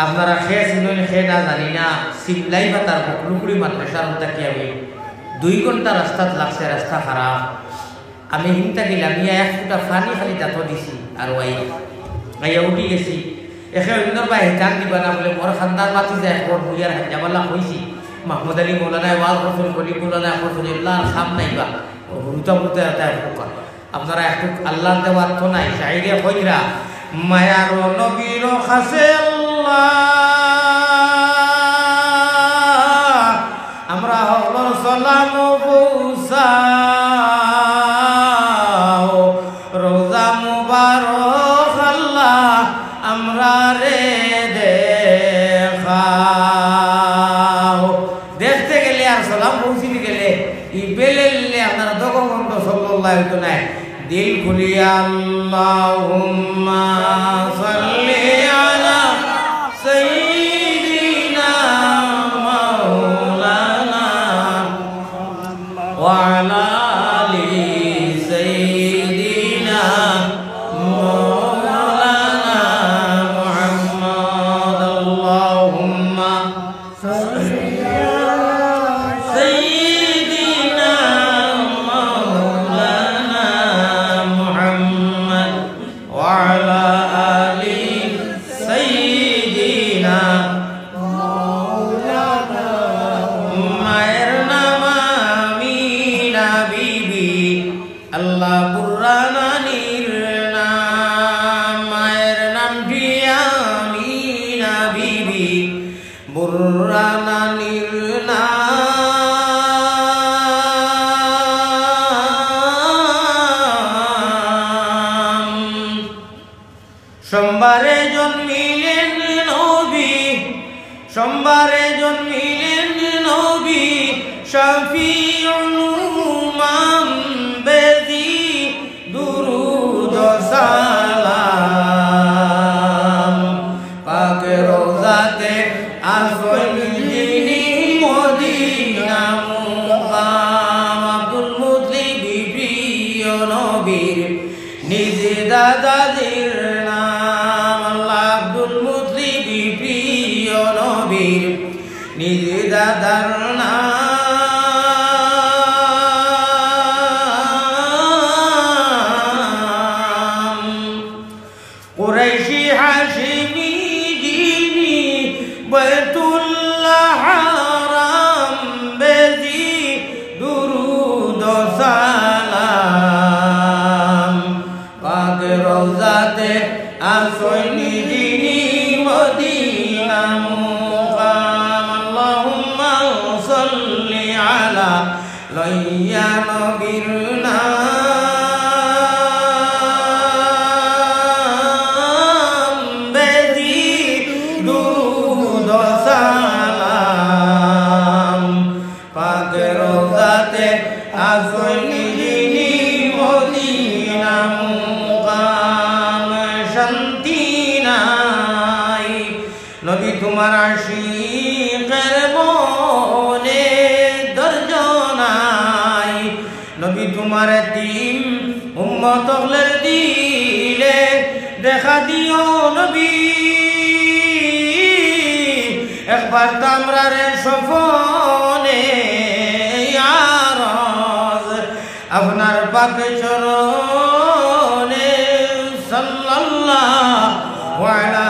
আপনারা খেয়ে চিনুন খেয়ে না জানি না সিমলাই বা তার বকলুকুড়ি মাদ্রাসার থাকি আমি 2 ঘন্টা রাস্তাত লাগছে, রাস্তা খারাপ। আমি হিমতা গেলাম ইয়া 1 ফুটা পানি খালি দাঁত দিছি আর গাইয়া উঠি গেছি। একে অন্য বা হেঁটান দিবা না বলে মোর খান্দার মাতি যায় ওর ভুইয়ার যাবাল্লা হয়েছি মাহমুদ আলী মৌলানা ওয়াল রসুল কলি মৌলানা রসুল্লাহ খাম নাইবা হুতা হুতা এটা উপকার আপনারা একটু আল্লাহ দেওয়ার তো নাই শাইরে হইরা মায়ার নবীর খাসে আল্লাহ আমরা হলর সালাম পৌঁছাও রোজা মুবারক আল্লাহ আমরা রে দেখাও। দেখতে গেলে আর সালাম পৌঁছিতে গেলে ই বেলেলে আপনারা দগবন্ধ সাল্লাল্লাহু আলাইহি নাই দিল খুলিয়া আল্লাহুম্মা সাল্লি আলা সাইয়্যিদিনা মাওলানা ওয়া আলা আলি সাইয়্যিদিনা মাওলানা মুহাম্মদ আল্লাহুম্মা সাল্লি আল্লাহ বুরানানির নাম মায়ের নাম আমিনা বিবি বুরানানির নাম সোমবারে জন্মিলেন নবী সোমবারে জন্মিলেন নবী শফিউল উম্মাম বেদি দুরুদ সালাম পাক রোজাতে আসল যিনি মদিনা মুকাম আব্দুল মুত্তালিব প্রিয় নবীর নিজ দাদাদের নাম আল্লাহ আব্দুল মুত্তালিব প্রিয় নবীর নিজ দাদার নাম কুরাইশি হাশিমি জিনি বাইতুল্লাহ হারাম বেদি দুরুদ সালাম পাক রওজাতে আসনি যিনি মদিনা মুকাম আল্লাহুম্মা সাল্লি আলা লাইয়া নবীর নাম বেদি দুরুদ সালাম পাক রওজাতে আসনি যিনি মদিনা মুকাম শান্তি নাই নবী তোমার আশিকের মনে ধৈর্য নাই নবী তোমার দিন উম্মত হলের দিলে দেখা দিও নবী একবার তামরার সফনে আরজ আপনার পাক চরণে সাল্লাল্লাহু আলা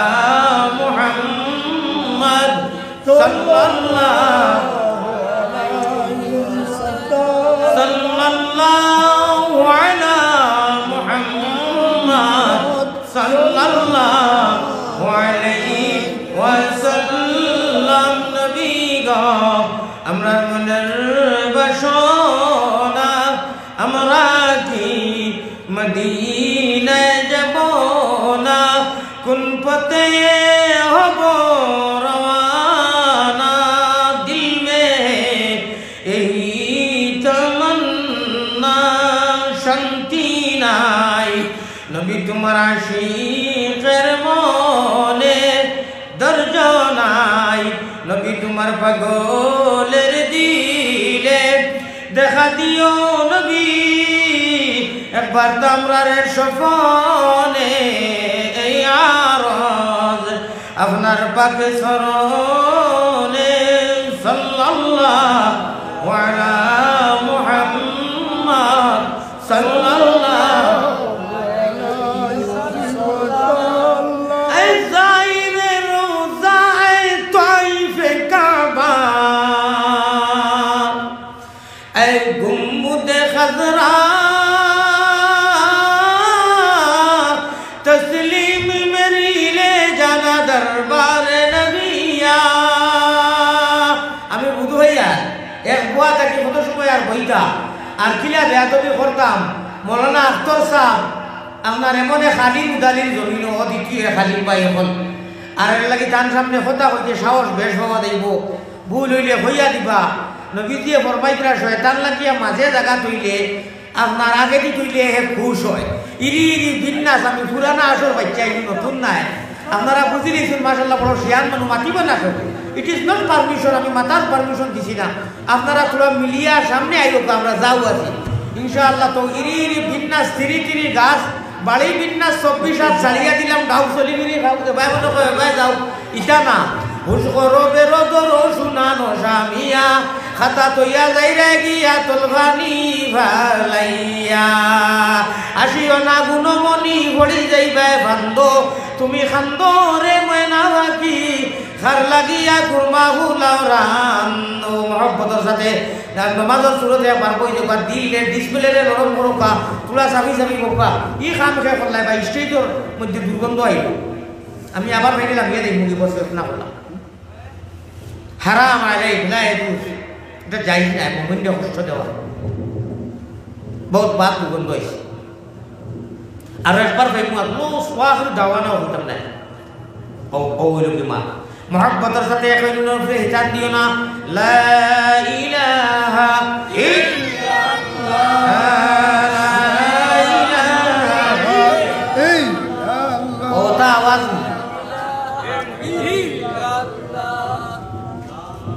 মুহাম্মদ সাল্লাল্লাহু আলা মুহাম্মদ সাল্লাল্লাহু আলাইহি ওয়াসাল্লাম নবী গো আমরা মনের বাসনা আমরা কি মদিনায় যাব না কোন পথে হব রওয়ানা দিল মে এই তমন্না শান্তি নাই নবী তোমার আশিকের মনে ধৈর্য নাই নবী তোমার পাগলের দিলে দেখা দিও নবী একবার তামরার সফনে এই আরজ আপনার পাকে চরণে সাল্লাল্লাহু আলা মুহাম্মদ সাল্লাল্লাহু আই যাইরে রোজায়ে তাইফে কাবা আই গুম্বুদে খাজরা তসলিম মেরি লে জানা দরবারে নবিয়া। আমি বুধ হইয়া এক বুয়া থাকি কত সময় আর বইতা আর কিলা বেয়াদবি করতাম। মৌলানা আখতার সাহেব আপনার এমন খালি উদালির জমিন দ্বিতীয় খালি পাই এখন আর এর লাগি তার সামনে কথা হইতে সাহস বেশ বাবা দেব ভুল হইলে হইয়া দিবা। নবী দিয়ে ফরমাইতরা শয়তান লাগিয়া মাঝে জায়গা তৈলে আপনার আগে দি তৈলে হে খুশ হয়। ইরি ইরি বিন্যাস আমি পুরানা আসর বাচ্চা এই নতুন নাই আপনারা বুঝি দিয়েছেন মাসাল্লাহ বড় শিয়ান মানুষ মাতিব না সব। ইট ইজ নট পারমিশন, আমি মাতার পারমিশন দিছি না। আপনারা তোরা মিলিয়া সামনে আইলো আমরা যাও আছি ইনশাআল্লাহ। তো ইরি ইরি বিন্যাস তিরি তিরি গাছ বাড়ি বিন্যাস 24 হাত ছাড়িয়া দিলাম গাও চলি মিলি গাও ভাই মনে কয় ভাই যাও ইটা না হুশ করো বেরো দরো শুনানো সামিয়া খাতা তৈয়া যাইরা গিয়া তলবানি ভালাইয়া আসিও না গুণমণি ভরি যাইবে বান্দ তুমি খান্দ রে ময়না বাকি খার লাগিয়া কুরমা হুলাও রান্দ। মহব্বতের সাথে নামাজের সুরতে পারবো একবার দিলে ডিসপ্লেরে নরম করোকা তুলা চাবি চাবি করবা ই খাম খেয়ে করলাই বা স্টেজের মধ্যে দুর্গন্ধ আইল। আমি আবার ভেঙেলাম ইয়ে দেখি মুখে বসে না করলাম হারাম আরে এটা যাই না মোমিনকে কষ্ট দেওয়া বহুত বাদ দুর্গন্ধ হয়েছে। আর একবার ভাই সোয়াশ দাওয়ানো হতাম না ওইরকম মা মহব্বতের সাথে এখন হিসাব দিও না লা ইলাহা ইল্লাল্লাহ ওটা আওয়াজ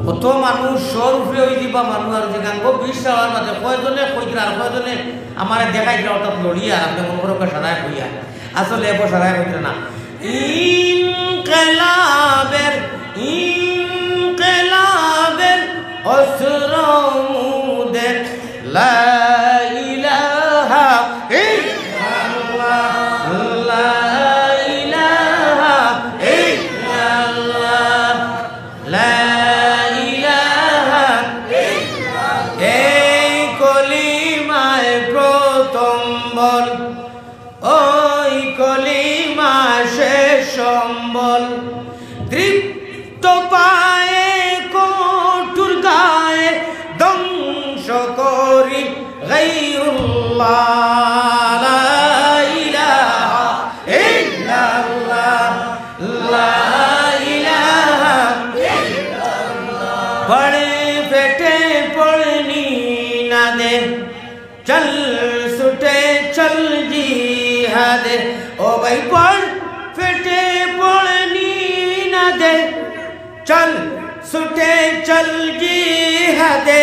কত মানুষ সর উপরে হয়ে দিবা মানুষ আর যেখান 20 টাকার মাঝে কয়জনে কইছিল আর কয়জনে আমার দেখাইছিল অর্থাৎ লড়িয়া আপনি মনে করো সারায় হইয়া আসলে এবার সারায় হইতে না। ইনকেলাবের অস্ত্র মুদের লা ইলাহা ইল্লাল্লাহ লা ইলাহা ইল্লাল্লাহ লা ইলাহা ইল্লাল্লাহ এই কলিমায় প্রথম বল ওই কলিমা শেষ সম্বল তৃপ্ত পায়ে কঠোর গায়ে ধ্বংস করি গায়রুল্লাহ লা ইলাহা ইল্লাল্লাহ লা ইলাহা ইল্লাল্লাহ বড়ে পেটে পড়নি না দে চল ছুটে চল জিহাদে ও ভাই পড় পেটে পড়নি না দে চল ছুটে চল জিহাদে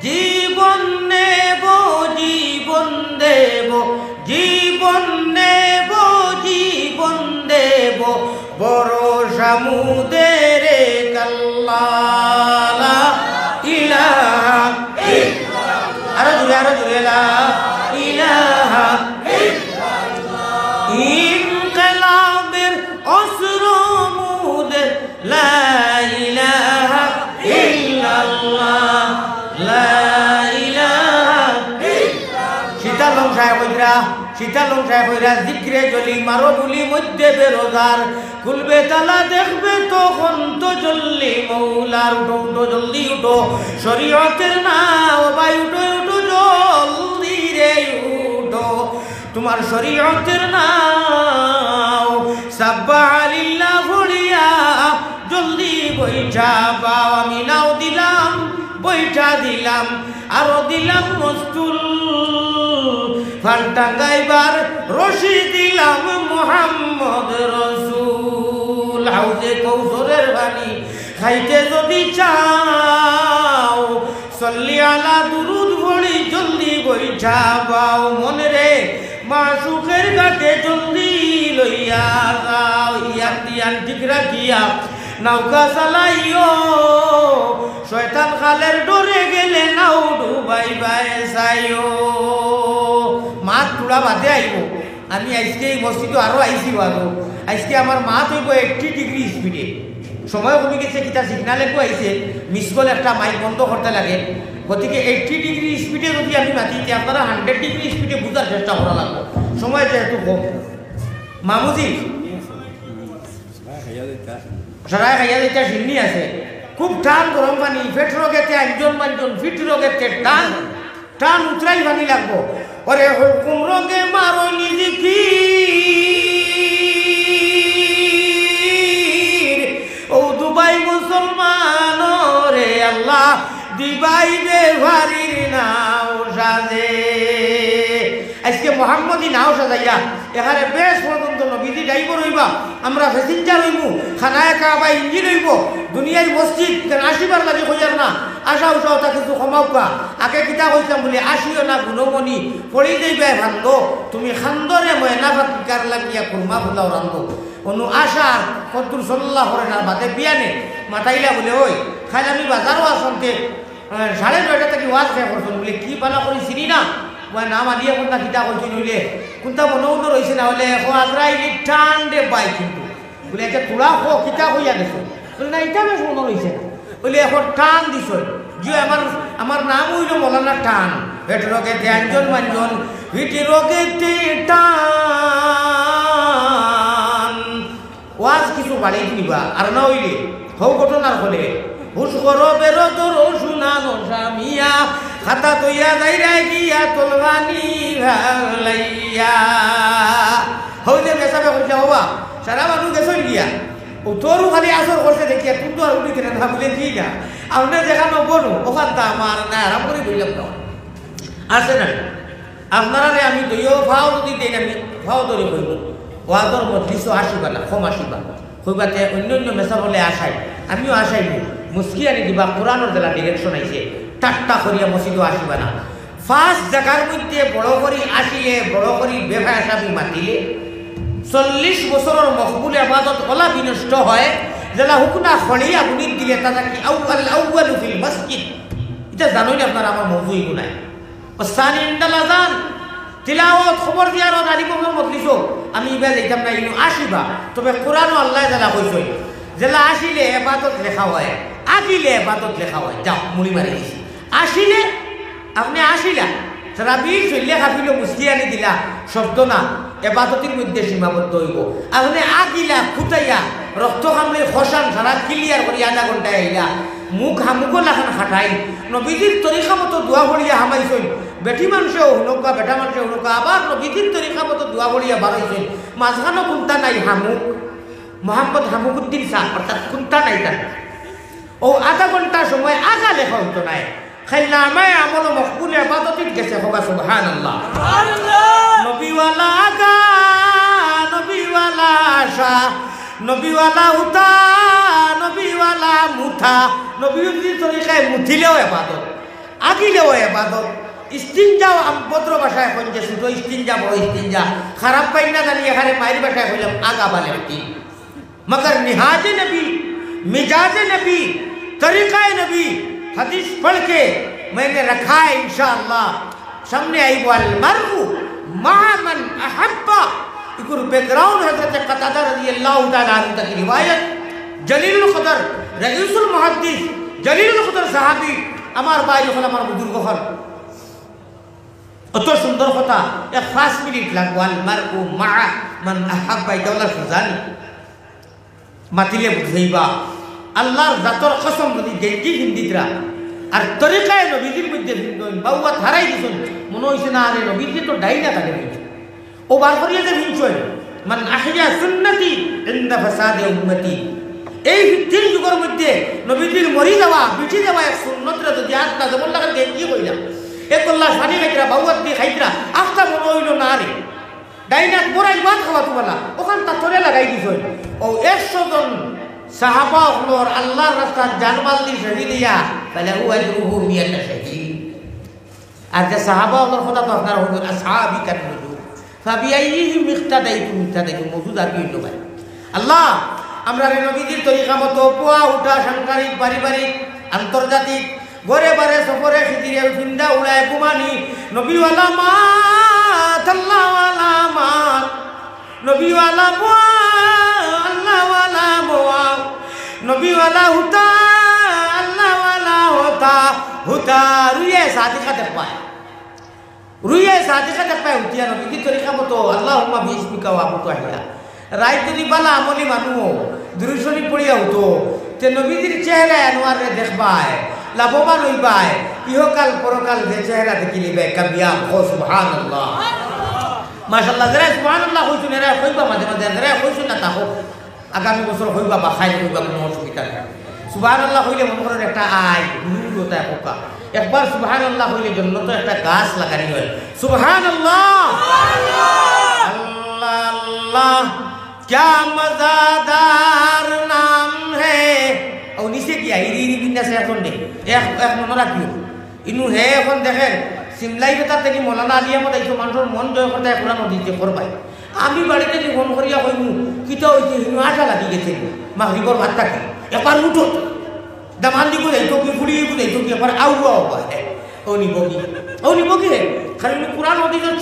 জীবন নেব জীবন দেব জীবন নেব জীবন দেব বড় সমুদের কাল্লা লা ইলাহা ইল্লাল্লাহ আরো জুড়ে লা ইলাহা ইল্লাল্লাহ ইনকিলাবের অস্ত্র মুদের লা ইলাহা ইল্লাল্লাহ লা ইলাহা ইল্লাল্লাহ শীতলং সাহেব হইরা জিক্রে জলি মারো গুলি মধ্যে বেরোজার খুলবে তালা দেখবে তখন তো জল্লি মৌলার উঠো উঠো জলদি উঠো শরীয়তের না ও ভাই উঠো উঠো জলদি রে উঠো তোমার শরীয়তের নাও সাব্বাহ লিল্লাহ ভরিয়া জলদি বইটা বাও আমি নাও দিলাম বইটা দিলাম আরো দিলাম মস্তুল ফান্টা গাইবার রশি দিলাম মুহাম্মদ রাসূল হাউজে কৌসরের পানি খাইতে যদি চাও সল্লি আলা দুরুদ পড়ি জলদি বইটা বাও মনে রে মাসুকের কাছে জলদি লইয়া যাও ইয়ান ঠিক রাখিয়া নৌকা চালাইও শয়তান খালের ডরে গেলে নাও ডুবাই বাই যাইও মাছ তুলা বাদে আইব আমি আজকে এই মসজিদে আরো আইছি বারো আজকে আমার মাছ হইব 80 ডিগ্রি স্পিডে সময় কমে গেছে কিতা সিগনালে কো আইছে মিস কল একটা মাইক বন্ধ করতে লাগে গতিকে 80 ডিগ্রি স্পিডে যদি আমি মাতিতে আপনারা 100 ডিগ্রি স্পিডে বুঝার চেষ্টা করা লাগবে সময় যেহেতু কম মামুজি সরাই খাইয়া যেটা সিন্নি আছে খুব টান গরম পানি ফেট রোগেতে একজন মানজন ফিট রোগেতে টান টান উতরাই পানি লাগবো ওরে হুকুম রোগে মারো নিজকি ও দুবাই মুসলমান রে আল্লাহ দিবাই বেভারির নাও সাজে আজকে মোহাম্মদী নাও সাজাইয়া এখানে বেশ পর্যন্ত নবীজি যাইব রইবা আমরা প্যাসেঞ্জার হইব খানায় কাবা ইঞ্জিন হইব দুনিয়ার মসজিদ আসিবার লাগে কইয়ার না আশা উষাও তা কিছু কমাওকা আগে কিতা কইতাম বলে আসিও না গুণমণি পড়ি যাইবে ভান্দ তুমি খান্দরে ময়না ভাতিকার লাগিয়া কুরমা ফুলাও রান্ধ অনু আশা কদ্দুর সল্লাহ করে না বাদে বিয়ানে মাতাইলা বলে ওই খাই আমি বাজারও আসন্তে 9:30 থেকে ওয়াজ খেয়ে করছেন বলে কি পালা করি চিনি না মই নাম আলিয়া কোনটা কিতা কইছি নইলে কোনটা মনে মনে রয়েছে না হলে এখন আজরাইলি টান দে বাই কিন্তু বলে এটা তোরা কো কিতা কইয়া গেছো বলে না এটা বেশ মনে রয়েছে না বলে এখন টান দিছ যে আমার নাম হইল মৌলানা টান পেট রোগে ধ্যানজন মানজন ভিটি রোগে টান ওয়াজ কিছু বাড়ি নিবা আর না হইলে হও ঘটনার ফলে হুশ করো বেরো তোর শুনানো স্বামিয়া খাতা তৈয়া যাইরা গিয়া তোলবানি ভালাইয়া হও যে বেসাবে কইছে হবা সারা মানুষ গেছ গিয়া ও তোরও খালি আসর করছে দেখিয়া তুই তো আর উঠি কিনা না বলে ঠিক না আপনার যেখানে বলো ওখান তা আমার না আরাম করে বললাম না আছে না আপনারা আমি দইও ভাও যদি দেন আমি ভাও ধরে কইব ওয়াদর মজলিস আসিবা না কম আসিবা কইবাতে অন্য অন্য মেসা বলে আসাই আমিও আসাই মুস্কি আনি দিবা কোরআনের জেলা ডিরেকশন আইছে টাট্টা করিয়া মসজিদও আসিবা না ফার্স্ট জায়গার মধ্যে বড় করি আসিলে বড় করি বেভা হিসাবে মাতিলে 40 বছরের মকবুল ইবাদত ওলা বিনষ্ট হয় যেটা হুকুনা খড়িয়া গুনি দিলে তাকে আউয়ালু ফিল মসজিদ এটা জানোই আপনারা আমার মওযু ইগু নাই ওসানি ইনদাল আযান তিলাওয়াত খবর দিয়ার আলিমর মজলিস আমি ইবা যাইতাম না ইনু আসিবা তবে কোরআন আল্লাহ জালা কইছই যেলা আসিলে ইবাদত লেখা হয় আগিলে ইবাদত লেখা হয় যাও মুড়ি মারি দিছি আসিলে আপনি আসিলা সারা বীর চলে খাবিল মুস্কি আনি দিলা শব্দ না এবাদতের মধ্যে সীমাবদ্ধ হইব আপনি আগিলা খুটাইয়া রক্ত খামলে খসান সারা ক্লিয়ার করি আধা ঘন্টায় আইলা মুখ হামুকো লাখান খাটাই নবীজির তরিকা মতো দোয়া ভরিয়া হামাইছেন বেটি মানুষেও হুনকা বেটা মানুষেও হুনকা আবার নবীজির তরিকা মতো দোয়া ভরিয়া বাড়াইছেন মাঝখানো কোনটা নাই হামুক মোহাম্মদ হামুকুদ্দিন শাহ অর্থাৎ কোনটা নাই তার ও আধা ঘন্টা সময় আগা লেখা হতো নাই খাইলামায় আমল মকবুল ইবাদতিত গেছে হবা সুবহানাল্লাহ নবীওয়ালা আগা নবীওয়ালা আশা নবীওয়ালা উতা নবীওয়ালা মুঠা নবীর তরিকায় মুঠিলেও ইবাদত আগিলেও ইবাদত ইস্তিনজাও ভদ্র ভাষায় এখন যে শুধু ইস্তিনজা বড় ইস্তিনজা খারাপ পাই না জানি এখানে মায়ের ভাষায় হইলাম আগা বালে मगर निहाज नबी मिजाज नबी तरीक़ाए नबी हदीस पढ़ के मैंने रखा है इंशाअल्लाह सामने आई वाल मरहू मामन अहब्बा इकुर बैकग्राउंड हजरत कतादा रज़ियल्लाहु ताला अन्हु की रिवायत जलीलुल कदर रईसुल मुहद्दिस जलीलुल कदर साहाबी আমার ভাই যখন আমার বুজুর্গ হল অত সুন্দর কথা 5 মিনিট লাগবে আল মারউ মা মান আহাব্বা ইদাওলা সুজানি মাতিলে বুঝাইবা আল্লাহর জাতর কসম যদি গেঞ্জি হিন্দিতরা আর তরিকায় নবীজির মধ্যে বাউয়া হারাই দিছেন মনে হইছে না আরে নবীজি তো ডাইনা থাকে ও বার করিয়ে যে ভিনছয় মান আহইয়া সুন্নতি ইনদা ফাসাদে উম্মতি এই তিন যুগের মধ্যে নবীজির মরি যাওয়া বিঠি যাওয়া এক সুন্নতরা যদি আজ না যেমন লাগার গেঞ্জি কইলাম এক আল্লাহ সানি খাইতরা বাউয়া দিয়ে খাইতরা আফতা মনে হইল না রে ডাইনাত বড়াই বাদ খাওয়া তোমালা ওখান তা তোরে লাগাই দিছই ও 100 জন সাহাবা হলোর আল্লাহর রাস্তায় জানমাল দি শহীদ দিয়া তাহলে ও আজরুহু মিয়াত শহীদ আর যে সাহাবা হলোর কথা তো আপনারা হলো আসহাবি কানুজু ফাবিআইহিম ইখতাদাইতুম মওজুদ আর কি হইল ভাই আল্লাহ আমরা নবীজির তরিকা মতো পোয়া উঠা সাংসারিক পারিবারিক আন্তর্জাতিক ঘরে বারে সফরে খিদিরে ফিন্দা উড়ায় কুমানি নবীওয়ালা মাত আল্লাহওয়ালা মাত নবীওয়ালা পোয়া আল্লাহওয়ালা পোয়া নবীওয়ালা হুতা আল্লাহওয়ালা হোতা হুতা রুয়ে সাদিকা দেখবায় রুইয়ে সাদিকা দেখবায় হুতিয়া নবীজির তরিকা মতো আল্লাহুম্মা বিইসমিকা ওয়া আবুতাহিয়া রাইত যদি বালা আমলি মানুষ দুরুশরীফ পড়িয়া হতো তে নবীজির চেহারা আনোয়ারে দেখবায় লাভবান হইবায় ইহকাল পরকাল যে চেহারা দেখিলিবে কাবিয়া ও সুবহানাল্লাহ মাশাআল্লাহ যারা সুবহানাল্লাহ কইছেন এরা কইবা মাঝে মাঝে যারা কইছেন না তা হোক আগামী বছর হইবা বা খাই হইবা কোনো অসুবিধা নেই সুবহানাল্লাহ হইলে মনে করেন একটা আয় গুরুতা পোকা একবার সুবহানাল্লাহ হইলে জন্য তো একটা গাছ লাগানি হয় সুবহানাল্লাহ আল্লাহ আল্লাহ क्या मज़ेदार नाम है और नीचे क्या इरी बिन्ना से এখন দে এক মনে রাখিও ইনু হে এখন দেখেন সিমলাই কথা থেকে মৌলানা আলিয়া মত আইছো মানুষের মন জয় করতে কোরআন দিতে করবাই আমি বাড়িতে যে ফোন করিয়া কইমু কিতা হইছে ইনু আশা লাগি গেছে মাগরিবর ভাত থাকে একবার উঠো দামান দিব যাইতো কি ফুড়ি যাইতো কি একবার আউয়া হয় ও নিবকি খালি কোরআন হাদিসের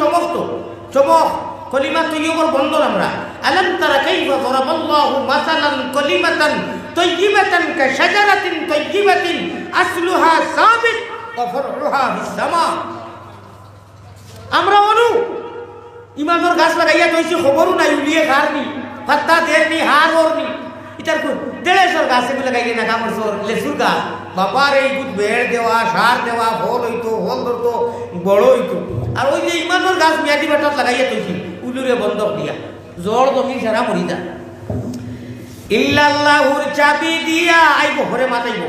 চমক কলিমা তৈয়বর বন্ধন আমরা আলাম তারা কাইফা দরাবাল্লাহু মাসালান কলিমাতান তৈয়িবাতান কাশাজারাতিন তৈয়িবাতিন আসলুহা সাবিত ওয়া ফারউহা বিসসামা আমরা অনু ইমানর গাছ লাগাইয়া তৈছি খবরও নাই উলিয়ে খারনি পাত্তা দেরনি হার ওরনি ইতার কো দেড়েশর গাছে লাগাইলে না কামড় লেসুর গাছ বাবার এই দুধ বেড় দেওয়া সার দেওয়া ফল হইতো ফল ধরতো বড় হইতো আর ওই যে ইমানর গাছ মেয়াদি বাটাত লাগাইয়া তৈছি উলুরে বন্ধক দিয়া জোর জমিন সারা মরি যা ইল্লাল্লাহুর চাবি দিয়া আইবো ঘরে মাতাইব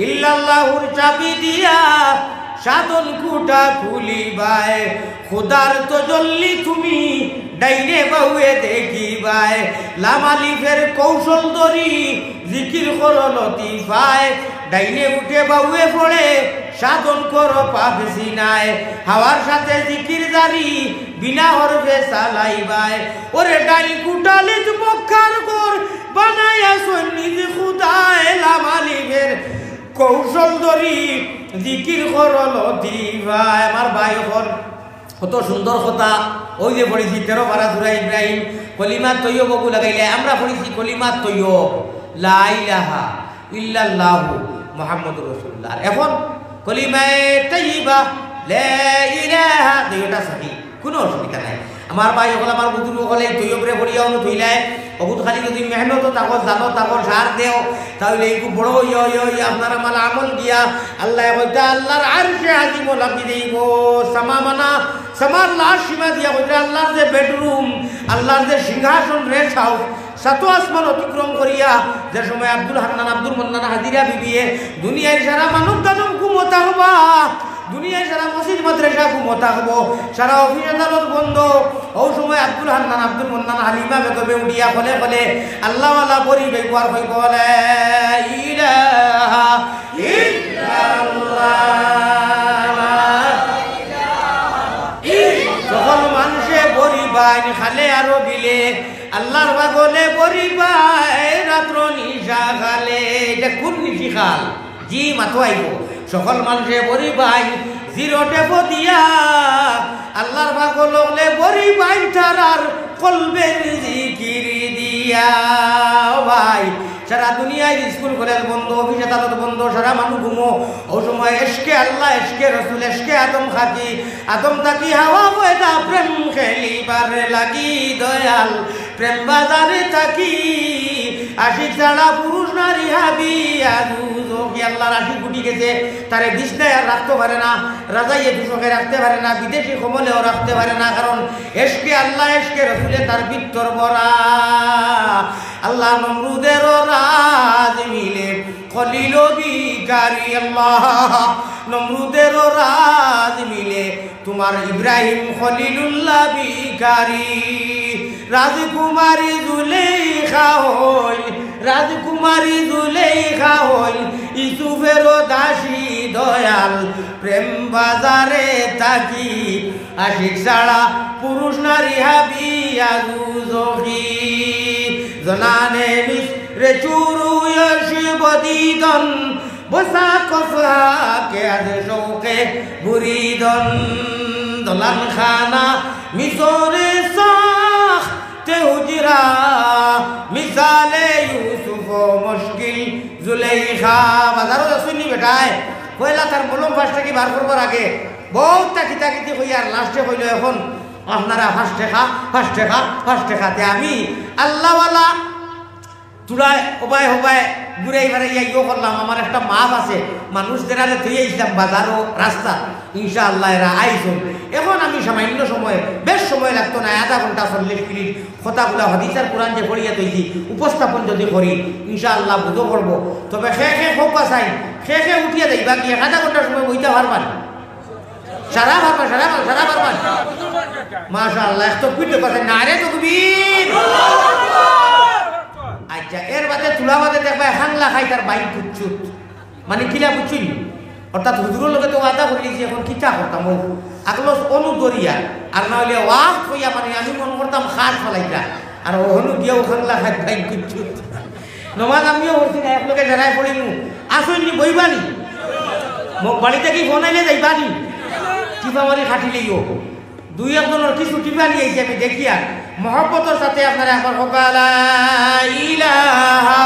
ইল্লাল্লাহুর চাবি দিয়া সাধন কুটা খুলিবাই খুদার তো জল্লি তুমি ডাইনে বাউয়ে দেখিবাই লামালিফের কৌশল ধরি জিকির করো লতিফায় ডাইনে উঠে বাউয়ে পড়ে সাধন করো পাবছি নাই হাওয়ার সাথে জিকির জারি বিনা হরফে চালাইবাই ওরে ডাইন কুটালে বক্ষার কর বানায়া সন্নিধ খুদায় লামালিফের কৌশল ধরি জিকির করো লতিফায় আমার ভাই হর কত সুন্দর কথা ওই যে পড়েছি 13 পারা সূরা ইব্রাহিম কলিমা তৈয়ব বকু লাগাইলে আমরা পড়েছি কলিমা তৈয়ব লা ইলাহা ইল্লাল্লাহু মুহাম্মাদুর রাসূলুল্লাহ এখন কলিমায়ে তাইয়্যিবা লা ইলাহা দুইটা সহি কোনো অসুবিধা নাই আমার ভাই হল আমার বুজুর্গ হলে তৈয়বরে পড়িয়া অনু থইলায় অবুত খালি যদি মেহনত তাকো জানো তাকো সার দেও তাহলে এই বড় আপনারা মাল আমল গিয়া আল্লাহ কইতা আল্লাহর আরশে আজিম লাগি দেইব সামামানা সামার লাশ সীমা দিয়া কইতা আল্লাহর যে বেডরুম আল্লাহর যে সিংহাসন রেস্ট হাউস সাত আসমান অতিক্রম করিয়া যে সময় আব্দুল হান্নান আব্দুল মান্নান হাজিরা বিবিয়ে দুনিয়ার সারা মানব দানব ঘুমতা হবা দুনিয়ায় সারা মসজিদ মাদ্রাসা ঘুমতা হব সারা অফিস আদালত বন্ধ ও সময় আব্দুল হান্নান আব্দুল মান্নান হালিমা বেগমে উঠিয়া ফলে ফলে আল্লাহওয়ালা পরি ব্যবহার হই বলে ইলাহা ইল্লাল্লাহ সকল মানুষে পরিবাই খালে আরো বিলে আল্লাহর বাগলে পরিবাই রাত্র নিশা খালে এটা কোন নিশি খাল জি মাথো আইব সকল মানুষে পরিবাই জিরোটে দিয়া আল্লাহর পাগল হলে পরিবাই তারার কলবের জিকির দিয়া ভাই সারা দুনিয়ায় স্কুল কলেজ বন্ধ অফিস আদালত বন্ধ সারা মানুষ ঘুমো ও সময় এসকে আল্লাহ এসকে রসুল এসকে আদম খাকি আদম তাকি হাওয়া পয়দা প্রেম খেলিবার লাগি দয়াল প্রেম বাজারে থাকি আশিক ছাড়া পুরুষ নারী হাবি আল্লাহর আশিক গুটি গেছে তারে বিছনায় আর রাখতে পারে না রাজাইয়ে দুশোকে রাখতে পারে না বিদেশি কমলেও রাখতে পারে না কারণ এসকে আল্লাহ এসকে রসুলে তার বিত্তর ভরা আল্লাহ নমরুদের রাজ মিলে খলিল বিকারি আল্লাহ নমরুদের রাজ মিলে তোমার ইব্রাহিম খলিলুল্লাহ বিকারি রাজকুমারী জুলেখা হইল রাজকুমারী জুলেখা হইল ইসুফের দাসী দয়াল প্রেম বাজারে থাকি আশিক ছাড়া পুরুষ নারী হাবি আজু জহি জনানে মিস রে চুরু ইয়শি বদিদন বসা কফা কে আজ শৌকে বুরিদন দলান খানা মিসরে সাখ তে হুজরা মিসালে ইউসুফ মুশকিল জুলাইখা বাজারও শুনি বেটায় কইলা তার মলম ফাঁসটা কি বার করবার আগে বহুত তাকি তাকিতে হই আর লাস্টে হইল এখন আপনারা ফার্স্টে খাতে আমি আল্লাহওয়ালা চূড়ায় ওবায় হবায় ঘুরে এবারে ইয়ে করলাম আমার একটা মাপ আছে মানুষদের আরে তুই ইসলাম বাজারও রাস্তা ইনশাআল্লাহ এরা আইসুন এখন আমি সামান্য সময় বেশ সময় লাগতো না আধা ঘন্টা 40 মিনিট কথাগুলা হাদিসের কোরআন যে পড়িয়া তৈরি উপস্থাপন যদি করি ইনশাআল্লাহ বুঝো করবো তবে খে ফোকাস আই খে উঠিয়া দেই বাকি আধা ঘন্টার সময় বইতে পারবান সারা পারবান মাশাআল্লাহ এত পিঠে কথা না রে তকবীর আচ্ছা এর বাদে তুলা বাদে দেখবা হাংলা খাই তার বাইক কুচ্ছুত মানে কিলা বুঝছিন অর্থাৎ হুজুরের লগে তো ওয়াদা করে দিয়েছি এখন কিতা করতাম ও আগলো অনুদরিয়া আর না হলে ওয়াজ কইয়া মানে আমি মনে করতাম খাস ফলাইতা আর ওহনু গিয়েও হাংলা খাই বাইক কুচ্ছুত নমাজ আমিও করছি না এক লোকে জেরায় পড়িমু আসইনি বইবানি মোক বাড়িতে কি ফোন আইলে যাইবানি টিপা মারি খাটিলেইও দুই একজনের কিছু টিপা নিয়ে আইছি আমি দেখি আর মহব্বতের সাথে আপনারা আমার হকালা ইলাহা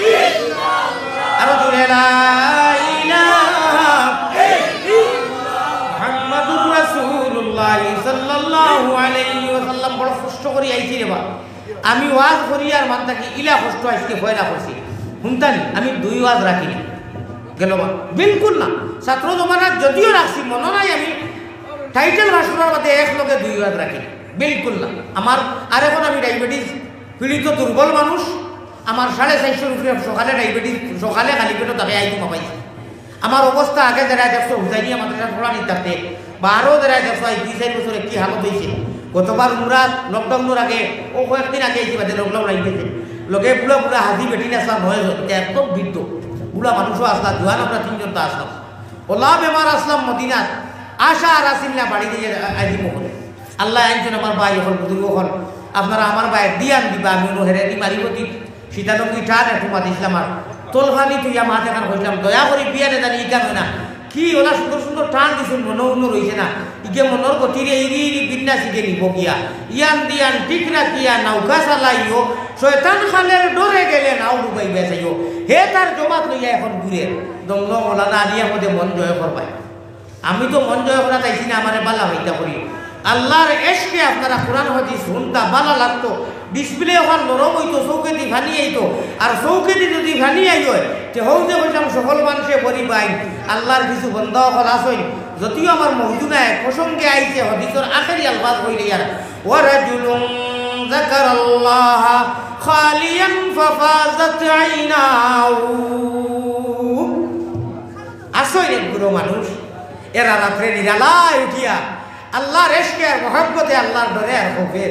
ইল্লাল্লাহ আর জোরে লা ইলাহা ইল্লাল্লাহ মুহাম্মাদুর রাসূলুল্লাহ সাল্লাল্লাহু আলাইহি ওয়াসাল্লাম বড় কষ্ট করে আইছি রে বা আমি ওয়াজ করি আর মানতা কি ইলা কষ্ট আজকে হয়না করছি শুনতানি আমি দুই ওয়াজ রাখিনি গেল বিলকুল না ছাত্র জমানার যদিও রাখছি মনে নাই আমি টাইটেল ভাষণের মধ্যে এক লোকে দুই ওয়াজ রাখিনি বিলকুল না আমার আর এখন আমি ডায়াবেটিস পীড়িত দুর্বল মানুষ আমার 450 উপরে সকালে ডায়াবেটিস সকালে খালি পেটে তাকে আইতে পাইছি আমার অবস্থা আগে যারা দেখছো হুজাইনি আমাদের পড়া নিতে বা আরও যারা দেখছো এই 2-4 বছরে কি হালত হয়েছে গতবার মুরাদ লকডাউনের আগে ও কয়েকদিন আগে এসে বাদে লকডাউন আই গেছে লগে বুড়া হাজি বেটি না আসলাম হয়ে একদম বৃদ্ধ বুড়া মানুষও আসলাম জোয়ান আমরা 3 জন তো আসলাম ওলা বেমার আসলাম মদিনাত আশা আর আসিল না বাড়ি দিয়ে আইজি মহলে আল্লাহ আইনছেন আমার ভাই হল বুজুর্গ হল আপনারা আমার ভাইয়ের দিয়ান দিবা আমি হেরে দি মারিবতি সীতানঙ্গি টান একটু মাতি ইসলাম আর তোলফানি তুই আমার দেখান হইলাম দয়া করে বিয়ানে জানি ইকা না কি ওলা সুন্দর সুন্দর টান দিছুন মন রয়েছে না ইকে মনের গতিরে ইরি বিন্যা শিখে নিব গিয়া ইয়ান দিয়ান ঠিক রাখিয়া নৌকা চালাইও শয়তান খালের ডরে গেলে নাও ডুবাই বেসাইও হে তার জমাত লইয়া এখন ঘুরে দমদ মৌলানা আলিয়া মধ্যে মন জয় করবাই আমি তো মন জয় করা চাইছি না আমার বালা হইতা করি আল্লাহর এশকে আপনারা কোরআন হাদিস শুনতা ভালো লাগতো ডিসপ্লে ওখান নরম হইতো চৌকে দি ভানি আইতো আর চৌকে দি যদি ভানি আইতো তে হৌ যে বললাম সকল মানুষে বলি পাই আল্লাহর কিছু বন্ধ হল আসইন যদিও আমার মৌজুদায় প্রসঙ্গে আইছে হাদিসের আখেরি আলফাজ হইলে ইয়ার ওয়ারাজুলুন যাকারাল্লাহ খালিয়ান ফাফাজাত আইনাহু আসইন এক গুরু মানুষ এরা রাত্রে নিরালায় উঠিয়া আল্লাহর এশকে আর মহব্বতে আল্লাহর ডরে আর খোফে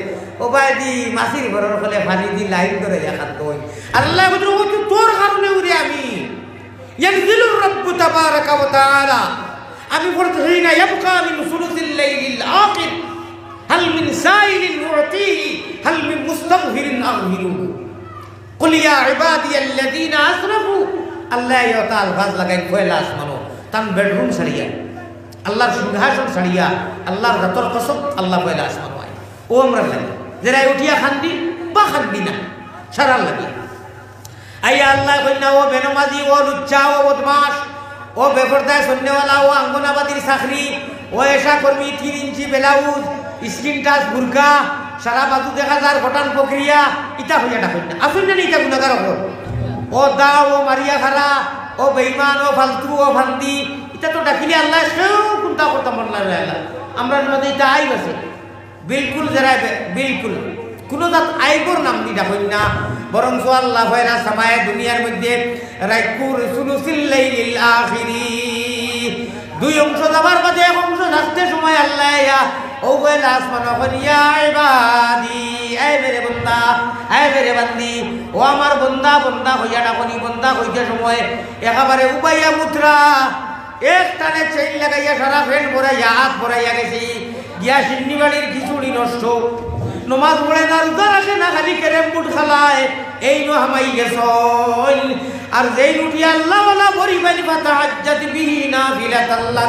ওবায়দি মাসির ঘরের ফলে ভানি দি লাইন ধরে দেখাত কই আল্লাহ বলে ও তো তোর কারণে উড়ে আমি ইয়ানজিলুর রাব্বু তাবারাকা ওয়া তাআলা আমি বলতে হই না ইয়াবকা মিন সুলুসিল লাইলিল আখির হাল মিন সাইলিন উতিহি হাল মিন মুস্তাগফিরিন আগফিরু কুল ইয়া ইবাদিয়াল্লাযীনা আসরাফু আল্লাহ ইয়াতাল গাজ লাগাই কয়লা আসমানো তান বেডরুম ছাড়িয়া আল্লাহর সিংহাসন ছাড়িয়া আল্লাহর রাতর কসম আল্লাহ পয়লা আসমান হয় ও আমরা জানি যারা উঠিয়া খান্দি বা খান্দি না সারার লাগে আইয়া আল্লাহ কইনা ও বেনমাজি ও লুচ্চা ও বদমাস ও বেপরদায় সন্ন্যওয়ালা ও আঙ্গনাবাদীর চাকরি ও এসা কর্মী 3 ইঞ্চি ব্লাউজ স্কিন টাচ বুরকা সারা বাজু দেখা যার ঘটান প্রক্রিয়া ইটা হইয়াটা কইনা আসুন না ইটা গুণাগার হল ও দাও ও মারিয়া খারা ও বেঈমান ও ফালতু ও ফান্দি এটা তো ডাকিলে আল্লাহ সেও কোনটা করতে মন লাগে আল্লাহ আমরা নদী এটা আইব আছে বিলকুল যারা বিলকুল কোনো জাত আইবর নাম দি ডাকই না বরং আল্লাহ ভাইরা সামায়ে দুনিয়ার মধ্যে রাইকুর সুলুসিল লাইলিল আখিরি দুই অংশ যাবার বাদে এক অংশ থাকতে সময় আল্লাহ ইয়া ও বলে আসমান করিয়া ইবাদি আই মেরে বান্দা আই মেরে বান্দি ও আমার বান্দা বান্দা হইয়া ডাকনি বান্দা হইতে সময় একেবারে উবাইয়া মুত্রা এক টানে চেইন লাগাইয়া সারা ফেন ভরাইয়া হাত ভরাইয়া গেছি গিয়া সিন্নি বাড়ির খিচুড়ি নষ্ট নমাজ পড়ে না রোজা রাখে না খালি কেরেম বুট খালায় এই নো হামাই গেছ আর যেই উঠি আল্লাহ ওয়ালা পরিবানি ফাতাহাজ্জাত বিহি নাফিলাতাল্লাহ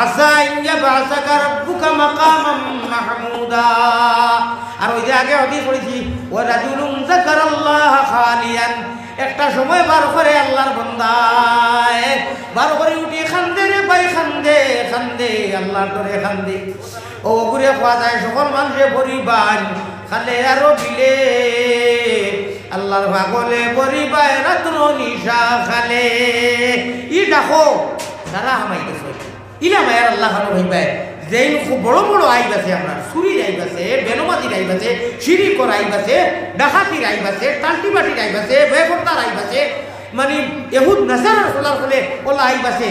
আসা ইয়া বাসাকা রাব্বুকা মাকামাম মাহমুদা আর ওই যে আগে হাদিস পড়েছি ওয়া রাজুলুন যাকারাল্লাহ খালিয়ান একটা সময় বার করে আল্লাহর বান্দায় বার করে উঠি খান্দে রে ভাই খান্দে খান্দে আল্লাহর দরে খান্দে ও ঘুরে পাওয়া যায় সকল মানুষে পরিবার খালে আরো বিলে আল্লাহর পাগলে পরিবার রাত্র নিশা খালে ই দেখো তারা হামাই গেছে ইলা মায়ের আল্লাহ খানো হইবাই যেই খুব বড় বড় আইব আছে আপনার চুরির আইব আছে বেনমাতির আইব আছে শিরিকর আইব আছে ডাকাতির আইব আছে টাল্টিবাটির আইব আছে বেফরতার আইব আছে মানে এহুদ নাসারার খোলার ফলে ওলা আইব আছে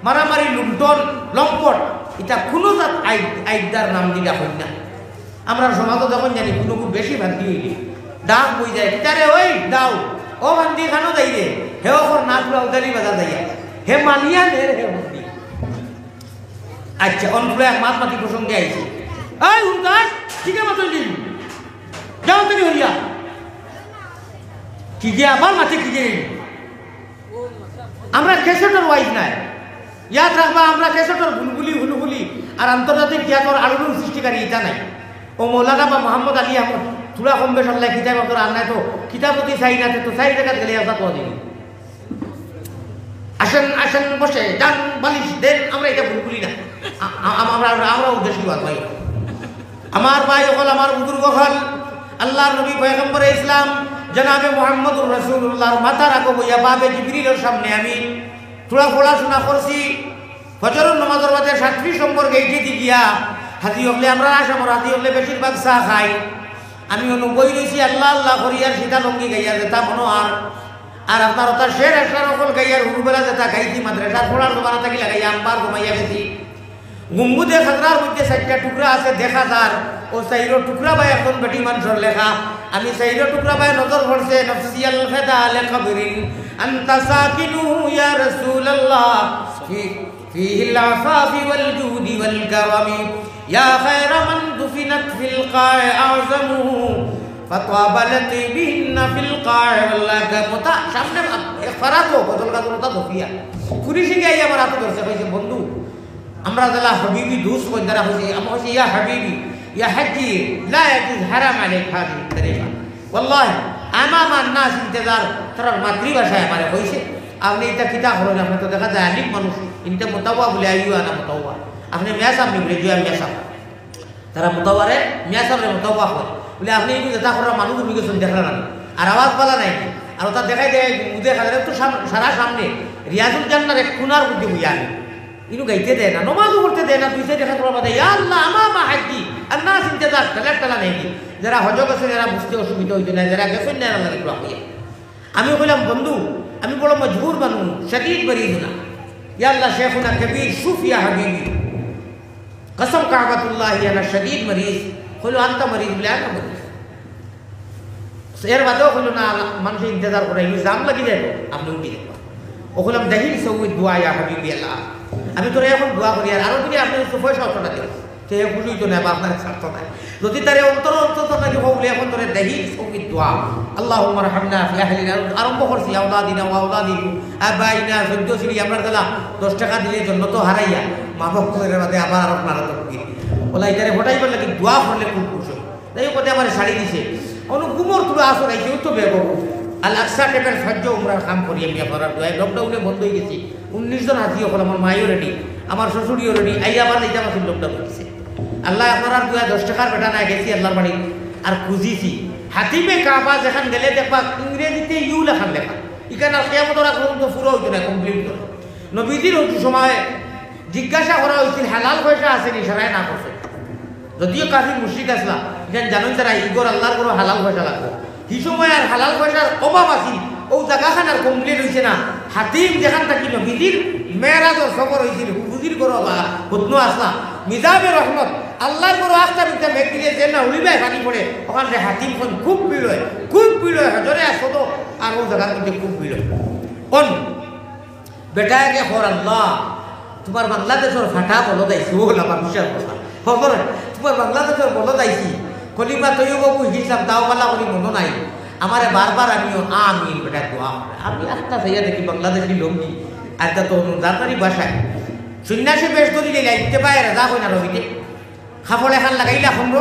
মারামারি লুণ্ঠন লম্পট এটা কোনো জাত আইদার নাম দিলা হই না আমরা সমাজও যখন জানি কোনো খুব বেশি ভান্তি হইলি ডাক বই যায় তারে ওই দাও ও ভান্তি খানো যাই রে হে ওখর না পুরা উদারি বাজা যাইয়া হে মালিয়া নে হে ভান্তি আচ্ছা অনপুরে এক মাতি প্রসঙ্গে আইছে এই উনকাস ঠিক মতো দিন যাও তুমি হইয়া কি যে আবার মাটি কি যে আমরা কেসেটর ওয়াইজ নাই ইয়াদ রাখবা আমরা কেসেটর হুলহুলি আর আন্তর্জাতিক খ্যাতর আলোড়ন সৃষ্টিকারী এটা নাই ও মৌলানা বা মোহাম্মদ আলী আহমদ থোড়া কম বেশ আল্লাহ কিতাব আপনার আর নাই তো কিতাবতি চাই না তো চাই জায়গা গেলে আসা কদিন আসেন আসেন বসে যান বালিশ দেন আমরা এটা ভুলি না আমরা উদ্দেশ্য ভাই আমার ভাই হল আমার বুজুর্গ হল আল্লাহ নবী পয়গম্বর ইসলাম জনাবে মুহাম্মদুর রাসূলুল্লাহর মাথা রাখো বইয়া বাবে জিবরিলের সামনে আমি থোড়া পড়াশোনা করছি ফজরের নামাজের বাদে 37 নম্বর গেইটে গিয়া হাজি হলে আমরা আসামর হাজি হলে বেশিরভাগ চা খাই আমি বই রয়েছি আল্লাহ আল্লাহ করিয়ার সীতা লঙ্গি গাইয়া যেতা মনোহার আর আপনার ওটা শের একটা রকল গাইয়ার হুরুবেলা যেটা গাইছি মাদ্রাসা পড়ার দোকানে থাকি লাগাইয়া আমবার ঘুমাইয়া গেছি গুম্বুদে খাজরার মধ্যে 4টা টুকরা আছে দেখা যার ও 4 টুকরা ভাই এখন বেটি মানুষের লেখা আমি 4 টুকরা ভাই নজর পড়ছে নফসিয়াল ফাদা লিকবরিন আনতা সাকিনু ইয়া রাসূলুল্লাহ فيه العفاف والجود والكرم يا خير من دفنت في القاع أعظمه فطابلت بهن في القاع والله كمتا সামনে ফরাতো বদল কাজ মতা দফিয়া কুরিশি গাই আমার হাতে ধরছে কইছে বন্ধু আমরা যারা হাবিবি দুস কই দ্বারা হইছে আমরা হইছে ইয়া হাবিবি ইয়া হাজি লা ইয়াজুজ হারাম আলাইক হাদি তরিকা والله امام الناس انتظار তর মাতৃভাষায় আমারে কইছে আপনি এটা কিতা হলো আপনি তো দেখা যায় আলিম মানুষ ইনটা মুতাওয়া বলে আইয়ু আনা মুতাওয়া আপনি মিয়া সাহেব নিবলে জুয়া মিয়া সাহেব তারা মুতাওয়ারে মিয়া সাহেবের মুতাওয়া হয় বলে আপনি এই যেটা করা মানুষ মিগে শুন দেখা না আর আওয়াজ পালা নাই আর ওটা দেখাই দেয় মুদে খালে তো সারা সামনে রিয়াজুল জান্নার এক খুনার মধ্যে হইয়া ইনু গাইতে দেয় না নমাজও পড়তে দেয় না দুই সাইড দেখা করা বাদে ইয়া আল্লাহ আমামা হাজি আন্নাস ইন্তেজার টালা নেই যারা হজ গেছে যারা বুঝতে অসুবিধা হইতো না যারা গেছেন না আল্লাহ একটু হইয়া আমি বললাম বন্ধু আমি বড় মজবুর বানু শদীদ মরিদ না ইয়া আল্লাহ শেখুনা কবির সুফিয়া হাবিবি কসম কাবাতুল্লাহ আনা শদীদ মরিদ হলো আনতা মরিদ বলে আনা মরিদ এর বাদেও হলো না মানুষ ইন্তজার করে জাম লাগি যায় আপনি উঠি দেখবা ও হলাম দেখিন সৌই দোয়া ইয়া হাবিবি আল্লাহ আমি তোরা এখন দোয়া করি আর আরো যদি আপনি পয়সা অর্থটা দেবেন সে বুঝুই তো নেবা আপনার স্বার্থ নাই যদি তারে অন্তর নাকি বলে এখন তোরে দেখি সৌই দোয়া আল্লাহুম্মা রহমনা ফি আহলিনা আরম্ভ করছি আওলাদিনা ওয়া আওলাদিকুম আবাইনা সদ্যসিরি আমরা তালা 10 টাকা দিলে জন্য তো হারাইয়া মা বাপ করে বাদে আবার আর আপনারা তো কি বলা এটারে হটাই বললে কি দোয়া করলে খুব খুশি তাই কোথায় আমার শাড়ি দিছে অনু গুমর তুলে আসো রাইছে তো বেবো আল আকসা টেপের সহ্য উমরার কাম করি আমি আপনার দোয়া লকডাউনে বন্ধ হয়ে গেছি 19 জন হাজি হল আমার মাইও রেডি আমার শ্বশুরিও রেডি আইয়া আবার এইটা আমার লকডাউন হয়েছে আল্লাহ আপনার দোয়া 10 টাকার বেটা না গেছি আল্লাহর বাড়ি আর খুঁজিছি হাতিমে কাবা যেখান গেলে দেখবা ইংরেজিতে ইউ লেখান লেখা এখানে আর কিয়ামতের আগ পর্যন্ত পুরো হইতো না কমপ্লিট করে নবীজির ওই সময় জিজ্ঞাসা করা হয়েছিল হালাল পয়সা আছে নি সারাই না করছে যদিও কাফির মুশরিক আসলা এখানে জানুন তারা ইগর আল্লাহর কোনো হালাল পয়সা লাগবে এই সময় আর হালাল পয়সার অভাব আছে ও জায়গাখান আর কমপ্লিট হয়েছে না হাতিম যেখান থাকি নবীজির মেরাজর খবর হয়েছিল হুজুর করো বা হুদন আসলা মিজাবে রহমত আল্লাহর বড় আস্থা বিদ্যা ব্যক্তি যে না উড়িবাই পানি পড়ে ওখানে হাতিম খুব ভিড় হয় হজরে আসো তো আর ও জায়গার মধ্যে খুব ভিড় হয় কোন বেটাকে হর আল্লাহ তোমার বাংলাদেশের ফাটা বলো দেয় সুল আমার বিশ্বাস কথা খবর তোমার বাংলাদেশের বলো যাইছি কলিমা তৈব বাবু হিসাব দাও পাল্লা করি মনে নাই আমারে বারবার আমিও আমিন বেটা দোয়া করে আমি একটা চাইয়া দেখি বাংলাদেশি লঙ্গি আর তা তো দাঁড়ারি বাসায় সন্ন্যাসী বেশ ধরি দিলে ইতে পায় রাজা হয় না রবিতে খাফল এখান লাগাইলা খন্ড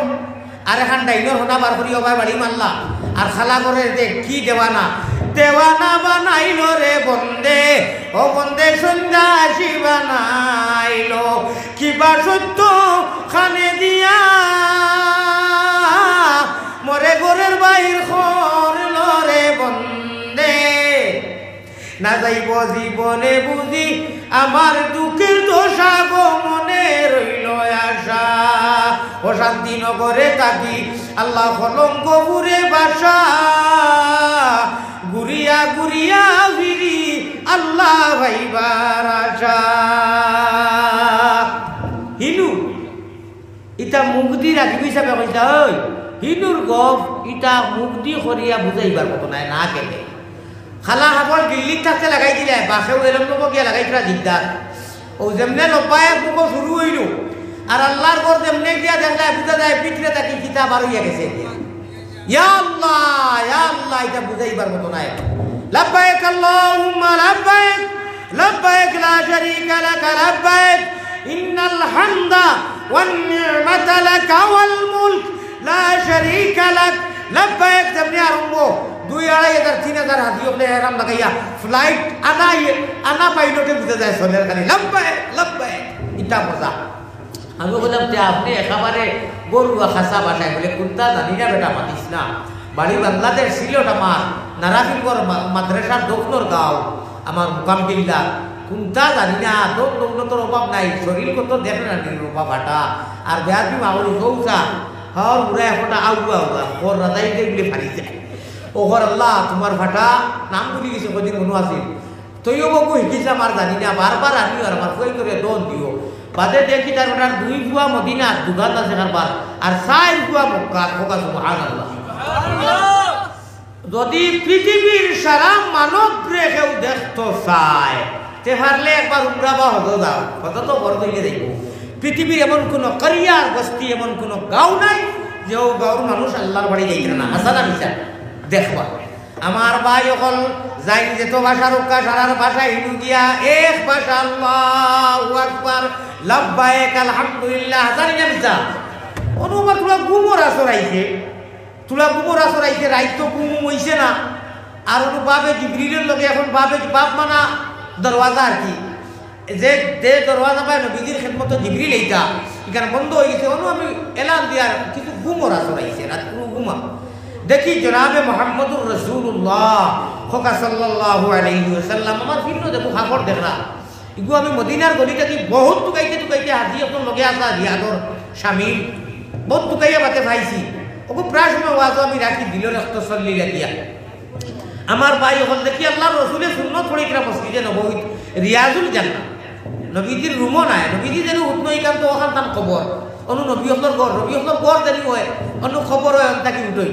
আর এখান ডাইনর হোনা বার করি অবাই বাড়ি মারলা আর খালা করে যে কি দেওয়ানা দেওয়ানা বানাইল রে বন্দে ও বন্দে সন্ন্যাসী বানাইল কিবা সত্য খানে দিয়া মরে গোরের বাইর করল রে বন্দে না যাইব জীবনে বুঝি আমার দুঃখের দোষা গো মনে রইল আশা অশান্তি নগরে থাকি আল্লাহ কলঙ্ক ঘুরে বাসা ঘুরিয়া ঘুরিয়া ফিরি আল্লাহ ভাইবার আশা হিনু ইটা মুগ্ধি রাখি হিসাবে কইতা ওই হিনুর গপ ইটা মুগ্ধি করিয়া বুঝাইবার মতো নাই না কেনে খালা হাবল দিল্লির থাকতে লাগাই দিলে বাসেও এরম লোক গিয়া লাগাই ফেলা দিকদার ও যেমনে লপায় বুকো শুরু হইল আর আল্লাহর পর যেমনে গিয়া দেখলে বুঝা যায় পিঠরে তাকে কিতাব আর হইয়া গেছে ইয়া আল্লাহ এটা বুঝাইবার মতো নাই লাব্বাইক আল্লাহুম্মা লাব্বাইক লাব্বাইক লা শারীকা লাক লাব্বাইক ইন্নাল হামদা ওয়ান নি'মাতা লাক ওয়াল মুলক লা শারীকা লাক লাব্বাইক যেমনে আরম্ভ 2,500-3,000 হাতি হলে এরাম লাগাইয়া ফ্লাইট আনা পাইলটে বুঝে যায় সোনের খালি লব্বাইক ইটা মজা আমি বললাম যে আপনি একেবারে গরুয়া খাসা বাসায় বলে কোনটা জানি না বেটা মাতিস না বাড়ি বাংলাদেশ সিলেট আমার নারায়ণগড় মাদ্রাসার দক্ষিণর গাঁও আমার মুকামবিল্লা কোনটা জানি না দৌলতর অভাব নাই শরীর কত দেখে না অভাব হাঁটা আর বেয়াদি মাউরি গৌসা হর উড়াই ফোটা আউয়া ওর রাজাই বলে ফারিছে ও ঘর আল্লাহ তোমার ভাটা নাম বলি গেছে কদিন মনে আছিল তৈও বাবু শিকিছে আমার জানি না বারবার আনিও আর আমার কই করে দন দিও বাদে দেখি তার বেটার 2 গুয়া মদিনা দুগান আছে কারবার আর 4 গুয়া মক্কা খোকা সুবহানাল্লাহ যদি পৃথিবীর সারা মানব রেখেও দেখতো চায় তে পারলে একবার উমরা বা হতো যাও কত তো বড় হইলে দেখবো পৃথিবীর এমন কোনো করিয়ার বস্তি এমন কোনো গাঁও নাই যে ও গাঁওর মানুষ আল্লাহর বাড়ি যাইতে না হাসানা বিচার দেখবা আমার ভাই অকল যাই যেত ভাষার উক্কা সারার ভাষা হিন্দু দিয়া এক ভাষা আল্লাহু আকবার লাব্বাইক আলহামদুলিল্লাহ জানি না মিছা অনুবার তুলা গুমর আসরাইছে রাইত গুম হইছে না আর অনু বাবে জিবরিলের লগে এখন বাবে বাপ মানা দরওয়াজা আর কি যে দরওয়াজা পায় নবীজির খেদমত জিবরিল এইটা এখানে বন্ধ হয়ে গেছে অনু আমি এলান দিয়ার কিছু গুমর আসরাইছে রাত কোনো গুমা দেখি জনাবে মোহাম্মদুর রাসূলুল্লাহ খোকা সাল্লাল্লাহু আলাইহি ওয়াসাল্লাম আমার ভিন্ন দেখো খবর দেখরা ইগু আমি মদিনার গলিটা কি বহুত টুকাইতে হাজি এখন লগে আসা রিয়াদর শামিল বহুত টুকাইয়া বাতে পাইছি ওকে প্রায় সময় ওয়াজ আমি রাখি দিল রক্ত সল্লি দিয়া আমার ভাই এখন দেখি আল্লাহর রাসূলের সুন্নাত পড়িকরা মসজিদে নববী রিয়াজুল জান্নাহ নবীজির রুমও নাই নবীজি যেন উঠনো এখান তো ওখান তাম খবর অনু নবী হকর গড় দেরি হয় অন্য খবর হয় তাকে উঠই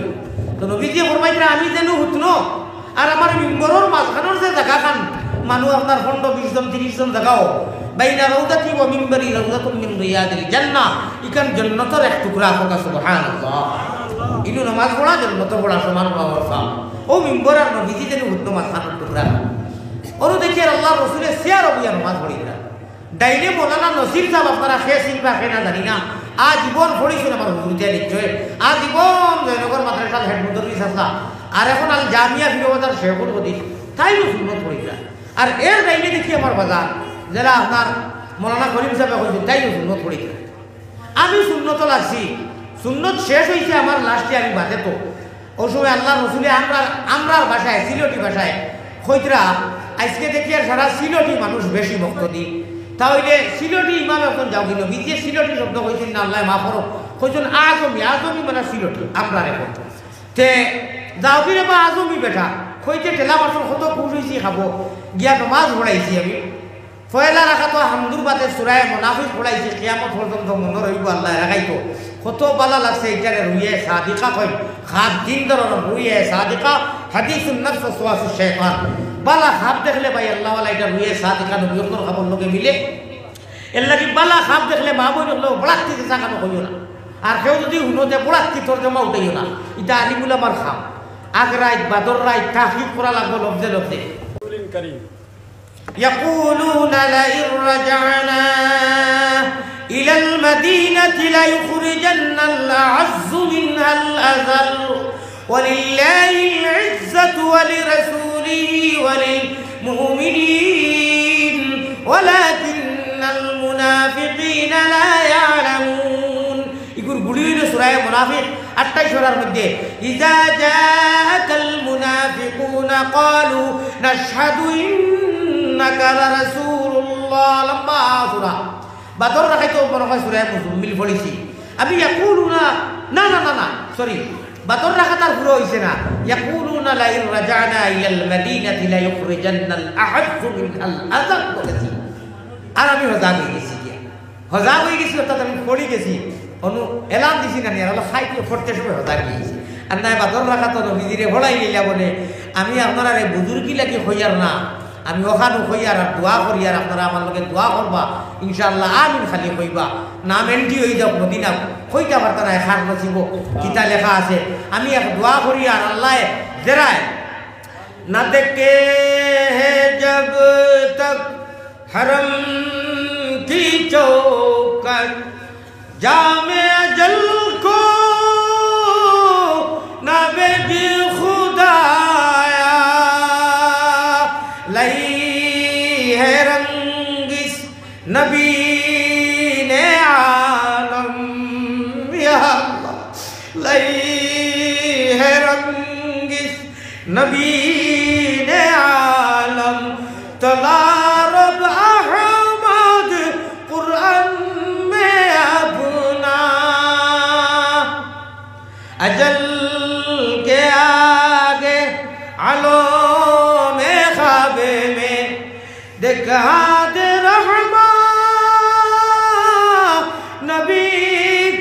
তো নবীজি ফরমাইরা আমি যেন উঠনো আর আমার মিম্বরের মাঝখানের যে জায়গা খান মানুষ আপনার 15-20 জন 30 জন জায়গাও বাইনা রাউদাতি ওয়া মিম্বরি রাউদাতুম মিন রিয়াদিল জান্নাহ ইকান জান্নাতের এক টুকরা হোক সুবহানাল্লাহ ইনু নামাজ পড়া জান্নাতে পড়া সমান অবস্থা ও মিম্বর আর নবীজি যেন উঠনো মাঝখানের টুকরা ওরও দেখি আল্লাহর রাসূলের সিয়ার অবিয়া নামাজ পড়িরা ডাইনে মৌলানা নসির সাহেব আপনারা খেয়ে শিখবা খেয়ে না জানি না আজীবন পড়েছেন আমার হুজুরিয়া নিশ্চয় আজীবন জয়নগর মাদ্রাসার হেড মুদরিস আসা আর এখন আল জামিয়া ফিরোবাজার শেখুল হদিস তাইও সুন্নত পড়িরা আর এর ডাইনে দেখি আমার বাজার যারা আপনার মৌলানা করিম সাহেব কইছেন তাইও সুন্নত পড়িরা আমি সুন্নত লাগছি সুন্নত শেষ হয়েছে আমার লাস্টে আমি বাদে তো ওই সময় আল্লাহ রসুলে আমরার ভাষায় সিলেটি ভাষায় খৈতরা আজকে দেখি আর সারা সিলেটি মানুষ বেশি ভক্ত দিই তাহলে সিলেটি ইমাম এখন যাও কিনো বিজে সিলেটি শব্দ কইছেন না আল্লাহ মাফ করো কইছেন আজমি মানে সিলেটি আমরা এখন তে যাও কিনে বা আজমি বেটা কইতে ঠেলা মাসুর কত খুশ হয়েছি খাবো গিয়া নমাজ পড়াইছি আমি ফয়লা রাখা তো হামদুর বাদে সুরায় মুনাফিক পড়াইছি কিয়ামত পর্যন্ত মনে রইব আল্লাহ রাখাইতো কত বালা লাগছে এটারে রুইয়ে সাদিকা কই খাদ দিন ধরনের রুইয়ে সাদিকা হাদিসুন নফস ওয়াসু শাইতান বালা খাপ দেখলে ভাই আল্লাহ ওয়ালা এটা রুইয়ে সাদিকা নবীর খবর লগে মিলে এর লাগি বালা খাপ দেখলে মা বই হলো বড়াতে চাকানো কইও না আর কেউ যদি শুনোতে পড়াচ্ছি তোর জমা উঠাইও না, এটা আলিমুল আমার খাম। আগ রাইত বাদর রাইত তাহকিক করা লাগবো লফজে লফজে। يقولون لئن رجعنا إلى المدينة ليخرجن الأعز منها الأذل ولله العزة ولرسوله وللمؤمنين ولكن المنافقين لا يعلمون. يقول بلين سورة منافق أتى سورة المدة إذا جاءك المنافقون قالوا نشهد إنك لرسول الله لما سورة বাদর রাখাইতো মনে হয় সূরা মুজাম্মিল পড়েছি আমি। ইয়াকুলুনা না না না না সরি, বাদর রাখা তার পুরো হইছে না। ইয়াকুলুনা লা ইন রাজানা ইলাল মাদিনাতি লা ইখরিজান্নাল আ'আযু মিনাল আযাল বলেছি। আর আমি হজাগ হয়ে গেছি, হজাগ হয়ে গেছি অর্থাৎ আমি পড়ে গেছি, অনু এলাম দিছি না নিয়ে হলো খাইতে পড়তে সময় হজাগ গিয়েছি। আর নাই বাদর রাখা তো নবীজিরে ভলাই নিলা বলে আমি আপনারা রে বুজুর্গি লাগি হইয়ার না, আমি ওখানে হইয়ার আর দোয়া করি আর আপনারা আমার লগে দোয়া করবা ইনশাআল্লাহ আমিন খালি কইবা। নাম এন্ট্রি হয়ে যাও মদিনা কইতে পারতা না খার নসিব কিতা লেখা আছে। আমি এক দোয়া করি আর আল্লাহ জেরায় না দেখতে হে জব তক হরম কি চৌকট জামে আজল কো না বেদি খুদায়া লাই है रंगिस नबी ने आलम या अल्लाह लाई है रंगिस नबी ने आलम तला रब अहमद कुरान में अपना अजल के आगे आलो देखा दे रहमा नबी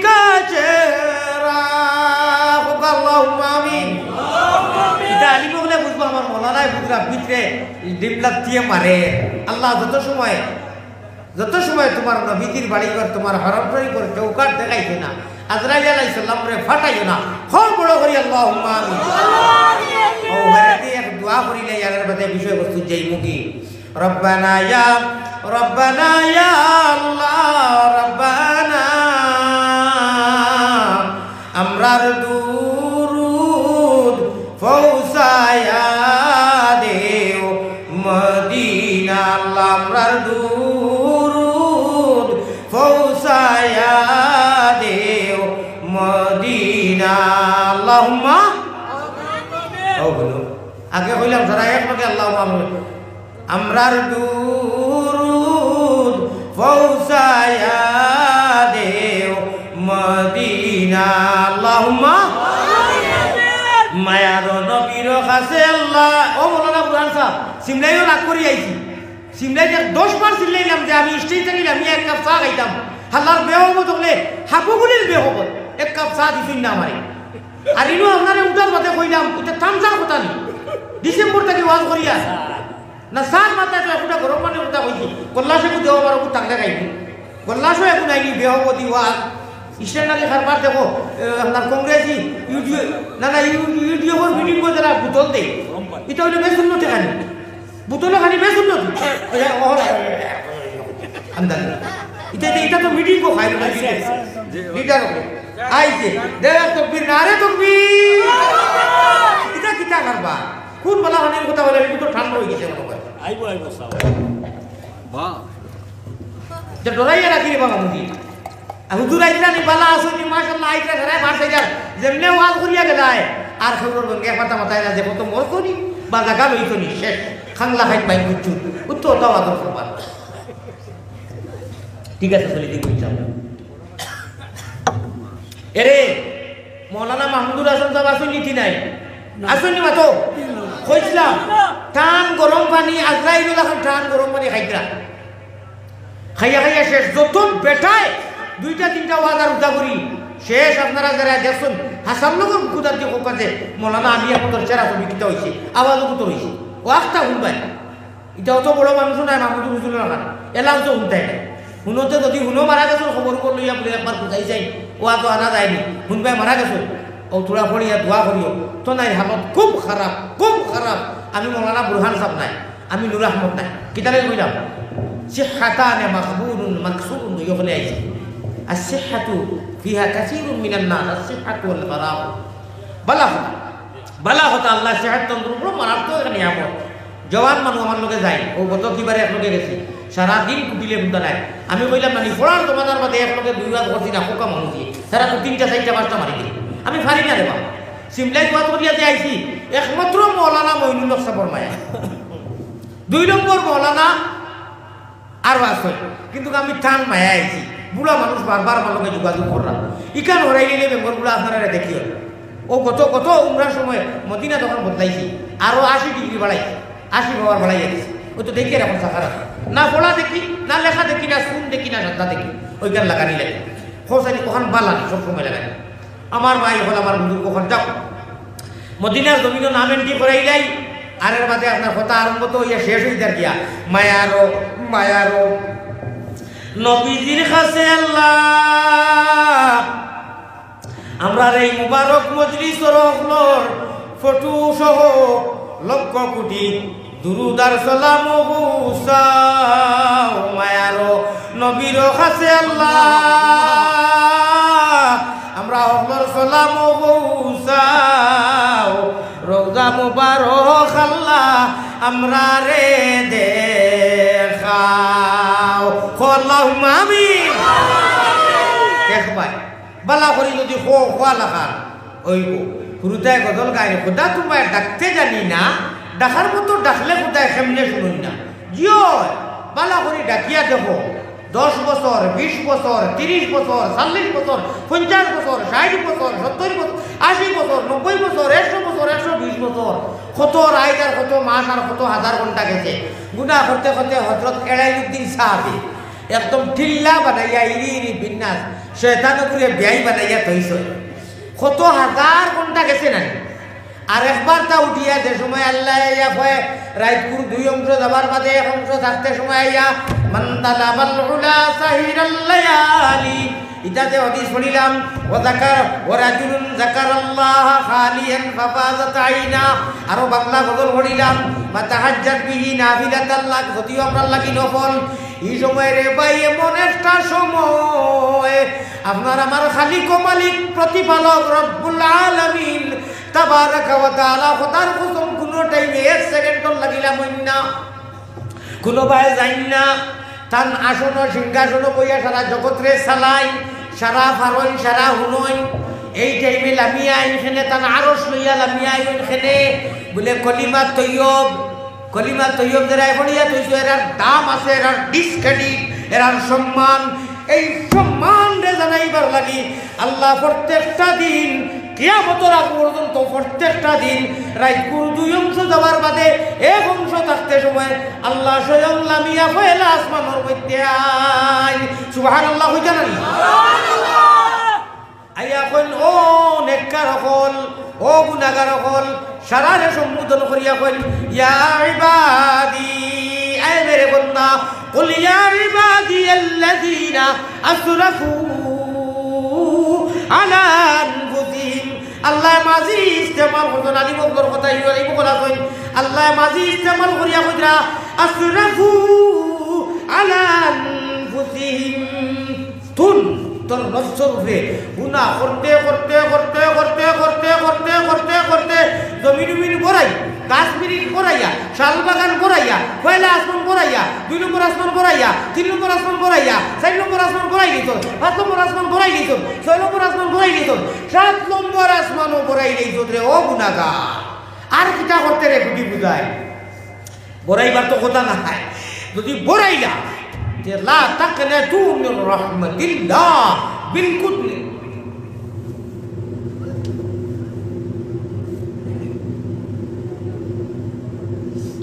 का चेहरा अल्लाहुम्मा आमीन। এটা আলিম বলে বুঝবো আমার মৌলানায় বুঝরা ভিতরে ডিমলাত দিয়ে মারে। আল্লাহ যত সময় তোমার নবীজির বাড়ি ঘর তোমার হরম শরীফের চৌকাট দেখাইছে না, আজরাইল আলাইহিস সালাম রে ফাটাইও না, খুব বড় করি আল্লাহুম্মা আমিন। ও হরে এক দোয়া করিলে ইয়ার বাদে বিষয়বস্তু যাই মুকি ربنا يا الله ربنا আমরার দুরুদ ফৌসায়া দেও মদিনা আল্লাহ আমরার দুরুদ ফৌসায়া দেও মদিনা আল্লাহুম্মা আগে কইলাম যারা এক লগে আল্লাহুম্মা আমরার দুরুদ ফৌসায়া দেও মদিনা আল্লাহুম্মা মায়ার নবীর কাছে আল্লাহ। ও মাওলানা বুরহান সাহেব সিমলাইও রাগ করি আইছি, সিমলাই 10 বার সিমলাইলাম যে আমি স্টেজ থেকে আমি এক কাপ চা খাইতাম, হাল্লার বেহবত হলে হাবুগুলির বেহবত এক কাপ চা দিছুন না আমারে। আর ইনো আপনারে উঠার বাদে কইলাম এটা তামসার কথা নি, ডিসেম্বর থেকে ওয়াজ করিয়া না সাত মাত্রা একটা গরম পানি উঠা হয়েছি কল্লাশে দেওয়া পারো টাকা খাইনি কল্লাশও এখন আইনি বেহবতী ওয়াজ ইস্টার্নালি খারবার দেখো আপনার কংগ্রেসি ইউটিউব না না ইউটিউবের মিটিং করে যারা বোতল দেয় এটা হইলে বেশ উন্নতি খানি বোতলে খানি বেশ উন্নতি এটা তো মিটিং কো খাই লিডার আইছে দেখ তকবীর নারে তকবীর এটা কিটা খারবা কোন বলা হানির কথা বলে একটু ঠান্ডা হয়ে গেছে মনে হয় আইবো সাও বাহ যে ডরাইয়া রাখি রে বাবা মুদি হুজুর আইরা নি বালা আসনি মাশাআল্লাহ আইরা ঘরে মারতে যার যেমনে ওয়াজ করিয়া গেলায় আর খবর বঙ্গে কথা মাথায় না যে কত মোর করি বা জায়গা লইছনি শেষ খাংলা খাই পাই বুঝছু উত্তর দাও আদর করবা ঠিক আছে চলি দিই বুঝছাম এরে মাওলানা মাহমুদুল হাসান সাহেব আসনি কি নাই আসনি মাতো কইছিলাম টান গরম পানি আজরাইল এখন টান গরম পানি খাইরা খাইয়া খাইয়া শেষ যত বেটায় দুইটা তিনটা ওয়াজার উঠা করি শেষ আপনারা যারা দেখছেন হাসান লগর খুদার দিয়ে কোকাতে মৌলানা আমি আপনাদের চেরা ছবি কিতা হয়েছে আওয়াজও তো হয়েছে ও একটা শুনবাই এটা অত বড় মানুষ নাই মাহমুদুল হুজুর না এলাও তো শুনতে শুনোতে যদি শুনো মারা গেছেন খবর করে লইয়া বলে একবার কোথায় যাই ও তো আনা যায়নি শুনবাই মারা গেছো ও তোরা পড়িয়া দোয়া করিও তো নাই হালত খুব খারাপ খুব খারাপ আমি মৌলানা বুরহান সাহেব নাই আমি নুর আহমদ নাই কিতালে কইলাম সিহহাতানে মাকবুলুন মাকসুরুন ইয়ফলে আইছে আসিহহাতু ফিহা কাসীরুন মিনান নাস আসিহহাতু ওয়াল ফারাগ বালাগত আল্লাহ সিহহাত তন্দ্র মারাত্মক একটা নিয়ামত জওয়ান মানুষ আমার লগে যায় ও গত কিবারে একলগে গেছি সারাদিন কুটিলে বুঝতে নাই আমি কইলাম মানে পড়ার তোমাদের বাদে একলগে দুই রাত করছি না কোকা মানুষ দিয়ে তারা তো 3টা 4টা 5টা মারি দিই আমি পারি না রে বাবা সিমলাই দোয়া করিয়া যে আইছি একমাত্র মৌলানা মইনুল সাবর মায়া 2 নম্বর মৌলানা আর আছে কিন্তু আমি টান মায়া আইছি বুড়া মানুষ বারবার আমার লগে যোগাযোগ করলাম ইকান হরাই নিলে বেঙ্গলগুলো আপনারা দেখিও ও কত উমরার সময় মদিনা তখন বদলাইছি আরো 80 ডিগ্রি বাড়াইছি 80 পাওয়ার বাড়াই যাচ্ছে ওই তো দেখি এখন সাকার না পড়া দেখি না লেখা দেখি না শুন দেখি না শ্রদ্ধা দেখি ওইখান লাগানি লাগে খোঁজানি ওখান বালানি সব সময় লাগানি আমার ভাই হল আমার বন্ধু কখন যাও মদিনার জমিনও নাম এন্ট্রি করাইলাই আর এর বাদে আপনার কথা আরম্ভ তো ইয়া শেষ হয়ে যার গিয়া মায়ারো নবীজির কাছে আল্লাহ আমরা এই মুবারক মজলিস রহলোর ফটো সহ লক্ষ কোটি দুরুদ আর সালাম হুসাও মায়ারো নবীর কাছে আল্লাহ আমরা হকলর সালাম হুসাও রোজা মুবারক আল্লাহ আমরা রে দেখাও আল্লাহুম্মা আমিন দেখবাই বালা করি যদি খোয়া লাগান ওইব হুরুতায় গজল গায়ে খোদা তোমায় ডাকতে জানি না ডাকার মতো ডাকলে কোথায় কেমনে শুনুন না জিও বালা করি ডাকিয়া দেখো 10 বছর 20 বছর 30 বছর 40 বছর 50 বছর 60 বছর 70 বছর 80 বছর 90 বছর 100 বছর 120 বছর কত রাত আর কত মাস আর কত হাজার ঘন্টা গেছে গুনাহ করতে করতে হযরত এলাইউদ্দিন সাহাবী একদম ঢিল্লা বানাইয়া ইরি বিন্যাস শয়তান করে বেয়াই বানাইয়া থইছে কত হাজার ঘন্টা গেছে না আর একবার তা উঠিয়া যে সময় আল্লাহ ইয়া হয় রাইতপুর 2 অংশ যাবার বাদে 1 অংশ থাকতে সময় আইয়া মান তালাবাল উলা সাহিরাল লায়ালি ইতাতে হাদিস পড়িলাম ওয়া যাকার ওয়া রাজুলুন যাকারাল্লাহ খালিয়ান ফাফাজাত আইনা আরো বাংলা গজল পড়িলাম বা তাহাজ্জুদ বিহি নাফিলাতাল লাক যদিও আমরা লাগি নফল এই সময় রে ভাই এমন একটা সময় আপনার আমার খালিক ও মালিক প্রতিপালক রব্বুল আলামিন তাবারাকা ওয়া তাআলা খোদার কসম কোন টাইমে 1 সেকেন্ড লাগিলাম না কোন ভাই যাই না তান আসন সিংহাসন বইয়া সারা জগৎ রে চালাই সারা ফারন সারা হুনই এই টাইমে লামিয়া এখানে তান আরশ লইয়া লামিয়া এখানে বলে কলিমা তৈয়ব যারা পড়িয়া তৈছো এর দাম আছে এর ডিসক্রেডিট এর সম্মান এই সম্মান রে জানাইবার লাগি আল্লাহ প্রত্যেকটা দিন কিয়ামতের আগ পর্যন্ত প্রত্যেকটা দিন রাইতপুর 2 অংশ যাওয়ার বাদে 1 অংশ থাকতে সময় আল্লাহ স্বয়ং লামিয়া ফেলা আসমানের মধ্যে আই সুবহানাল্লাহ হই জানেন আইয়া কোন ও নেককার হল ও গুনাহগার হল সারারে সম্বোধন করিয়া কইল ইয়া ইবাদি আয় মেরে বান্দা কুল ইয়া ইবাদি আল্লাযীনা আসরাফু আলা আনফুসিহিম আল্লাহ মাজি ইস্তেমাল করতেন আলী বকর কথা ইউ বলা কই আল্লাহ মাজি ইস্তেমাল করিয়া কইরা আসরাফু আলা আনফুসিহিম তুন তোর নফসের উপরে গুনাহ করতে করতে করতে করতে করতে করতে করতে করতে জমিন ভরাই কাশ্মীরি ভরাইয়া শাল বাগান ভরাইয়া পয়লা আসমান ভরাইয়া 2 নম্বর আসমান ভরাইয়া 3 নম্বর আসমান ভরাইয়া 4 নম্বর আসমান ভরাই দিত 5 নম্বর আসমান ভরাই দিত 6 নম্বর আসমান ভরাই দিত 7 নম্বর আসমানও ভরাই দিত রে ও গুনাহগার আর কিটা করতে রে বুঝি বুঝায় ভরাইবার তো কথা না হয় যদি ভরাইলা যে লা তাকনাতু মির রাহমাতিল্লাহ বিলকুল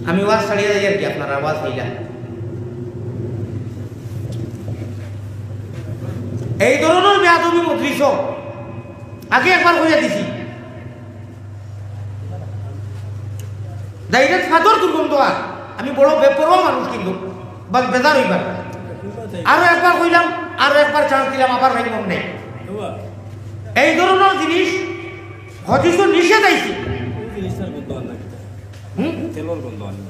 আমি ওয়াজ ছাড়িয়ে যাই আর কি আপনার আওয়াজ হইলা এই ধরনের বেয়াদবি মজলিস আগে একবার হইয়া দিছি ডাইরেক্ট ফাদর দুর্গন্ধ আর আমি বড় বেপরোয়া মানুষ কিন্তু বাস বেজার হইবার আরো একবার কইলাম আরো একবার চান্স দিলাম আবার ভাই মন নেই এই ধরনের জিনিস হদিসও নিষেধ আইছে।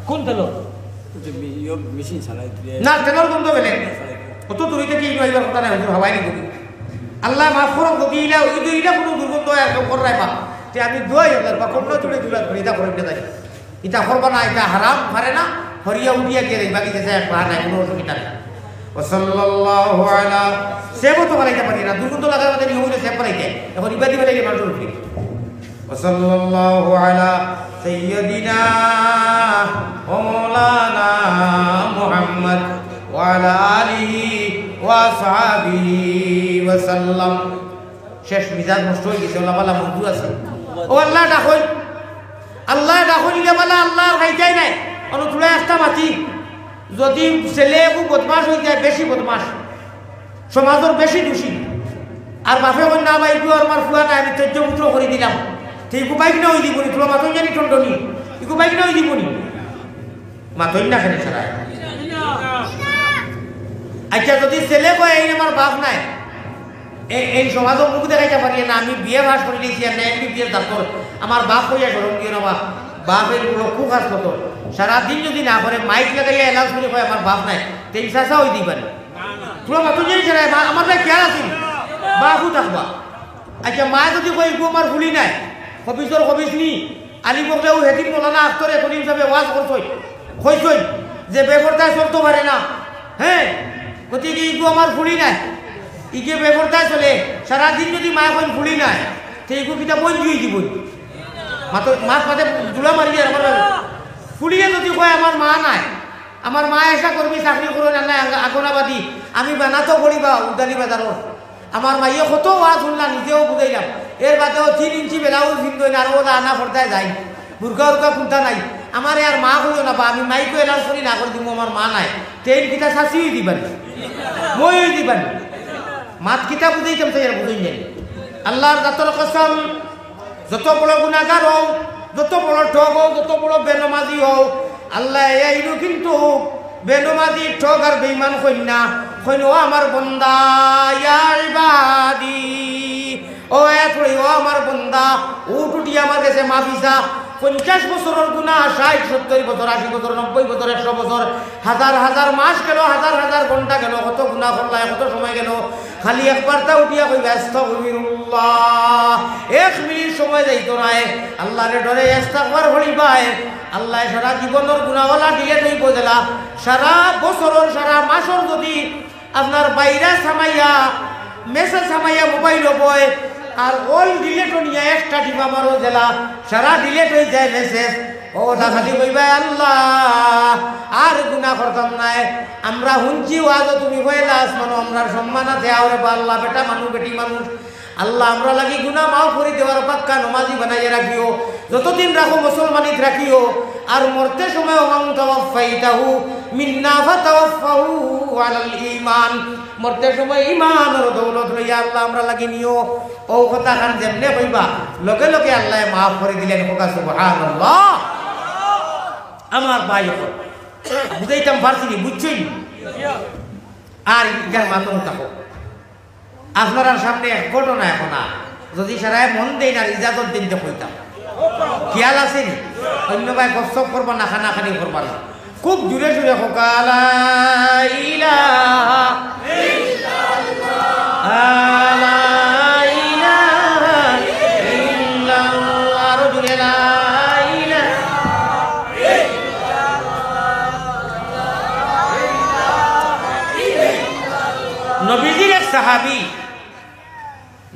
কোন তেলর না তেলর গন্ধ বেলেগ অত দূরিতে কি হইবার কথা নাই হবাই নি কবি আল্লাহ মাফ করো কবি ইলা ইলা কোনো দুর্গন্ধ একদম করাই পা তে আমি দোয়াই আপনার বা কোন চুড়ে চুড়া করে এটা করে দেয় এটা করবা না এটা হারাম পারে না হরিয়া উড়িয়া গিয়ে বাকি যেতে এক পা নাই কোনো অসুবিধা নেই ওয়াসাল্লাল্লাহু আলা সেবো তো বানাইতে পারি না দুর্গন্ধ লাগার মধ্যে নিয়ম হইলে সেব বানাইতে এখন ইবাদি বানাইলে মানুষ উঠবে ওয়াসাল্লাল্লাহু আলা সাইয়্যিদিনা ওয়া মাওলানা মুহাম্মদ ওয়া আলা আলিহি ওয়া সাহাবিহি ওয়া সাল্লাম। শেষ মিজাজ নষ্ট হয়ে গেছে ওলা বালা মজদুর আছে ও আল্লাহ ডাকই আল্লাহ ডাকইলে বালা আল্লাহর হাইতাই নাই অনুতুলে একটা মাটি যদি ছেলে খুব বদমাশ হয়ে যায় বেশি বদমাশ সমাজের বেশি দোষী আর বাপে ওর নাম আইবু আর আমার ফুয়া নাই আমি তৈর্য পুত্র করে দিলাম তুই বাইক না হয়ে দিবনি তোর মাতন জানি টন্ডনি ইকু বাইক না হয়ে দিবনি মাতন না খেলে ছাড়া আচ্ছা যদি ছেলে কয় এই আমার বাপ নাই এই সমাজের মুখ দেখাইতে পারি না আমি বিয়ে ভাস করে দিয়েছি আর এমনি বিয়ের ডাক্তার আমার বাপ হইয়া সরম দিয়ে না বাপের খুব হাস কত সারাদিন যদি না করে মাইক লাগাইয়া এলাউন্স করে কয় আমার বাপ নাই তেল চাষা হয়ে দিই পারে তোর মাতন জানি ছাড়া আমার ভাই খেয়াল আছিল বাপু থাকবা আচ্ছা মা যদি কই ইকু আমার ভুলি নাই হবিসর হবিস নি আলী বকলেও হেদিন মৌলানা আখতরে করিম সাহেব ওয়াজ করছই কইছই যে বেপরদায় চলতে পারে না হ্যাঁ গতিকে ইকু আমার ভুলি নাই ইকে বেপরদায় চলে সারাদিন যদি মা এখন ভুলি নাই তো ইকু কিতা বই জুই দিব মাছ মাঠে জোড়া মারি যায় আমার ফুলিয়ে যদি কয় আমার মা নাই আমার মা এসা করবি চাকরি করে না নাই আগনাবাদী আমি বানাতো করিবা উদালি বাজারত আমার মাইয়ে কত ওয়াজ শুনলাম নিজেও বুঝাইলাম এর বাদেও 3 ইঞ্চি বেলাও ফিন্দই না আর ওলা আনা পড়তায় যাই বুর্গা উর্গা কুন্তা নাই আমার আর মা কইও না বা আমি মাইকো এলান করি না করে দিব আমার মা নাই তেল কিতা শাসিই দিবানি মই দিবানি মাত কিতা বুঝাইতাম তাই আর বুঝাই যাই আল্লাহর জাতর কসম যত বড় গুনাহগার হও যত বড় ঠগ হও যত বড় বেনমাজি হও আল্লাহ এইরু কিন্তু বেনমাজি ঠগ আর বেঈমান কইনা কইন ও আমার বান্দা ইয়া ইবাদি ও এতই ও আমার বান্দা উঠুটি আমার কাছে মাফিসা 50 বছরের গুনাহ 60 70 বছর 80 বছর 90 বছর 100 বছর হাজার হাজার মাস গেল হাজার হাজার ঘন্টা গেল কত গুনাহ করলা কত সময় গেল খালি একবার তা উঠিয়া কইবা আস্তাগফিরুল্লাহ 1 মিনিট সময় যাইতো না আল্লাহর ডরে ইস্তিগফার করিবাই আল্লাহ সারা জীবনের গুনাহওয়ালা দিয়ে তুই বদলা সারা বছরের সারা মাসের যদি আপনার বাইরে সামাইয়া মেসেজ সামাইয়া মোবাইল বয় আর অল ডিলেট নিয়ে একটা টিপা মারো জেলা সারা ডিলেট হয়ে যায় মেসেজ ও খালি কইবা আল্লাহ আর গুনাহ করতাম নাই আমরা হুঁচি ওয়াজ তুমি কইলা আসমানো আমরা সম্মান আছে আরে আল্লাহ বেটা মানুষ বেটি মানুষ আল্লাহ আমরা লাগি গুনাহ মাফ করে দেওয়ার পাক্কা নমাজি বানাইয়া রাখিও যতদিন রাখো মুসলমানিত রাখিও আর মরতে সময় ওমান তাওয়াফাইতাহু মিন্না ফাতাওয়াফাহু আলাল ঈমান মরতে সময় ঈমান আর দৌলত লইয়া আল্লাহ আমরা লাগি নিও ও কথা খান যেমনে কইবা লগে লগে আল্লাহ মাফ করে দিলেন কোকা সুবহানাল্লাহ আমার ভাই বুঝাইতাম পারছি বুঝছই আর ইগার মাতন থাকো আপনার সামনে এক ঘটনা এখন যদি সারা মন দেই না ইজাজত দিন তো কইতাম খেয়াল আছে নি অন্য ভাই গপসপ করবা না খানা খানি করবা না খুব জুড়ে জুড়ে হোকালা ইলাহা ইল্লাল্লাহ আরো জুড়ে লা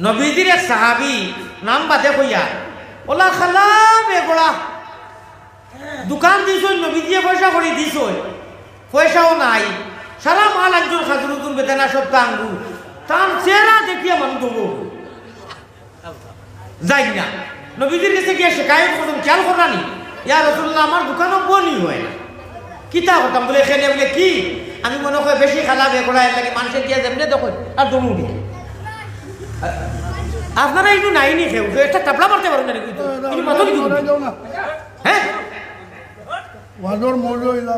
নবীজির এক সাহাবী নাম বাদে কইয়া ওলা খালাম এগোড়া দোকান দিছ নবীজিয়ে পয়সা করে দিছ পয়সাও নাই সারা মাল একজন খাজুরুতুন বেদানা সব টাঙ্গু তার চেহারা দেখিয়া মানুষ দেবো যাই না নবীজির কাছে গিয়ে শেখায়ত করতাম খেয়াল করানি ইয়া রাসূলুল্লাহ আমার দোকানও বনি হয় না কিতা করতাম বলে এখানে বলে কি আমি মনে হয় বেশি খালা বেগড়া এর লাগে মানুষের দিয়ে যেমনি দেখো আর দমু দিই আপনারা একটু নাইনি খেউ একটা টাপলা মারতে পারেন না হ্যাঁ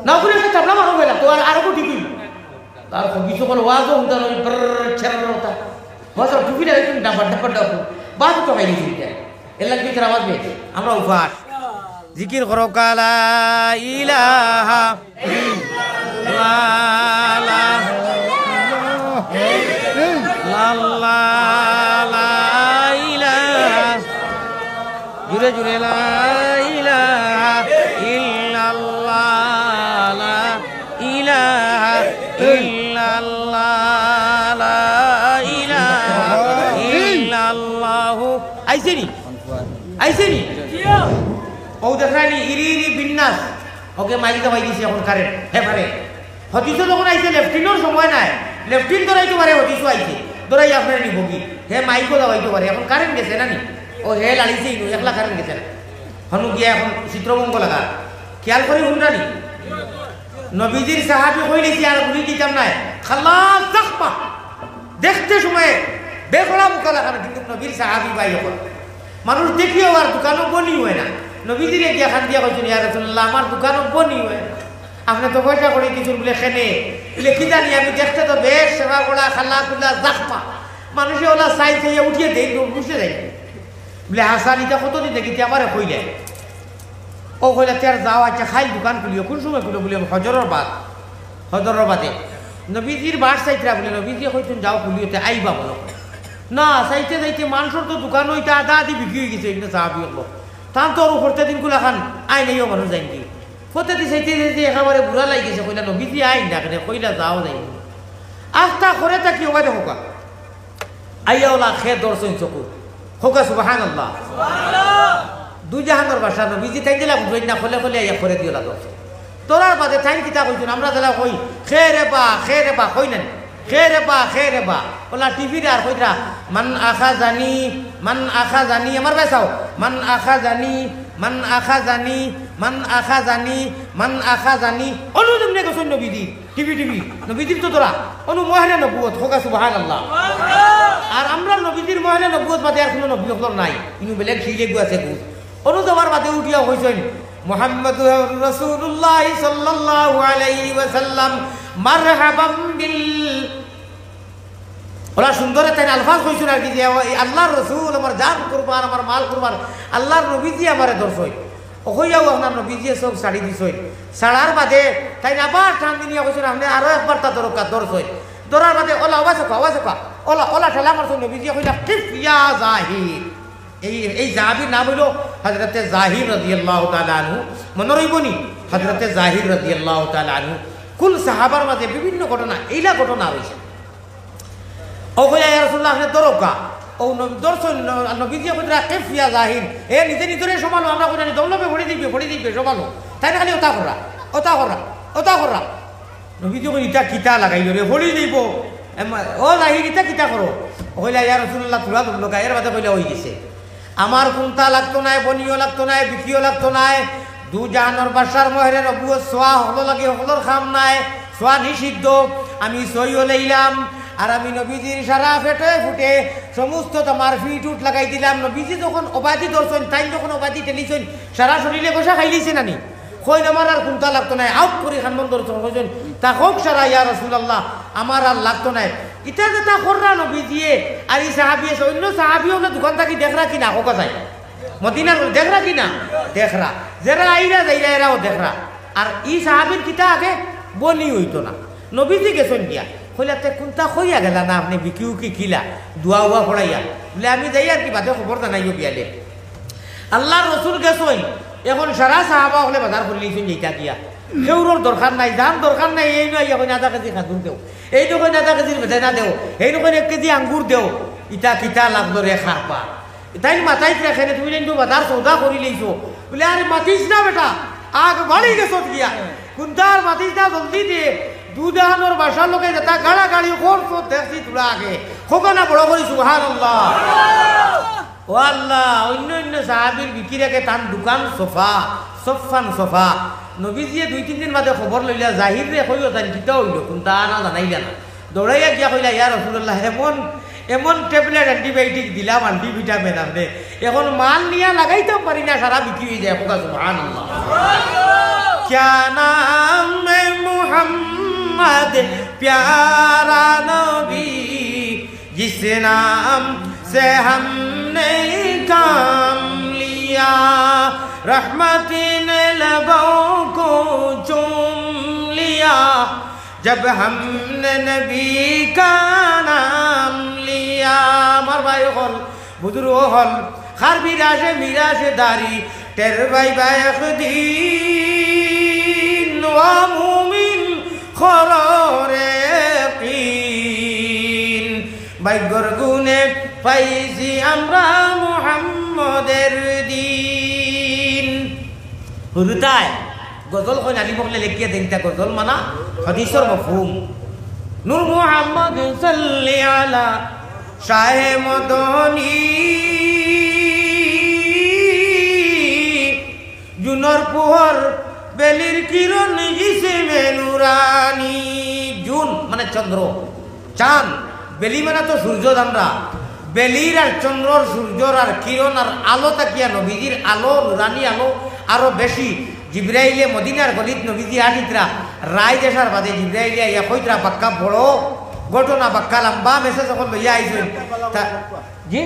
না করে একটা টাপলা মারো গেলাম তো আর আরো ঠিকই তার কিছু কোনো ওয়াজও হতো না ছেড়ানোটা বছর টুপিটা একটু ডাবার ডাবার ডাবো বাদ তো খাই দিছি এর লাগবে তার আওয়াজ বেশ আমরা উপাস জিকির করো কালা ইলাহা জুড়ে জুড়ে লা ইলাহা ইল্লাল্লাহ লা ইলাহা ইল্লাল্লাহ লা ইলাহা ইল্লাল্লাহ আইছেনি ও দেখানি ইরি ইরি বিন্যাস ওকে মাইকে পাই দিছি এখন কারেন্ট হে পারে হতিস যখন আইছে লেফটিনের সময় নাই লেফটিন ধরাইতে পারে হতিস আইছে ধরাই আপনার নিব কি হে মাইকও দাওয়াইতে পারে এখন কারেন্ট গেছে না নি ও হে লাড়িছে ইনু একলা কারেন্ট গেছে হনু গিয়া এখন চিত্রবঙ্গ লাগা খেয়াল করে শুনরানি নবীজির সাহাবী কইলেছি আর গুলি দিতাম নাই খালাস তাকপা দেখতে সময় বেখলা মুখা লাগানো কিন্তু নবীর সাহাবী ভাই যখন মানুষ দেখিও আর দোকানও বনি হয় না নবীজির গিয়া খান দিয়া কইছেন ইয়া রাসূলুল্লাহ আমার দোকানও বনি হয় আপনি তো পয়সা করে দিছুন বলে খেনে বলে কি জানি আমি দেখতে তো বেশ সেবা করা খালা খুলা জাকপা মানুষে ওলা চাই চাইয়া উঠিয়ে দেই বসে যাই বলে হাসান ইটা কতদিন দেখি আমারে কইলে ও কইলে তার যাও আচ্ছা খাই দোকান খুলিও কোন সময় খুলো বলে হজরের বাদে নবীজির বাস চাইতরা বলে নবীজি কইছেন যাও খুলিওতে আইবা বলো না চাইতে যাইতে মানুষের তো দোকান ওইটা আদা আদি বিক্রি হয়ে গেছে এগুলো সাহাবি হলো তার তো আরো করতে দিন কুলা খান আই নাইও মানুষ যাই কি ফতেতে চাইতে চাইতে একেবারে বুড়া লাগি গেছে কইলা নবীজি আই না কেন কইলা যাও যাই আস্তা করে তা কি ওবা দেখো আইয়া ওলা খেয়ে দর্শন চকু হোকা সুবহানাল্লাহ দুই জাহানোর বাসা নবীজি তাই দিলা বুঝই না খোলে খোলে আইয়া করে দিও লাগো তোরার বাদে টাইম কিতা কইছুন আমরা যারা কই খেরে বা কই না খেরে বা ওলা টিভির আর কইরা মান আখা জানি আমার বেসাও মান আখা জানি অনু তুমি কইছুন নবীজি টিভি নবীজির তো তোরা অনু মহরে নবুয়ত হোকা সুবহানাল্লাহ আর আমরা নবীজির মহরে নবুয়ত বাদে আর কোনো নবী হল নাই ইনু বেলেগ শিলে গু আছে গু অনু যাবার বাদে উঠিয়া কইছেন মুহাম্মাদুর রাসূলুল্লাহ সাল্লাল্লাহু আলাইহি ওয়াসাল্লাম মারহাবাম বিল ওলা সুন্দর তাই আলফাজ কইছেন আর কি যে আল্লাহর রাসূল আমার জান কুরবান আমার মাল কুরবান আল্লাহর নবীজি আমারে দর্শই ওইয়াও আপনার নবীজি সব শাড়ি দিছই ছাড়ার বাদে তাই আবার টান দিনিয়া কইছেন আপনি আরো একবার তা দর্শই দরার বাদে ওলা আওয়াজ ওলা ঠেলা মারছেন নবীজি কইলা কিফ ইয়া জাহির এই জাহাবীর নাম হইল হযরতে জাহির রাদিয়াল্লাহু তাআলা আনহু মনে রইবনি হযরতে জাহির রাদিয়াল্লাহু তাআলা আনহু কুল সাহাবার মাঝে বিভিন্ন ঘটনা এইলা ঘটনা হইছে ও কইয়া ইয়া রাসূলুল্লাহ আপনি দরকা ও দর্শন নবীজি কইরা কিফ ইয়া জাহির এ নিজে নিজরে সমানো আমরা কইরা দৌলবে ভরি দিবে সমানো তাই না খালি ওতা করা নবীজি কই ইটা কিতা লাগাইল রে ভরি দিব ও জাহির ইটা কিতা করো কইলা ইয়া রাসূলুল্লাহ তুলা দৌলকা এর বাদে কইলা হই গেছে আমার কোনটা লাগতো নাই বনিও লাগতো নাই বিকিও লাগতো নাই দু জাহানোর বাসার মহরে নবুয়ত সোয়া হলো লাগে হলোর খাম নাই সোয়া নিষিদ্ধ আমি সইও লইলাম আর আমি নবীজির সারা ফুটে সমস্ত তোমার ফিট লাগাই দিলাম নবীজি যখন অবাধি দর্শন তাই যখন অবাধি টেলিছেন সারা শরীরে বসা খাইলিছে নানি কই আমার আর কোনটা লাগতো নাই আউট করে খানবন দর্শন কইছেন তা হোক সারা ইয়া রাসূলুল্লাহ আমার আর লাগতো নাই ইটা যে তা কররা নবীজিয়ে আর এই সাহাবী আছে অন্য সাহাবীও না দোকান থাকি দেখরা কিনা কোকা যায় মদিনার দেখরা কিনা দেখরা যারা আইরা যাইরা এরাও দেখরা আর এই সাহাবীর কিতা আগে বনি হইতো না নবীজি গেছেন গিয়া কইলাতে কোনটা কইয়া গেলা না আপনি বিকিউ কি কিলা দুয়া উয়া পড়াইয়া বলে আমি যাই আর কি বাদে খবর জানাইও বিয়ালে আল্লাহর রাসূল গেছেন এখন সারা সাহাবা হলে বাজার করলিছেন যেটা গিয়া কেউর দরকার নাই দাম দরকার নাই এই নয় এখন আধা কেজি খাদুর দেও এই নয় আধা কেজির বেদানা দেও এই নয় 1 কেজি আঙ্গুর দেও ইটা কিতা লাগলো রে খারপা তাই মাথায় রাখে তুমি কিন্তু বাজার সৌদা করি লইছো বলে আরে মাতিস না বেটা আগ বাড়ি গেছো গিয়া কুন্তার মাতিস না জলদি দে দুধানোর বাসার লোকে যেটা গাড়া গাড়ি করছো দেখছি তোরা আগে খোকানা বড় করি সুবহানাল্লাহ ও আল্লাহ অন্য সাহাবীর বিক্রি রাখে তার দোকান সোফা নবীজি 2-3 দিন বাদে খবর লইলা জাহির রে কইও তাই কিতা হইল কোনটা না জানাইলা না দৌড়াইয়া গিয়া কইলা ইয়া রাসূলুল্লাহ এমন ট্যাবলেট অ্যান্টিবায়োটিক দিলাম আন্টিভিটামিন আপনি এখন মাল নিয়া লাগাইতে পারি না সারা বিক্রি হয়ে যায় খোকা সুবহানাল্লাহ क्या नाम है मुहम्मद प्यारा नबी जिस नाम से हम हमने काम लिया रहमती ने लबों को चूम लिया जब हमने नबी का नाम लिया मार भाई हल बुजुर्ग हल खार मिराशे दारी टेर भाई बायख दीन वा मुमिन खरोरे कीन भाग्যর গুণে পাইছি আমরা মুহাম্মদের দিন হুরতায় গজল কই নালি বকলে লিখিয়ে দেন তা গজল মানা হাদিসের মফহুম নূর মুহাম্মদ সাল্লি আলা শাহে মদনী জুনর পোহর বেলির কিরণ ইসমে নুরানি জুন মানে চন্দ্র চাঁদ বেলি মানে তো সূর্য আমরা বেলির আর চন্দ্রর সূর্যর আর কিরণ আর আলো তাকিয়া নবীজির আলো নুরানি আলো আরো বেশি জিব্রাইলে মদিনার গলিত নবীজি আদিতরা রায় দেশার বাদে জিব্রাইলে ইয়া কইতরা বাক্কা বড় ঘটনা বাক্কা লম্বা মেসেজ যখন লইয়া আইছেন জি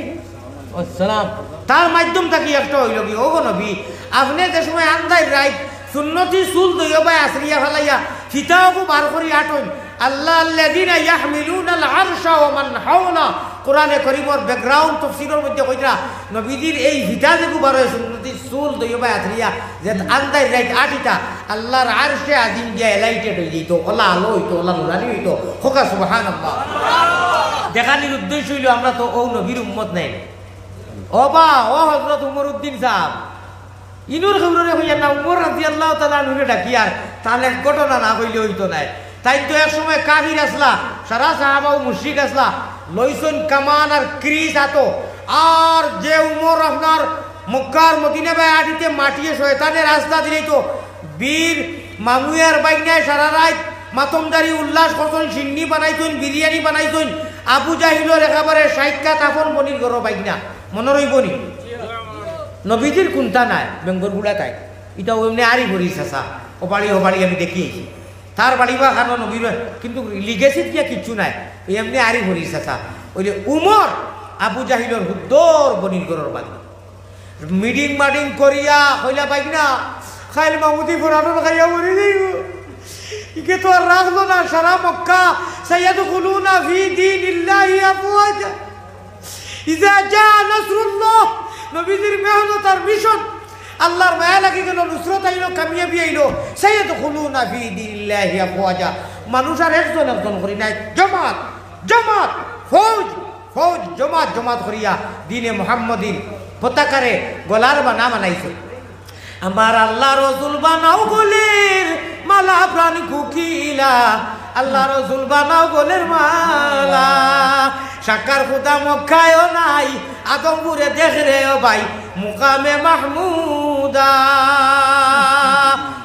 আসসালাম তার মাধ্যম থাকি একটা হইল কি ওগো নবী আপনি যে সময় আন্দাই রাইট সুন্নতি সুল দইয়া বাই আসরিয়া ফেলাইয়া ফিতাওকু বার করি আটন আল্লাহ আল্লাযিনা ইয়াহমিলুনাল আরশা ওয়া মান হাওলা কোরআনে কারীমের ব্যাকগ্রাউন্ড তাফসীরের মধ্যে কইরা নবীজির এই হিজাজেকু বার হয় সুন্নতি সুল দইয়া বাই আসরিয়া যে আন্দাই রাইট আটিটা আল্লাহর আরশে আজিম দিয়া এলাইটেড হই যেত ওলা আলো হইতো ওলা নুরানি হইতো হোকা সুবহানাল্লাহ দেখানির উদ্দেশ্য হইল আমরা তো ও নবীর উম্মত নাই ও বা ও হযরত উমর উদ্দিন সাহেব ইনুর খবরে হইয়া না উমর রাদিয়াল্লাহু তাআলা নুরে ডাকি আর তাহলে ঘটনা না কইলে হইতো না তাই তো এক সময় কাফির আসলা সারা সাহাবা ও মুশরিক আসলা লইছন কামান আর ক্রিস আতো আর যে উমর আপনার মক্কার মদিনা বাই আদিতে মাটিয়ে শয়তানের রাস্তা দিলেই তো বীর মামুয়ার বাইনায় সারা রাত মাতমদারি উল্লাস করছেন সিন্নি বানাইছেন বিরিয়ানি বানাইছেন আবু জাহিলের একেবারে সাইক্কা তাফন বনির ঘর বাইনা মনে রইবনি নবীজির কোনটা নাই বেঙ্গল গুড়া তাই এটা এমনি আরি ভরিস আসা ও বাড়ি আমি দেখিয়েছি তার বাড়ি বা খানো নবীর কিন্তু লিগেসিত গিয়া কিচ্ছু নাই এমনি আরি ভরিস আসা ওই যে উমর আবু জাহিলের হুদ্দর বনির ঘরের বাড়ি মিটিং মাটিং করিয়া হইলা পাই না খাইল মামুদি ফোরানো খাইয়া মরে যাইব ইকে তো আর রাখলো না সারা মক্কা সাইয়াদখুলুনা ফি দীনিল্লাহি আফওয়াজা ইজা জা নাসরুল্লাহ নবীজির মেহনত আর মিশন আল্লাহর মায়া লাগি গেল নুসরত আইলো কামিয়াবি আইলো সাইয়াদখুলুনা ফি দীনিল্লাহি আফওয়াজা মানুষ আর একজন করি নাই জামাত জামাত ফৌজ জামাত করিয়া দিনে মুহাম্মদিন পতাকারে গলার বানা বানাইছে আমার আল্লাহ রাসূল বানাও গলের মালা প্রাণ কুকিলা আল্লাহ রাসূল বানাও গলের মালা সাকার খুদা মক্কায়ও নাই আদমপুরে দেখ রে ও ভাই মুকামে মাহমুদা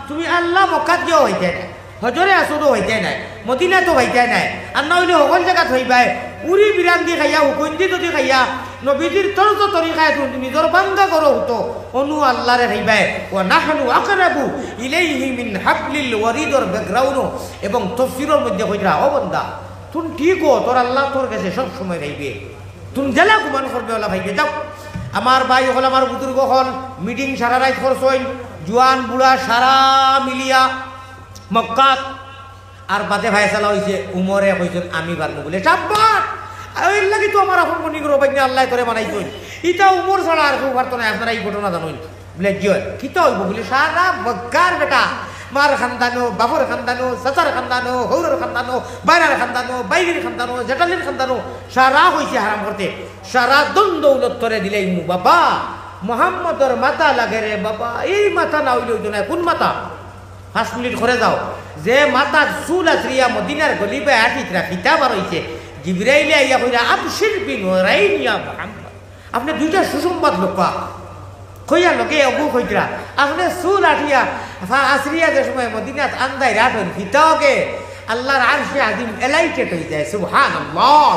তুমি আল্লাহ মক্কাত গিয়ে হইতে নাই হজরে আসুদও হইতে নাই মদিনা তো হইতে নাই আর না হইলে সকল জায়গাত হইবাই উড়ি বিরান দি খাইয়া হুকুন্দি যদি খাইয়া নবীজির তর্ক তরিকায় নিজের বান্দা করো হতো অনু আল্লাহরে হইবাই ও নাহনু আকরাবু ইলাইহি মিন হাবলিল ওয়ারিদর ব্যাকগ্রাউন্ড এবং তাফসীরের মধ্যে কইরা ও বান্দা তুমি ঠিক হো তোর আল্লাহ তোর কাছে সব সময় রাইবে তুমি জেলা গুমান করবে ওলা ভাইকে যাও আমার ভাই হল আমার বুজুর্গ হল মিটিং সারা রাত করছইন জোয়ান বুড়া সারা মিলিয়া মক্কাত আর বাদে ফায়সালা হইছে উমরে কইছেন আমি পারবো বলে সাব্বাস ওই লাগি তো আমার আপন মনি করো বাইনা আল্লাহ করে বানাইছেন ইটা উমর ছাড়া আর কেউ পারতো না আপনারা এই ঘটনা জানেন বলে জয় কিতা হইব বলে সারা মক্কার বেটা মার খানদানো বাবর খানদানো সাচার খানদানো হৌরের খানদানো বাইরের খানদানো বাইরের খানদানো জেটালির খানদানো সারা হইছে হারাম করতে সারা দ্বন্দ্ব উলত করে দিলেই মু বাবা মোহাম্মদর মাথা লাগে রে বাবা এই মাথা না হইলে হইতো না কোন মাথা 5 মিনিট করে যাও যে মাথার চুল আছরিয়া মদিনার গলিবে আটিতরা কিতাব আর হইছে জিবরাইলে আইয়া কইরা আবশির বিনুরাইনিয়া মুহাম্মদ আপনি দুইটা সুসংবাদ লোকা কইয়া লোকে অবু কইতরা আপনি চুল আটিয়া আছরিয়া যে সময় মদিনাত আন্দাই রাত হইল কিতাবকে আল্লাহর আরশে আজিম এলাইটেড হই যায় সুবহানাল্লাহ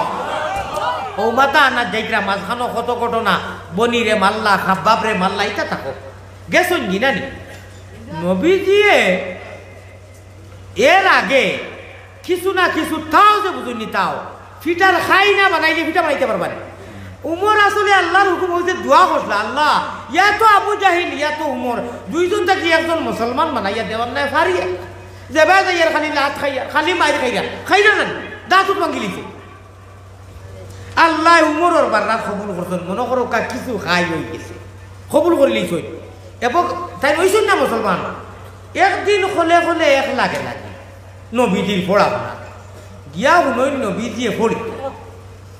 ও মাতা না যাইতরা মাঝখানো কত ঘটনা বনিরে মাল্লা খাব্বাবরে মাল্লা ইতা থাকো গেছন গিনানি নবীজিয়ে এর আগে কিছু না কিছু তাও যে বুঝুনি তাও ফিটার খাই না বানাইলে ফিটা বানাইতে পারবা না উমর আসলে আল্লাহর হুকুম হইতে দোয়া করছিল, আল্লাহ ইয়া তো আবু জাহিল ইয়া তো উমর দুইজন থাকি একজন মুসলমান বানাইয়া দেওয়ার নাই ফারিয়া যাবা যাইয়ার খালি লাত খাইয়া খালি মাইর খাইয়া না দাঁত ভাঙিলিছে। আল্লাহ উমরের বার্রাত কবুল করছেন, মনে করো কিছু খাই হয়ে গেছে কবুল করে লিছই এবং তাই হইছেন না মুসলমান। একদিন হলে হলে এক লাগে নবীজির পড়াশোনা গিয়া শুনই নবীজিয়ে পড়ি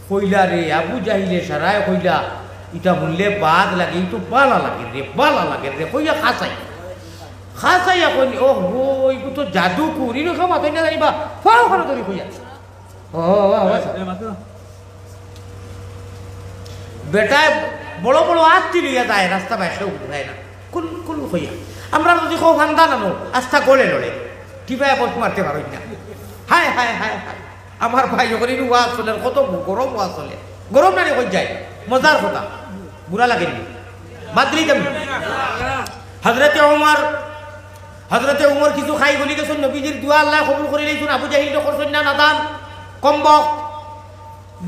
কইলা রে আবু জাহিলে সারায় কইলা ইটা শুনলে বাদ লাগে ইটো বালা লাগে রে কইয়া খাসাইয়া কই ও হো ইগু তো জাদু করি না খাওয়া তাই না জানিবা ফাও করে ধরি কইয়া বেটায় বড় বড় আত্মি লইয়া যায় রাস্তা বাইরে উঠে না কোন হইয়া আমরা যদি কেউ ভান্দা নানো আস্থা গলে লড়ে টিপায় বস মারতে পারো না। হায় হায় হায় হায় আমার ভাই যখন ওয়াজ চলে কত গরম ওয়াজ চলে গরম না কই যায় মজার কথা বুড়া লাগেনি বাদ দিলি তেমনি। হজরতে উমর কিছু খাই বলি গেছেন নবীজির দোয়া আল্লাহ কবুল করে লইছেন। আবু জাহিল তো করছেন না নাদান কম্বক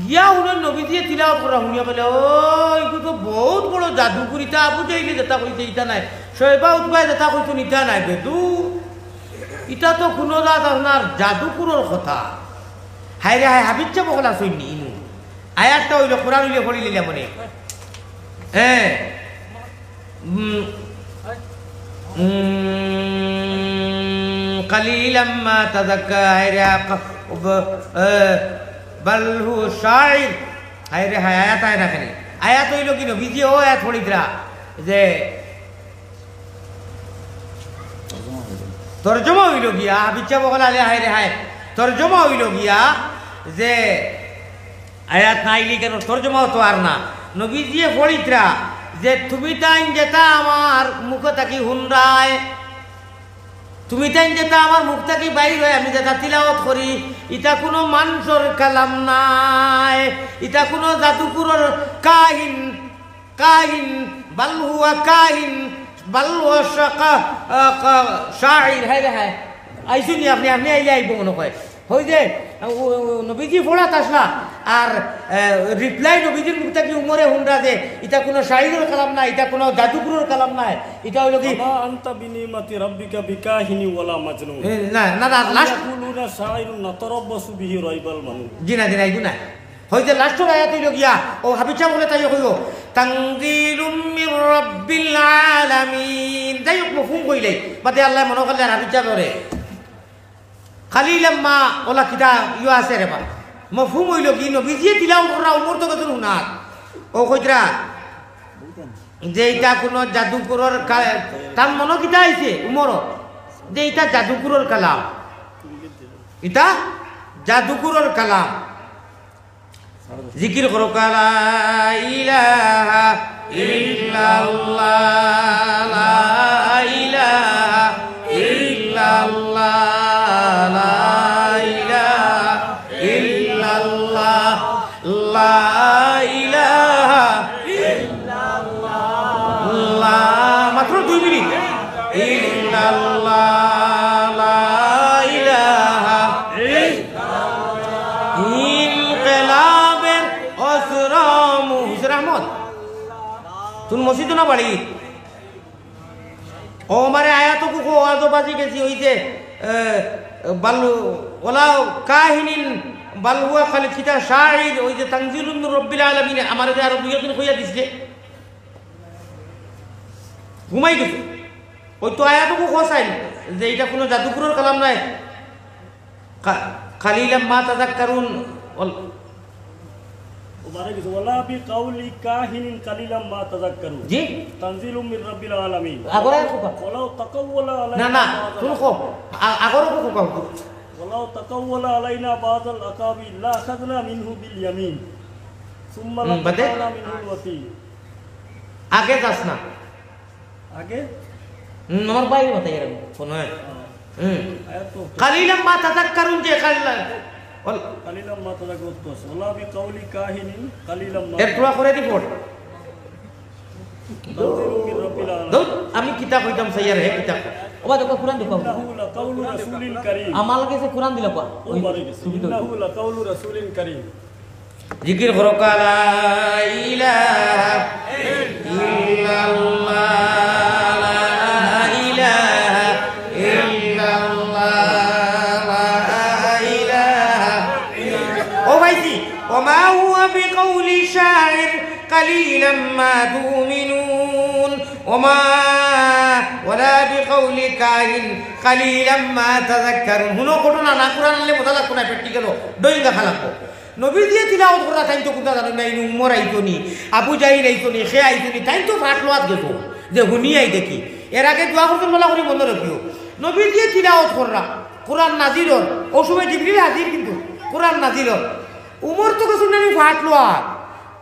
গিয়া উনার নবীজিয়ে তিলাওয়াত করা শুনিয়া বলে ওই তো বহুত বড় জাদুকর ইটা আবু জাহিলে যেটা কইছে ইটা নাই শোয়েবা উঠবাই যেটা কইছেন ইটা নাই বেদু ইটা তো কোনো রাত আপনার জাদুকরের কথা। হায় রে হায় হাবিচ্ছা বকলা শুননি ইনু আয়াতটা হইল কোরআন হইলে পড়ি লিলা মনে হ্যাঁ কালিলাম মা তাযাক্কা হায় রে বল হু শাইর হায় রে হায় আয়াত আয় না খালি আয়াত হইল কি নবীজি ও আয়াত পড়িতরা যে তরজমা হইল গিয়া হাবিচ্ছা বকলা হায় রে হায় তরজমা হইল গিয়া যে আয়াত নাইলি কেন তরজমাও তো আর না নবীজিয়ে পড়িতরা যে তুমি তাই যেটা আমার মুখ থাকি হুন্ডায় তুমি তাই যেটা আমার মুখ থাকি বাইর হয় আমি যেটা তিলাওয়াত করি ইটা কোনো মানুষের কালাম নাই ইটা কোনো জাদুকরের কাহিন বালহুয়া কাহিন বালহুয়া শাইর হায় রে হায় আইসুনি আপনি আইলে আইব মনে হয় হই যে নবীজি ফোড়াত আসলা আর রিপ্লাই নবীজির মুখ থেকে উমরে হুন্ডা যে এটা কোনো শাইরের কালাম নাই এটা কোনো জাদুকরের কালাম নাই এটা হইল কি আনতা বিনিমাতি রাব্বিকা বিকাহিনী ওয়ালা মাজনুন না না না লাস্ট কুলুনা শাইরুন নাতরাব্বাসু বিহি রাইবাল মানু জিনা আইবু না হই যে লাস্টের আয়াত হইল গিয়া ও হাবিচা বলে তাই কইব তানজিলুম মির রাব্বিল আলামিন যাই মফহুম কইলে বাদে আল্লাহ মনে করলে হাবিচা ধরে খালিলাম মা ওলা কিতা ইয়া আছে রে বা মফহুম হইল কি নবীজিয়ে তিলাওয়াত করা উমর তো কত হুনাত ও কইতরা যে এটা কোন জাদুকরের তার মনে কিতা আইছে উমর যে এটা জাদুকরের কালাম এটা জাদুকরের কালাম জিকির করো লা ইলাহা ইল্লাল্লাহ লা ইলাহা ইল্লাল্লাহ মাত্র 2 মিনিট তুমি মসজিদ না বাড়ি ও মারে আয়াত কো আজো বাজি গেছি হইছে বালু ওলা কাহিনীন বালহুয়া খালি কিতা শাইর ওই যে তানজিলুম মির রাব্বিল আলামিন আমারে যে আর দুই দিন কইয়া দিছে ঘুমাই গেছে ওই তো আয়াতকু খোসাইল যে এটা কোনো জাদুকরের কালাম নাই কালিলাম মা তাযাক্কারুন ওবারে গেছে ওয়ালা বি কাউলি কাহিনিন কালিলাম মা তাযাক্কারুন জি তানজিলুম মির রাব্বিল আলামিন আগরে কোকা ওয়ালাউ তাকাওয়ালা আলাইনা না তুমি কো আগরে কোকা ওয়ালাউ তাকাওয়ালা আলাইনা বাযাল আকাবি লা আখাযনা মিনহু বিল ইয়ামিন সুম্মা লাকানা মিনহু ওয়াতি আগে যাস না আগে আমার বাইরে মাথায় এরকম শোনো কালিলাম মা তাযাক্কারুন যে কালিলাম মা তাযাক্কারুন ওয়ালা বি কাউলি কাহিনিন কালিলাম মা এর পুরা করে দি পড় আমি কিতাব হইতাম সাইয়ার হে কিতাব ওবা দেখো কুরআন দেখো ইন্নাহু লাকাউলু রাসূলিন কারীম আমার কাছে কুরআন দিলা পা ইন্নাহু লাকাউলু রাসূলিন কারীম জিকির করো লা ইলাহা ইল্লাল্লাহ লা ইলাহা ইল্লাল্লাহ লা ইলাহা ও ভাইজি ওমা হুয়া বিকাউলি শাইর কালিলাম মা তুমিনুন ওমা ওয়ালা বিকাউলি কাহিন কালিলাম মা তাযাক্কারুন হুনো ঘটনা না কুরআন আনলে বোঝা লাগতো না প্র্যাকটিক্যাল ডইঙ্গা খালাকো নবী দিয়ে তিলাওয়াত করা তাই তো কোথা জানো না ইনু উমর আইতনি আবু জাহিল আইতনি সে আইতনি তাই তো ফাট লোয়াত গেছো যে হুনি আই দেখি এর আগে দোয়া করতে বলা করে মনে রাখিও নবী দিয়ে তিলাওয়াত কররা কোরআন নাজিলর ও সময় জিবরিল হাজির কিন্তু কোরআন নাজিলর উমর তো কিছু নামি ফাট লোয়াত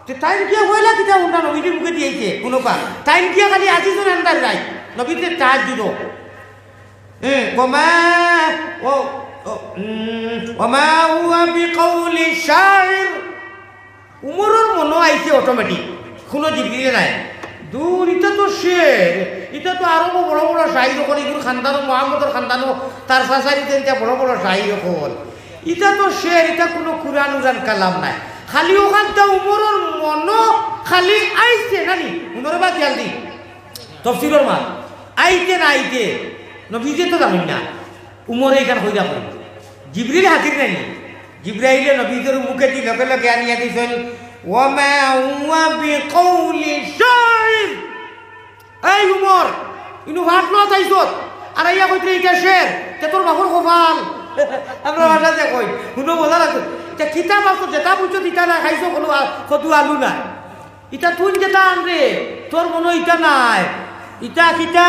তো তাই গিয়া হইলা কিতা উন্না নবীর মুখে দিয়েছে কোনো পা তাই গিয়া খালি আজিজন আন্দার যায় নবীতে তাহাজ্জুদ ওমা ও ওমা হুয়া বিকাউলি শাইর উমরের মনে আইছে অটোমেটিক কোনো জিবরিল নাই দূর এটা তো শের এটা তো আরো বড় বড় শাইর করে এগুলো খানদানো মোহাম্মদের খানদানো তার ফাসারিতে এটা বড় বড় শাইর হল এটা তো শের এটা কোনো কুরআন উরান কালাম নাই খালি ওখানটা উমরের মন খালি আইছে নানি উমরের বা খেয়াল দি তফসিরের মাল আইতে না আইতে নবীজে তো জানেন না উমরে এখান হইয়া পড়ে জিবরিল হাজির নাই জিবরাইলে নবীদের মুখে দি লগে লগে আনিয়া দিছেন ওমা হুয়া বিকাউলি শাইর এই উমর ইনু ভাত ন তাইছত আর ইয়া কইতে এটা শের তে তোর বাপর কপাল আমরা ভাষাতে কই শুনো বলা লাগতো এটা কিতাব আছে যেটা বুঝছো দিতা না খাইছো কোনো কদু আলু না এটা তুই যেটা আনরে তোর মনে ইটা নাই ইটা কিতা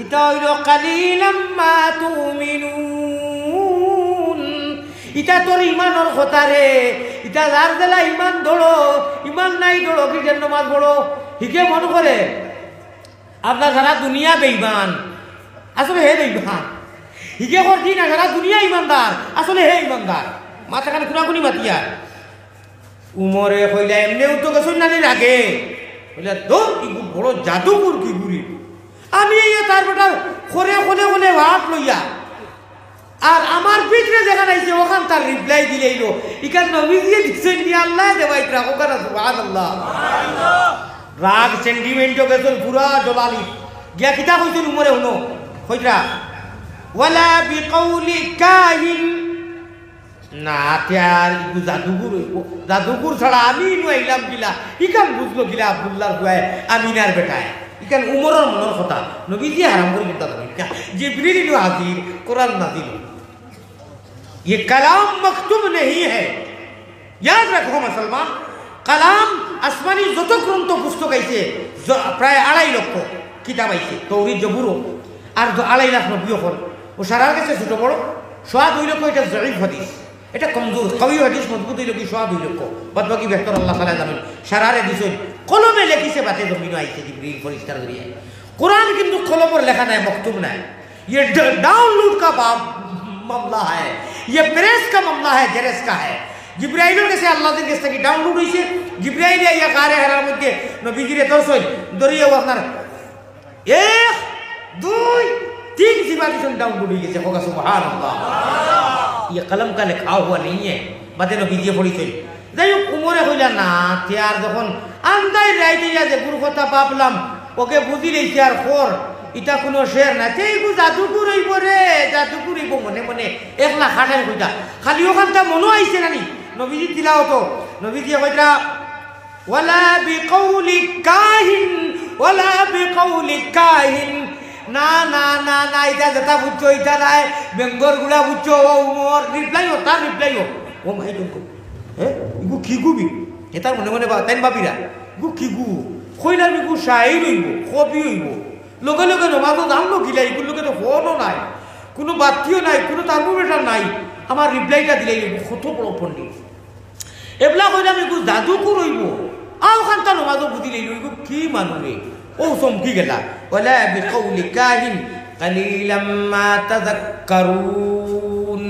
ইটা হইল কালিলাম মা তুমিনুন ইটা তোর ইমানের কথা রে ইটা যার দেলা ইমান ধরো ইমান নাই ধরো কি যেন নামাজ পড়ো হিকে মন করে আপনার সারা দুনিয়া বেঈমান আসলে হে বেঈমান হিকে করছি না সারা দুনিয়া ইমানদার আসলে হে ইমানদার মাথাখানে খুনাখুনি মাতিয়া উমরে কইলা এমনিও তো গেছুন নানির আগে কইলা তো ইগু বড় জাদুকর কি গুরি আমি এই তার বেটা খরে খলে খলে ভাত লইয়া আর আমার পিছনে যেখানে আইছে ওখান তার রিপ্লাই দিলেইল ইকান নবী দিয়ে দিছেন নি আল্লাহ দেবাই রাখো কারা সুবহানাল্লাহ রাগ সেন্টিমেন্টও গেছুন পুরা জলালি গিয়া কিতা কইছেন উমরে হুনো কইরা ওয়ালা বিকাউলি কাহিন না त्यार ইগু জাদুগুর জাদুগুর ছাড়া আমি নইলাম গিলা ইকান বুঝলো গিলা আব্দুল্লাহর গুয়ায় আমিনার বেটায় ইকান উমরের মনের কথা নবীজি হারাম করে দিতা না जिब्रील नु हाजिर कुरान नाजिल ये कलाम मकतूब नहीं है याद रखो मुसलमान कलाम आसमानी যত গ্রন্থ পুস্তক আইছে প্রায় 2.5 লক্ষ কিতাব আইছে তাওরীত জবুর আর 2.5 লাখ নবী হল ও সারার কাছে ছোট বড় 2.5 লক্ষ এটা জয়ীফ হাদিস এটা কমজোর কবি হাদিস মজবুত হইল কি 2.5 লক্ষ বাদবাকি বেহতর আল্লাহ তাআলা জানেন সারারে দিছেন কলমে লিখিছে বাতে জমিন আইছে জিবরিল ফেরেশতার জরিয়ে कुरान কিন্তু কলমের লেখা নাই মকতুব নাই ये डाउनलोड का मामला है ये प्रेस का मामला है जेरेस का है जिब्राइल के से अल्लाह के से की डाउनलोड হইছে जिब्राइल या कारे हराর মধ্যে নবীজিরে দর্শন দরিয়ে ওখানে 1 2 3 জিবাদিন डाउनलोड হয়ে গেছে হোগা সুবহানাল্লাহ ये कलम का लिखा हुआ नहीं है বাদে নবীজি পড়িছে যাই উমরে কইলা না তিয়ার যখন আন্দাই রাইতে যা যে গুরু কথা পাবলাম ওকে বুঝি লইছি আর খর এটা কোনো শের না তেই গু জাদুকুর হইব রে জাদুকুর হইব মনে মনে একলা খাটাই কইতা খালি ওখানটা মনো আইছে নানি নবীজি দিলাও তো নবীজি কইতা ওয়ালা বিকাউলি কাহিন না না না না এটা যেটা বুঝছো এটা নাই বেঙ্গর গুলা বুঝছো ও উমর রিপ্লাইও তার রিপ্লাইও ও মাই ডোন্ট হ্যাঁ ইগু কি গুবি এটার মনে মনে তাইন বাবিরা গু কি গু কইলার বিকু শাইর হইব কবি হইব লগে লগে নমাজও জানলো গিলা এগুলো লোকে তো ফোনও নাই কোনো বাতিও নাই কোনো থার্মোমিটার নাই আমার রিপ্লাইটা দিলেই কত বড় পণ্ডিত এবলা কইলাম এগুলো জাদুকুর হইব আও খান্তা নমাজও বুঝি লইল এগুলো কি মানুরে ও চমকি গেলা ওয়ালা বিকাউলি কাহিন কালিলাম মা তাযাক্কারুন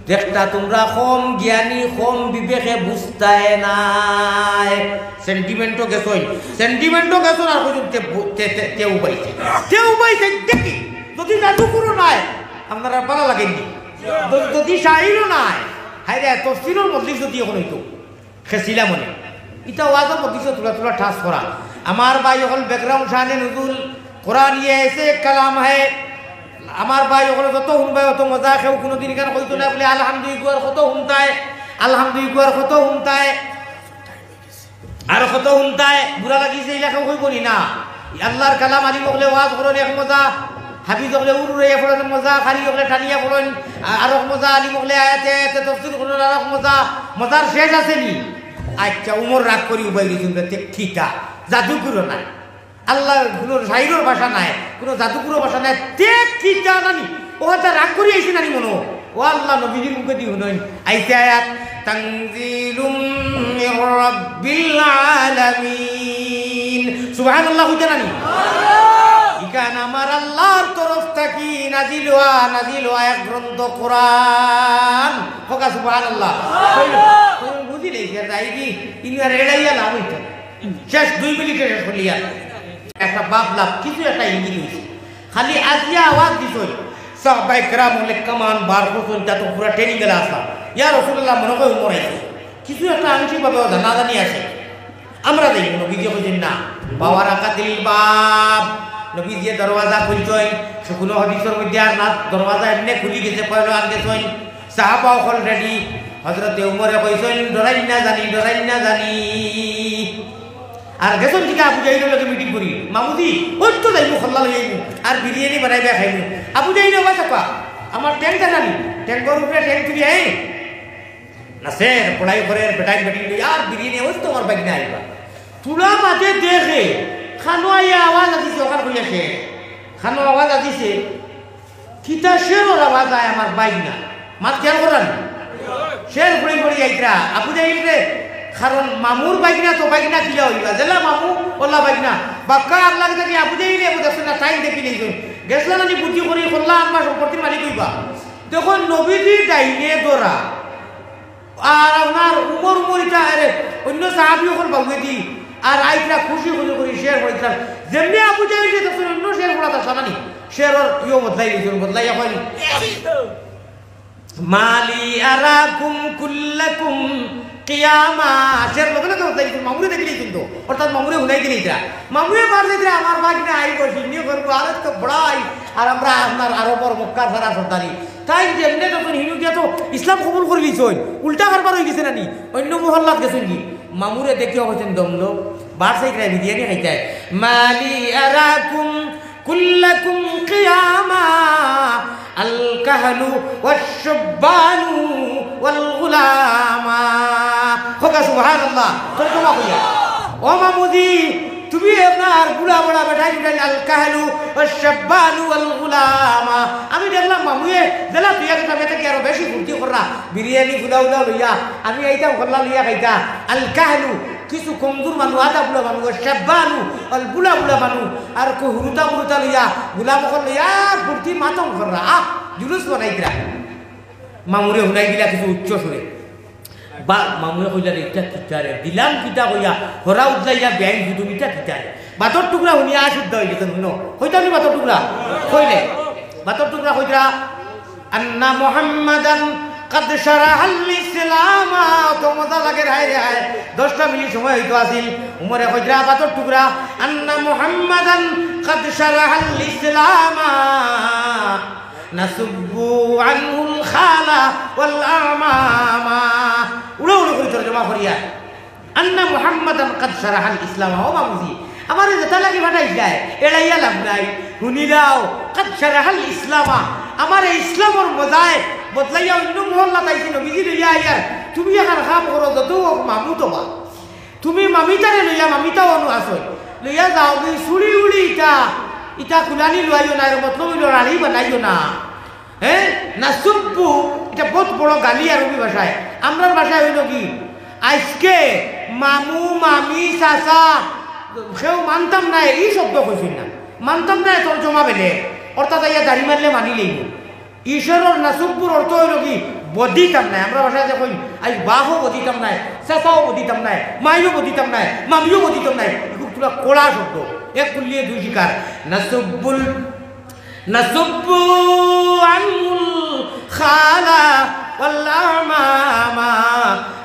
দেখটা তোমরা কম জ্ঞানী কম বিবেকে বুঝতায় নাই সেন্টিমেন্টও গেছই আর কেউ পাইছে দেখি যদি জাদুকুরও নাই আপনারা ভালো লাগেনি যদি শাহিরও নাই হাই রে তফসিরের মজলিস যদি এখন হইতো খেছিলা মনে ইটা ওয়াজের মধ্যে তোলা তোলা ঠাস করা আমার ভাই হল ব্যাকগ্রাউন্ড শানে নুজুল কোরআন ইয়ে এসে কালাম है আমার ভাই হল যত হুনবাই অত মজা কেউ কোনোদিন কেন কইতো না বলে আলহামদুলিল্লাহ কত হুনতায় আলহামদুলিল্লাহ কত হুনতায় আর কত হুনতায় বুড়া লাগিছে এই লেখাও কই করি না আল্লাহর কালাম আলী বলে ওয়াজ করেন এক মজা হাফিজ বলে উড়ে পড়েন মজা খালি বলে টানিয়া পড়েন আর মজা আলী বলে আয়াতে আয়াতে তাফসীর করেন আর মজা মজার শেষ আছে নি আচ্ছা উমর রাগ করি উবাই দিছেন ঠিকা জাদুগুরো নাই আল্লাহ কোনো শাইরের ভাষা নাই কোনো জাদুগুরো ভাষা নাই তে ঠিকা নানি ওটা রাগ করি আইছে নানি মনো ও আল্লাহ নবীজির মুখে দি শুনেন আইছে আয়াত তানজিলুম মির রাব্বিল আলামিন সুবহানাল্লাহ হইতে নানি ইকান আমার আল্লাহর তরফ থেকে নাজিল হওয়া এক গ্রন্থ কোরআন হোকা সুবহানাল্লাহ বুঝি লেগে যাই কি ইনি আর এড়াইয়া লাভ হইতো শেষ 2 মিনিটে শেষ হলিয়া একটা বাপ লাভ কিছু একটা ইংলিশ খালি আজিয়া আওয়াজ দিছ সাহাবায়ে কেরাম বলে কামান বার করছেন তা তো পুরো ট্রেনিং গেলা আসা ইয়া রাসূলুল্লাহ মনে করে উমর আইছে কিছু একটা আংশিকভাবে জানা জানি আছে আমরা দেখি নবীজি কইছেন না বাওয়ার আকাতিল বাব নবীজি দরওয়াজা খুলছেন শুকনো হাদিসের মধ্যে আর না দরওয়াজা এমনি খুলি গেছে পয়লো আগে কইন সাহাবা অলরেডি হযরতে উমরে কইছেন ডরাই না জানি আর গেছন থেকে আবু জাহিলের লগে মিটিং করি মামুদি ওই তো যাইবো খল্লা লইবো আর বিরিয়ানি বানাইবে খাইবো আবু জাহিল ওবা থাকা আমার ট্যাঙ্ক জানানি ট্যাঙ্কর উপরে ট্যাঙ্ক তুলি আই না স্যার পড়াই করে বেটাই বেটি আর বিরিয়ানি ওই তো আমার বাইক না আইবা তুলা মাঝে দেখে খানো আইয়া আওয়াজ আসিছে ওখান কইয়াছে খানো আওয়াজ আসিছে কিতা শেরর আওয়াজ আয় আমার বাইক না মাত খেয়াল করান শের ঘুরে ঘুরে আইতরা আবু জাহিল রে কারণ মামুর বাইকনা তো বাইকনা কিলা হইবা জেলা মামু ওলা বাইকনা বাক্কা আল্লাহ থেকে আবু জাহিলে বুঝছ না টাইম দেখি নিছুন গেছলা নানি বুদ্ধি করি কল্লা আনবা সম্পত্তির মালিক হইবা তখন নবীজি ডাইনে দরা আর আপনার উমর ইটা আরে অন্য সাহাবী হল বলবে দি আর আইতরা খুশি করি শেয়ার করিতাম যেমনি আবু জাহিলে তখন অন্য শেয়ার করা তা জানানি শেয়ারর ইও বদলাই এখন মালি আরাকুম কুল্লাকুম কিয়ামা শের লোক না তো মামুরে দেখলি কিন্তু অর্থাৎ মামুরে হুনাই দিলি এটা মামুরে মার দিলে আমার বাগনে আইব সিনিও করবো আর তো বড়াই আর আমরা আপনার আরবর মক্কার সারা সর্দারি তাই যেমনে তখন হিন্দু দিয়া তো ইসলাম কবুল করে লিছই উল্টা কারবার হয়ে গেছে নানি অন্য মহল্লাত গেছেন কি মামুরে দেখি হয়েছেন দমলো বার সাইড রাই বিরিয়ানি খাইতে মালি আরাকুম কুল্লাকুম কিয়ামা আল কাহলু ওয়াশ-শুববানু ওয়াল গুলামা হোকা সুবহানাল্লাহ তরজমা কইয়া ও মামুদি তুমি আপনার বুড়া বুড়া বেটাই আল কাহলু ওয়াশ-শুববানু ওয়াল গুলামা আমি দেখলাম মামুয়ে জেলা তুই একটা বেটা কি আরো বেশি ফুর্তি কররা বিরিয়ানি ফুলাউলা লইয়া আমি এইটা করলা লইয়া খাইতা আল কাহলু কিছু কমজোর মানুষ আদা বুড়া মানুষ শাব্বানু আর বুড়া মানুষ আর হুরুতা লইয়া গুলাম লইয়া ফুর্তি মাতম কররা জুলুস বানাইরা মামুরে হুনাই দিলা কিছু উচ্চ সুরে বা মামুরে কইলা এটা কিটারে দিলাম কিটা কইয়া হরা উদলাইয়া ব্যাং শুধু এটা কিটারে বাতর টুকরা হুনিয়া শুদ্ধ হই গেছেন শুনো কইতা নি বাতর টুকরা কইলে বাতর টুকরা কইরা আন্না মুহাম্মাদান قد شرح الاسلام তো মজা লাগে হায় রে হায় 10টা মিনিট সময় হইতো আসিল উমরে কইরা বাতর টুকরা আন্না মুহাম্মাদান قد شرح الاسلام নাসুব্বু আনহুল খালা ওয়াল আমামা উড়ো করে তরজমা করিয়া আন্না মুহাম্মাদান قد شرح الاسلام ও বাবুজি আমার যেটা লাগি ভাটাই যায় এড়াইয়া লাভ নাই শুনিলাও قد شرح الاسلام আমার এই ইসলামের মজায় বদলাইয়া অন্য মহল্লা তাইছি নবীজি লইয়া আইয়ার তুমি এখন কাম করো যত মামু তোমা তুমি মামিটারে লইয়া মামিটাও অনু আসো লইয়া যাও তুই চুড়ি উড়ি ইটা কুলানি লইও না আর মতলব রাড়ি বানাইও না হ্যাঁ না সুব্বু এটা বহুত বড় গালি আরবি ভাষায় আমরার ভাষায় হইল কি আজকে মামু মামি চাচা সেও মানতাম না এই শব্দ কইছিল না মানতাম না তোর জমা বেলে অর্থাৎ ইয়া দাড়ি মারলে মানি লইব ঈশ্বরের নাসুব্বুর অর্থ হইল কি বদিতাম নাই আমরা ভাষায় যে কই আজ বাহও বদিতাম নাই চাচাও বদিতাম নাই মাইও বদিতাম নাই মামিও বদিতাম নাই খুব পুরা কোড়া শব্দ এক কুল্লিয়ে দুই শিকার নাসুব্বু আনহুল খালা ওয়াল আমামা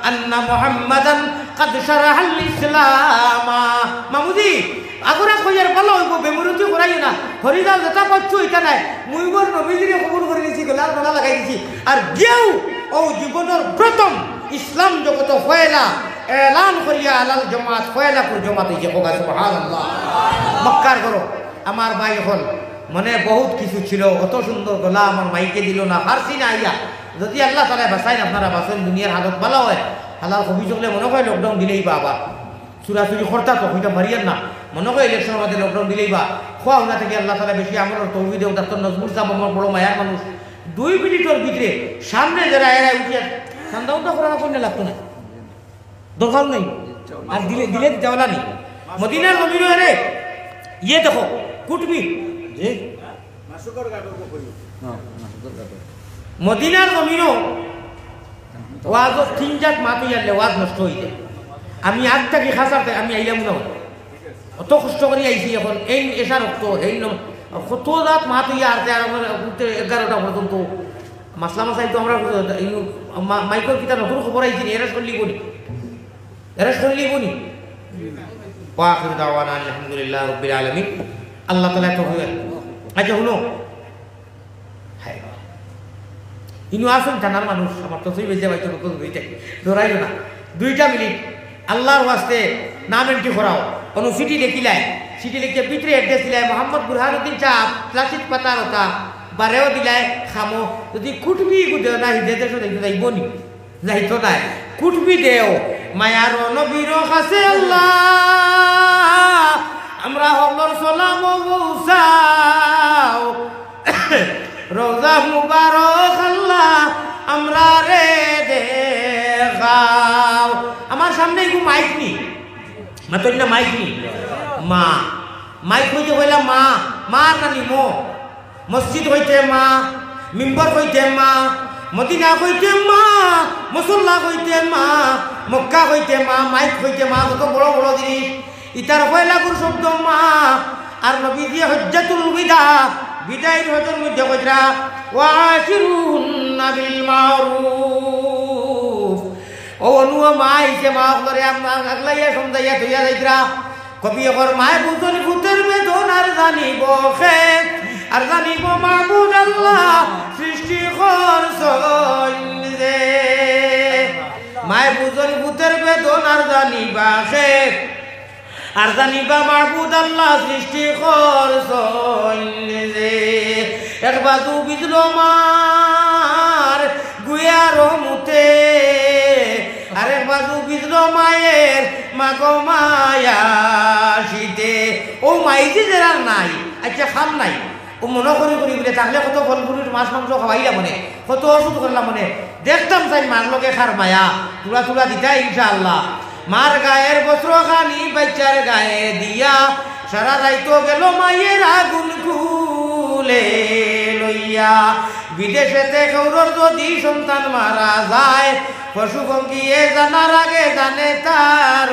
আন্না মুহাম্মাদান قد شرح الإسلام মামুদি আগরা কইয়ার ভালো হইব বেমুরতি করাই না হরিদাও যেটা করছো এটা নাই মুই মোর নবীজিরে খবর করে দিছি গলার মালা লাগাই দিছি আর গেও ও জীবনের প্রথম ইসলাম জগত ফয়লা এলান করিয়া আলাল জামাত ফয়লা কুল জামাত হইছে কোগা সুবহানাল্লাহ মক্কার করো আমার ভাই হল মনে বহুত কিছু ছিল কত সুন্দর গলা আমার মাইকে দিল না ফারসি না আইয়া যদি আল্লাহ তাআলা বাঁচাই আপনারা বাঁচেন দুনিয়ার হালত ভালো হয় হালাল কবি চকলে মনে হয় লকডাউন দিলেই বা আবার চুরাচুরি করতা তো হইতা মারিয়ান না মনে হয় ইলেকশন আমাদের লকডাউন দিলেই বা খোয়া ওনা থেকে আল্লাহ তাআলা বেশি আমলের তৌফিক দেও ডাক্তার নজরুল সাহেব আমার বড় মায়ার মানুষ 2 মিনিটের ভিতরে সামনে যারা এরা উঠিয়া ঠান্ডা করার কোনো লাগতো না দরকার নেই আর দিলে দিলে যাওয়ালা নেই মদিনার নবীর রে ইয়ে দেখো কুটবি জি মদিনার নবীরও ওয়াজ 3 মাস হইলে ওয়াজ নষ্ট হয়ে যায় আমি আগ থেকে খাসার থেকে আমি আইলাম না অত কষ্ট করে আইছি এখন এই এসার রক্ত এই কত রাত মাত হইয়া আর 11টা পর্যন্ত মাসলা মাসাই তো আমরা মাইকেল কিতা নতুন খবর আইছি এরা চললি বনি ওয়াখির দাওয়ানা আলহামদুলিল্লাহ রাব্বিল আলামিন আল্লাহ তাআলা তো আচ্ছা শুনো হ্যাঁ ইনু আসুন জানার মানুষ আমার তো সেই বেজে বাইতে নতুন দুইটা ধরাইল না 2টা মিনিট আল্লাহর ওয়াস্তে নাম এন্ট্রি করাও কোনো চিঠি লিখিলায় চিঠি লিখে ভিতরে অ্যাড্রেস দিলায় মোহাম্মদ বুরহানুদ্দিন চাপ প্লাস্টিক পাতা রতা বারেও দিলায় খামো যদি কুটবি দেও না হিদেতে যাইব নি যাইতো নাই কুটবি দেও মায়ার নবীর কাছে আল্লাহ আমরা হকলর সালাম বউসাও রোজা মুবারক আল্লাহ আমরা রে দেখাও আমার সামনে একটু মাইক নি মাতই না মাইক নি মা মাইক হইতে কইলাম মা মা নানি মো মসজিদ হইতে মা মিম্বর হইতে মা মদিনা হইতে মা মুসল্লা হইতে মা মক্কা হইতে মা মাইক হইতে মা কত বড় বড় জিনিস ইতার পয়লাগুর শব্দ মা আর নবী দিয়ে হজ্জাতুল বিদা বিদায়ের হজের মধ্যে কইরা ওয়াশিরুন্না বিল মারুফ ও অনুয়া মা ইসে মা করে আমরা আগলাইয়া সমজাইয়া ধইয়া যাইতরা কবি ওর মায় বুঝন ভূতের বেদনার জানিব খে আর জানিব মাহবুব আল্লাহ সৃষ্টি করছন যে মায় বুঝন ভূতের বেদনার জানিবা খে আর জানিবা মাহবুব আল্লাহ সৃষ্টি করছন যে এক বাজু বিজল মার গুয়ার মুতে আরে বাজু বিজল মায়ের মাগো মায়া শীতে ও মাইজি যারা নাই আচ্ছা খাম নাই ও মনে করি করি বলে তাহলে কত ফল ফুল মাছ মাংস খাওয়াইলা মনে কত ওষুধ করলাম মনে দেখতাম চাই মার লগে খার মায়া তুলা তুলা দিতা ইনশাআল্লাহ মার গায়ের বস্ত্র খানি বাচ্চার গায়ে দিয়া সারা রাইতো গেল মায়ের আগুন খুলে লইয়া বিদেশেতে কৌরর যদি সন্তান মারা যায় পশু পঙ্কিয়ে জানার আগে জানে তার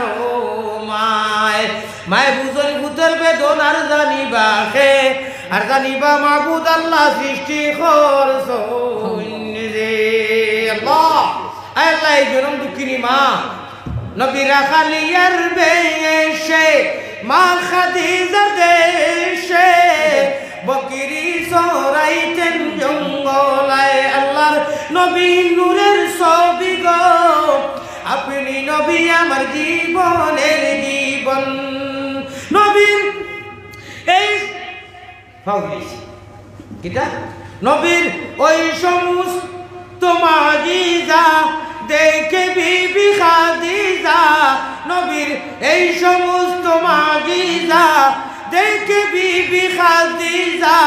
মায় মায় বুঝল ভূতের বেদনার জানিবা খে আর জানিবা মাহবুব আল্লাহ সৃষ্টি করছন রে আল্লাহ আল্লাহ জনম দুঃখিনী মা নবীরা খালিয়ার বেশে মা খাদিজা দেশে বকিরি সরাইতেন জঙ্গলায় আল্লাহর নবী নূরের ছবি গো আপনি নবী আমার জীবনের জীবন নবীর এই কিটা নবীর ওই সমস্ত মাজিজা দেখে বিবি খাদিজা নবীর এই সমস্ত মাজিজা দেখে বিবি খাদিজা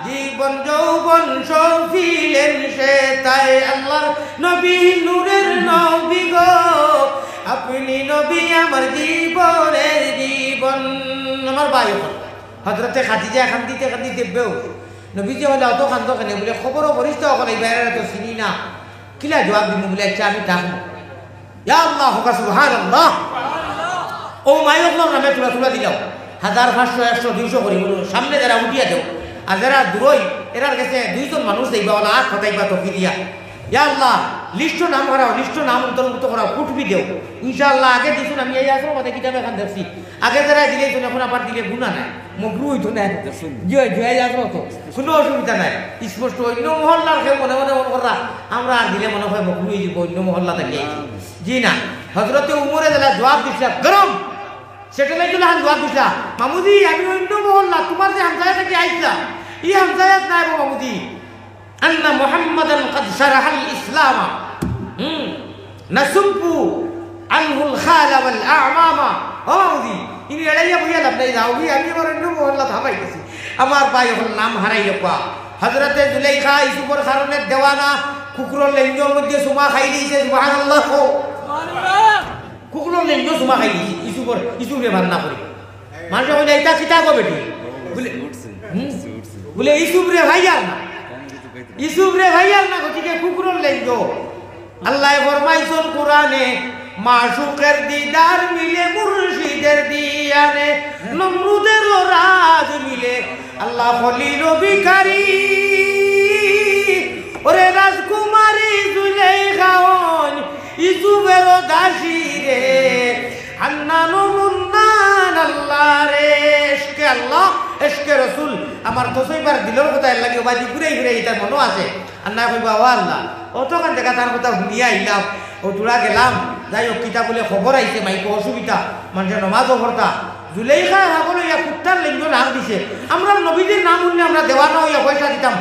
জীবন যৌবন সফিলেন সে তাই আল্লাহর নবী নূরের নবী গো আপনি নবী আমার জীবনের জীবন আমার ভাই হযরতে খাদিজা খান্দিতে খান্দিতে বেও নবীজি হলে অত খান্ত কেন বলে খবরও বরিষ্ঠ করে বাইরে তো চিনি না কিলা জবাব দিব বলে আচ্ছা আমি ডাকবো ইয়া আল্লাহ সুবহানাল্লাহ ও মাইয়কলর নামে তুলা তুলা দিলাও 1000 500 100 200 করে বলো সামনে যারা উঠিয়া দেও আর যারা দূরই এরার কাছে 2জন মানুষ দেইবা ওলা আখ হতাইবা তো কি দিয়া ইয়া আল্লাহ লিস্ট নাম হারাও লিস্ট নাম অন্তর্ভুক্ত করাও ফুটবি দেও ইনশাআল্লাহ আগে দিছুন আমি এই আসর মধ্যে কিতাব এখান দেখছি আগে যারা দিলে তুমি এখন আবার দিলে গুণা নাই মগরু হইতো না জয় জয় আসবো তো কোনো অসুবিধা নাই স্পষ্ট অন্য মহল্লার কেউ মনে মনে মনে করা আমরা আর দিলে মনে হয় মগরু হয়ে যাব অন্য মহল্লা থেকে জি না হজরতে উমরে যারা জবাব দিচ্ছে গরম সেটেলাইট হান জবাব দিছা মামুদি আমি অন্য মহল্লা তোমার যে হামজায়া থেকে আইছিলাম এই হামজায়াত নাই মামুদি আন্না মুহাম্মাদান قد شرح الاسلام নাসুবু আনহুল খালা ওয়াল আ'মামা ও মামুদি ইনি এড়াইয়া বইয়া লাভ নাই যাও আমি আমার অন্য মহল্লা থামাই গেছি আমার ভাই এখন নাম হারাই রাখবা হযরতে জুলাইখা ইসুফের কারণে দেওয়ানা কুকুরের লেঞ্জর মধ্যে সুমা খাই দিয়েছে সুবহানাল্লাহ সুবহানাল্লাহ কুকুরের লেঞ্জর সুমা খাই দিয়েছে ইসুফে ভান্না করি মানুষ বলে এটা কিতা গো বেটি বলে ইসুফ রে ভাইয়ার না ইসুফ রে ভাইয়ার না গতিকে কুকুরের লেঞ্জর আল্লাহ ফরমাইছেন কোরআনে মাশুকের দিদার মিলে মুর্শিদের দিয়ানে নমরুদের রাজ মিলে আল্লাহ খলিল ভিখারি ওরে রাজকুমারী জুলাইখা ইসুফের দাসী রে হান্নান মুন্নান আল্লাহ রে এশকে আল্লাহ এশকে রাসূল আমার তসইবার দিলের কথা লাগি বাজি ঘুরে ঘুরে এটা মনে আছে আল্লাহ কইবা ও আল্লাহ অতখান দেখা তার কথা শুনিয়া আইলাম ও তোরা গেলাম যাই হোক কিতা বলে খবর আইছে মাইকে অসুবিধা মানুষের নমাজও ভর্তা জুলাইখা সকলে ইয়া কুত্তার লিঙ্গ নাম দিছে আমরা নবীদের নাম শুনলে আমরা দেওয়ানা হইয়া পয়সা দিতাম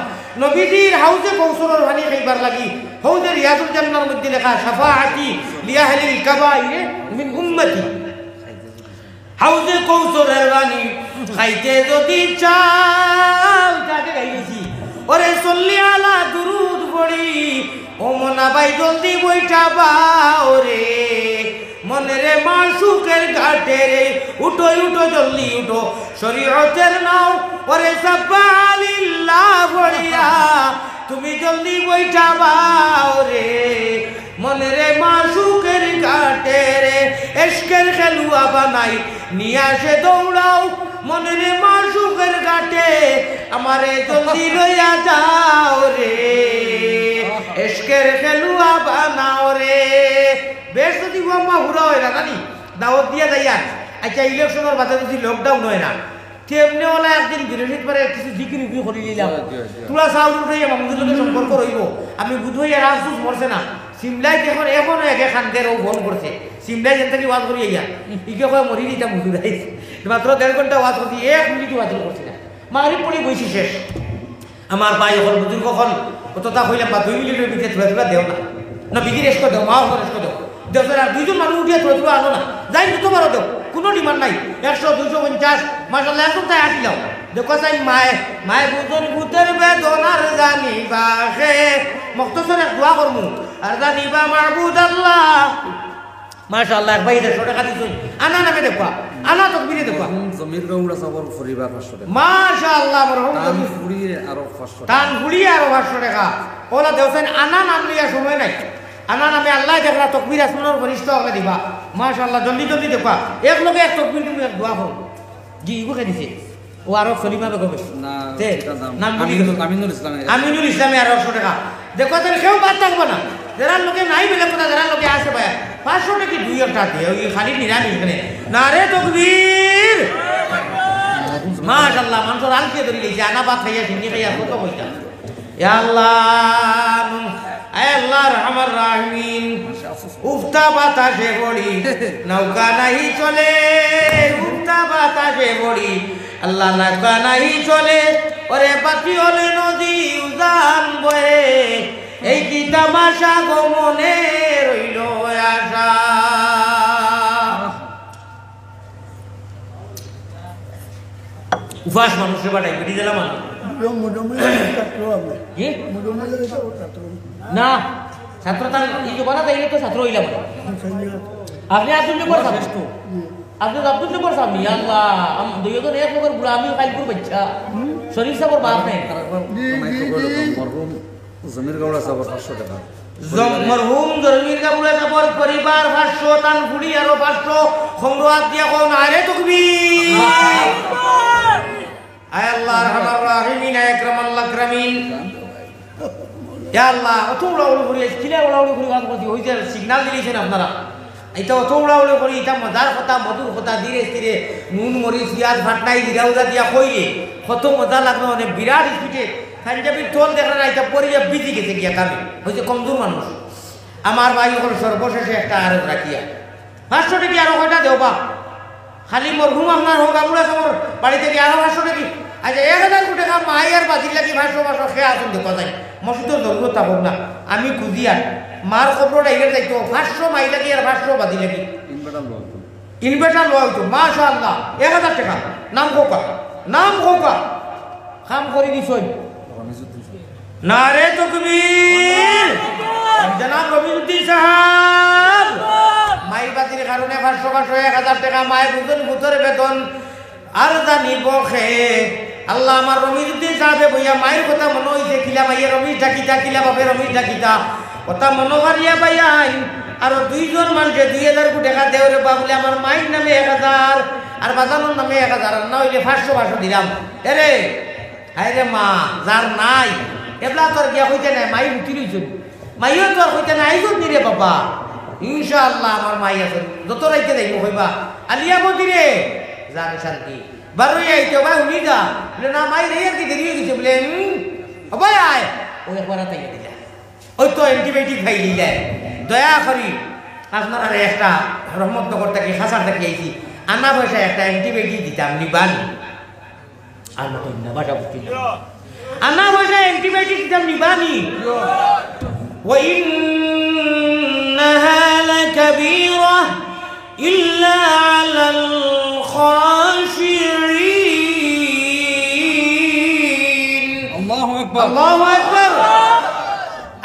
নবীজির হাউজে কৌশলের পানি খাইবার লাগি হাউজে রিয়াজুল জান্নার মধ্যে লেখা শাফাআতি লিআহলিল কাবাইর মিন উম্মতি হাউজে কৌশলের পানি খাইতে যদি চাও তাকে গাইছি ওরে সল্লি আলা দুরুদ পড়ি ও মনা ভাই জলদি বইটা বাও রে মনে রে মাসুকের ঘাটে রে উঠো উঠো জলদি উঠো শরীয়তের নাও ওরে সাব্বালিল্লাহ বড়িয়া তুমি জলদি বইটা বাও রে মনে রে মাসুকের ঘাটে রে এশকের খেলুয়া বানাই নিয়ে আসে দৌড়াও মনে রে মাসুকের ঘাটে আমারে জলদি লইয়া যাও রে এশকের খেলুয়া বানাও রে বেশ যদি বাম্মা হুরা হয় না জানি দাওয়াত দিয়া যাইয়া আচ্ছা ইলেকশনের বাদে যদি লকডাউন হয় না তেমনি ওলা একদিন বৃহস্পতিবারে কিছু জিকির উকি করে নিলাম তোরা চাউল উঠাইয়া মামুদের লোকের সম্পর্ক রইব আমি বুধই আর আসুস মরছে না সিমলাইত এখন এখনো একে খানদের ও ফোন করছে সিমলাই যেন থেকে ওয়াজ করি ইয়া ইকে কয় মরি দিতা মুজুর আইছে মাত্র 1.5 ঘন্টা ওয়াজ করছি 1 মিনিট ওয়াজ করছি না মাগরিব পড়ি বইছি শেষ আমার ভাই এখন বুজুর্গ কখন কতটা কইলাম বা 2 মিনিটের ভিতরে ধরে দেও না বিধি রেস্ট করে দেও মাও রেস্ট করে দেও দেশের আর দুইজন মানুষ উঠিয়ে ধরে আনো না যাই তোমারও দেও কোনো ডিমান্ড নাই 100 250 মাশাআল্লাহ এখন তাই আসিলাম দেখো চাই মায়ে মায়ে বুঝন ভূতের বেদনার জানিবা হে মুক্তসরে দোয়া করমু আর জানিবা মাহবুদ আল্লাহ মাশাআল্লাহ ভাই 100 টাকা দিছুন আনা নামে দেখো আনা তকবীরে দেখো জমির গৌড়া সবর পরিবার 500 টাকা মাশাআল্লাহ মরহুম টান ফুড়িয়ে আরো 500 টাকা টান ফুড়িয়ে আরো 500 টাকা ওলা দেওছেন আনা নাম লিয়া সময় নাই আনা নামে আল্লাহ দেখরা তকবীর আসমানের ফরিস্ত হবে দিবা মাশাআল্লাহ জলদি জলদি দেখবা এক লগে এক তকবীর তুমি এক দোয়া করো জি ইগো কে দিছে ও আরো সলিমা বেগম না নাম আমিনুল ইসলামে আরো 100 টাকা দেখো তুমি কেউ বাদ থাকবে না যারা লোকে নাই বলে কথা যারা লোকে আসে ভাই 500 টাকা 2 টাকা দিয়ে ওই খালি নিরামিষ এখানে নারে তকবীর মাশাআল্লাহ মানুষ আলকে ধরে লিছে আনা বাত খাইয়া সিন্নি খাইয়া কত কইতা ইয়া আল্লাহ আয় আল্লাহ রহমান রাহিমিন উফতা বাতাসে বড়ি নৌকা নাহি চলে উফতা বাতাসে বড়ি আল্লাহ নৌকা নাহি চলে ওরে পাখি হলে নদী উজান বয়ে এই কি তামাশা গো মনে রইল আশা উপাস মানুষের বাড়াই বেরিয়ে দিলাম না ছাত্র তার এই বলা তাই তো ছাত্র হইলাম আপনি আব্দুল জব্বার সাহেব আপনি আব্দুল জব্বার সাহেব আল্লাহ দুইজন এক লোকের বুড়া আমিও কালপুর বাচ্চা শরীফ সাহেবের বাপ নেই মরহুম জমির গৌড়া সবর 500 টাকা মরহুম জমির গৌড়া সবর পরিবার 500 টান ফুড়ি আরো 500 খমরাত দিয়া কোন আরে তাকবীর আয় আল্লাহ রহমান রাহিমিন আকরাম আল্লাহ আকরামিন ইয়া আল্লাহ অত উড়াউড়ি করি কিলা উড়াউড়ি করি কাজ করছি হইছে সিগনাল দিয়েছেন আপনারা এটা অত উড়াউড়ি করি এটা মজার কথা মধুর কথা ধীরে ধীরে নুন মরিচ পিঁয়াজ ভাটনাই জিরাউজা দিয়া কইলে কত মজা লাগলো অনেক বিরাট স্পিডে পাঞ্জাবির তোল দেখা না এটা পরিয়ে বিজি গেছে গিয়া কামে হয়েছে কমজোর মানুষ আমার ভাই হল সর্বশেষে একটা আরত রাখিয়া 500 টাকা আরো কয়টা দেও বা খালি মরহুম আপনার হোক আমরা তোমার বাড়ি থেকে আরো 500 টাকা আচ্ছা 1000 কোটি টাকা মায়ের বাজির লাগি 500 খেয়ে আসুন দেখো যাই মসজিদের জরুরত থাকুক না আমি খুঁজি আর মার খবরটা এগিয়ে যাইতো 500 মাই লাগি আর 500 বাজি লাগি ইনভার্টার লওয়া হইতো মাশাআল্লাহ 1000 টাকা নাম কোকা কাম করে দিছই নারে তাকবীর জনাব রবিউদ্দিন সাহেব মায়ের বাজির কারণে 500 1000 টাকা মায়ের বুঝুন বুঝরে বেতন আর জানি বখে আল্লাহ আমার রবিউদ্দিন সাহেব বইয়া মায়ের কথা মনে হইছে কিলা মাইয়া রবি ডাকিতা কিলা বাপে রবি ডাকিতা কথা মনোভারিয়া পাইয়াই আর দুইজন মানুষে 2000 কোটি টাকা দেওরে বাবুলে আমার মায়ের নামে 1000 আর বাজানোর নামে 1000 আর না হইলে 500 দিলাম এরে হায় রে মা যার নাই এবলা তোর গিয়া হইতে নাই মাই উঠি রইছুন মাইও তোর হইতে নাই আইজুন নিরে বাবা ইনশাআল্লাহ আমার মাই আছে যত রাইতে যাইব হইবা আলিয়া মদিরে জান শান্তি বারোই আইতে ভাই উনি যা বলে না মাই রে আর কি দেরি হয়ে গেছে বলে ভাই আয় ও একবার তাই দিলা ওই তো অ্যান্টিবায়োটিক খাই দিলে দয়া করি আপনার আর একটা রহমতনগর থেকে হাসার থেকে আইছি আনা পয়সা একটা অ্যান্টিবায়োটিক দিতাম নিবানি আর মতো না বাসা বুঝছি আনা পয়সা অ্যান্টিবায়োটিক দিতাম নিবানি وإنها لكبيرة إلا على الخاشعين الله أكبر الله أكبر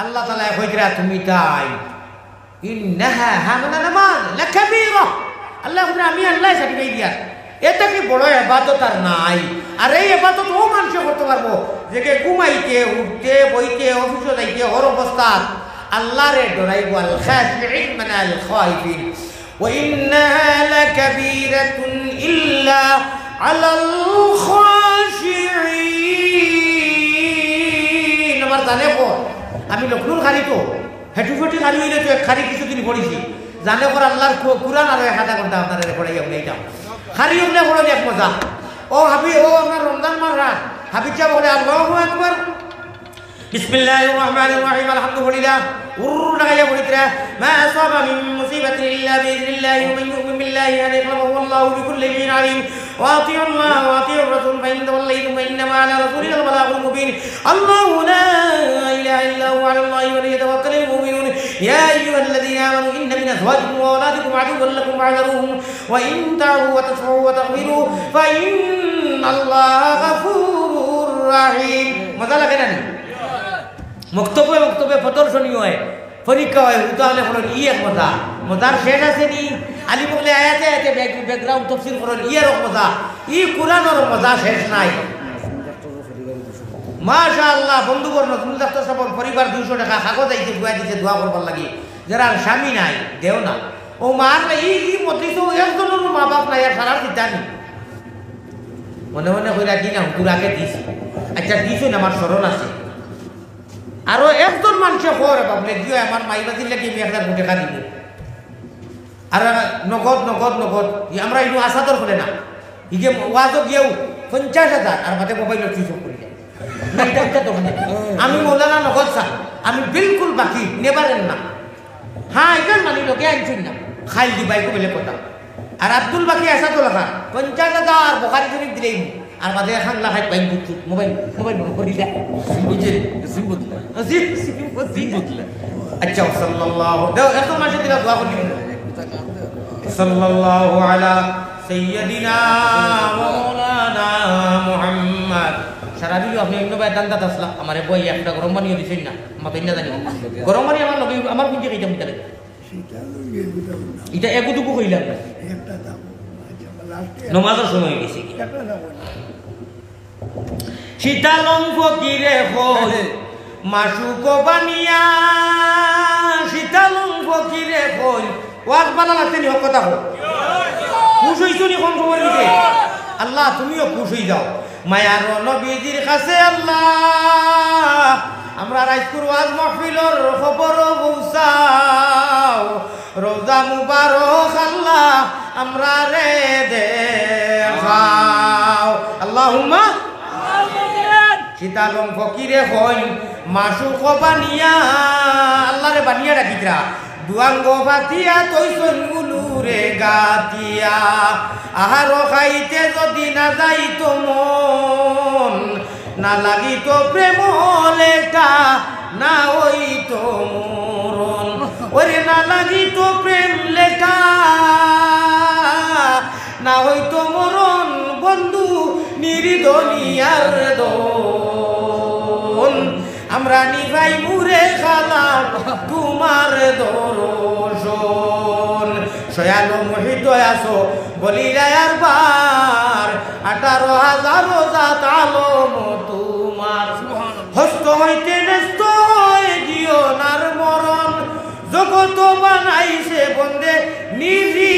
الله تعالى يخرج تميتاي إنها همنا نمان لكبيرة الله يخرج أمي الله يسكت بيديا এটা কি বড় ইবাদত আর নাই আর এই ইবাদত ও মানুষ করতে পারবো যে ঘুমাইতে উঠতে বইতে অফিসে যাইতে হর অবস্থা আল্লাহর ডরাইব আল খাশিঈন মানে আল খাইফিন ওয়া ইন্নাহা লাকাবীরাতুন ইল্লা আলাল খাশিঈন আমার জানে কো আমি লখনৌর খালি তো হেটুফটি খালি হইলে তো খালি কিছুদিন পড়িছি জানে কর আল্লাহর কুরআন আর 1000 ঘন্টা আপনাদের পড়াই আমি এইটা খালি উঠলে বড় এক মজা ও হাবি ও আমার রমজান মাস রাত হাবিব সাহেব বলে আল্লাহু আকবার বিসমিল্লাহির রহমানির রহিম আলহামদুলিল্লাহ উরুনায়া বলিতরা মা আসাবা মিন মুসিবাতিন ইল্লা বিইذنিল্লাহি ওয়া মান ইউমিন বিল্লাহি ইয়াহদিহি ওয়াল্লাহু বিকুল্লি শাইইন আলিম ওয়া আতিউল্লাহ ওয়া আতিউর রাসূল ফা ইন তাওয়াল্লাইতুম ফা ইন্নামা আলা রাসূলিল বালাগুল মুবিন আল্লাহু লা ইলাহা ইল্লা হুয়া আলাল্লাহি ফালিয়াতাওয়াক্কালিল মুমিনুন ইয়া আইয়ুহাল্লাযীনা আমানু ইন্না মিন আযওয়াজিকুম ওয়া আওলাদিকুম আদুwwan লাকুম ফাহযারুহুম ওয়া ইন তা'উ ওয়া তাসফাহু ওয়া তাগফিরু ফা ইন্নাল্লাহা গফুরুর রাহিম মজা লাগে না বক্তব্যে প্রদর্শনী হয় পরীক্ষা হয় তাহলে হলেন এক মজা মজার শেষ আছে নি আলী বলে আয়াতে আয়াতে ব্যাকগ্রাউন্ড তফসির করেন ইয়ের মজা কুরআনের মজা শেষ নাই মাশাআল্লাহ বন্ধুবর্ণ তুমি ডাক্তার সাহেব পরিবার 200 টাকা কাগজ আইছে গুয়া দিছে দোয়া করবার লাগি যারা স্বামী নাই দেও না ও মার নাই মতই তো একজনের মা বাপ নাই আর সারা দিতানি মনে মনে কইরা দিনা হুকুরাকে দিছি আচ্ছা দিছো না আমার স্মরণ আছে আরো একজন মানুষ খবর বাবলে দিও আমার মাইবাজির লাগি আমি 1000 কোটি টাকা দিব আর নগদ আমরা ইনু আসাদর করে না ইগে ওয়াজও গিয়েও 50,000 আর বাদে মোবাইল চুরি করে দেয় না এটা তো আমি মৌলানা নগদ স্যার আমি বিলকুল বাকি নেবারেন না হ্যাঁ এটা মানি লোকে আনছেন না খাইল দিবাই কো বলে কথা আর আব্দুল বাকি আসাদুল লাগা 50,000 বুখারী শরীফ দিলেই আর বাদে খাংলা খাই বাইন বুঝছি মোবাইল করে দেয় বুঝে সিম্বুতলা আচ্ছা সাল্লাল্লাহু দাও এত মাসে দিলা দোয়া করি সাল্লাল্লাহু আলা সাইয়্যিদিনা মাওলানা মুহাম্মদ সারা দিন আপনি অন্য ভাই দান দাতা আসলাম আমারে বই একটা গরম পানিও দিছেন না মত না জানি গরম পানি আমার লগে আমার কোন জায়গায় যাম তাহলে এটা এগুটুকু কইলাম না একটা দাও নমাজের সময় গেছে কি শীতালং ফকিরে কই মাসুক বানিয়া শীতালং ফকিরে কই ওয়াজ বানালা তেনি কথা কই খুশ হইছো নি কোন খবর দিতে আল্লাহ তুমিও খুশ হই যাও মায়ার নবীজির কাছে আল্লাহ আমরা রাজপুর ওয়াজ মাহফিলর খবর পৌঁছাও রোজা মুবারক আল্লাহ আমরা রে দেখাও আল্লাহুম্মা শীতালম ফকিরে হই মাসুক বানিয়া আল্লাহরে বানিয়া রাখিতরা দুয়াঙ্গ বাতিয়া তৈসন গুলুরে গাতিয়া আহার খাইতে যদি না যাইত মন না লাগিত প্রেম লেখা না হইত মরণ ওরে না লাগিত প্রেম লেখা না হইত মরণ বন্ধু নির্দনিয়ার দোন আমরা নিভাই মুরে খালাম তোমার দর্শন সয়ালো মোহিত আসো বলি রায়ার বার 18,000 জাত আলম তোমার হস্ত হইতে ন্যস্ত হয়ে জীবনার মরণ জগত বানাইছে বন্দে নিরি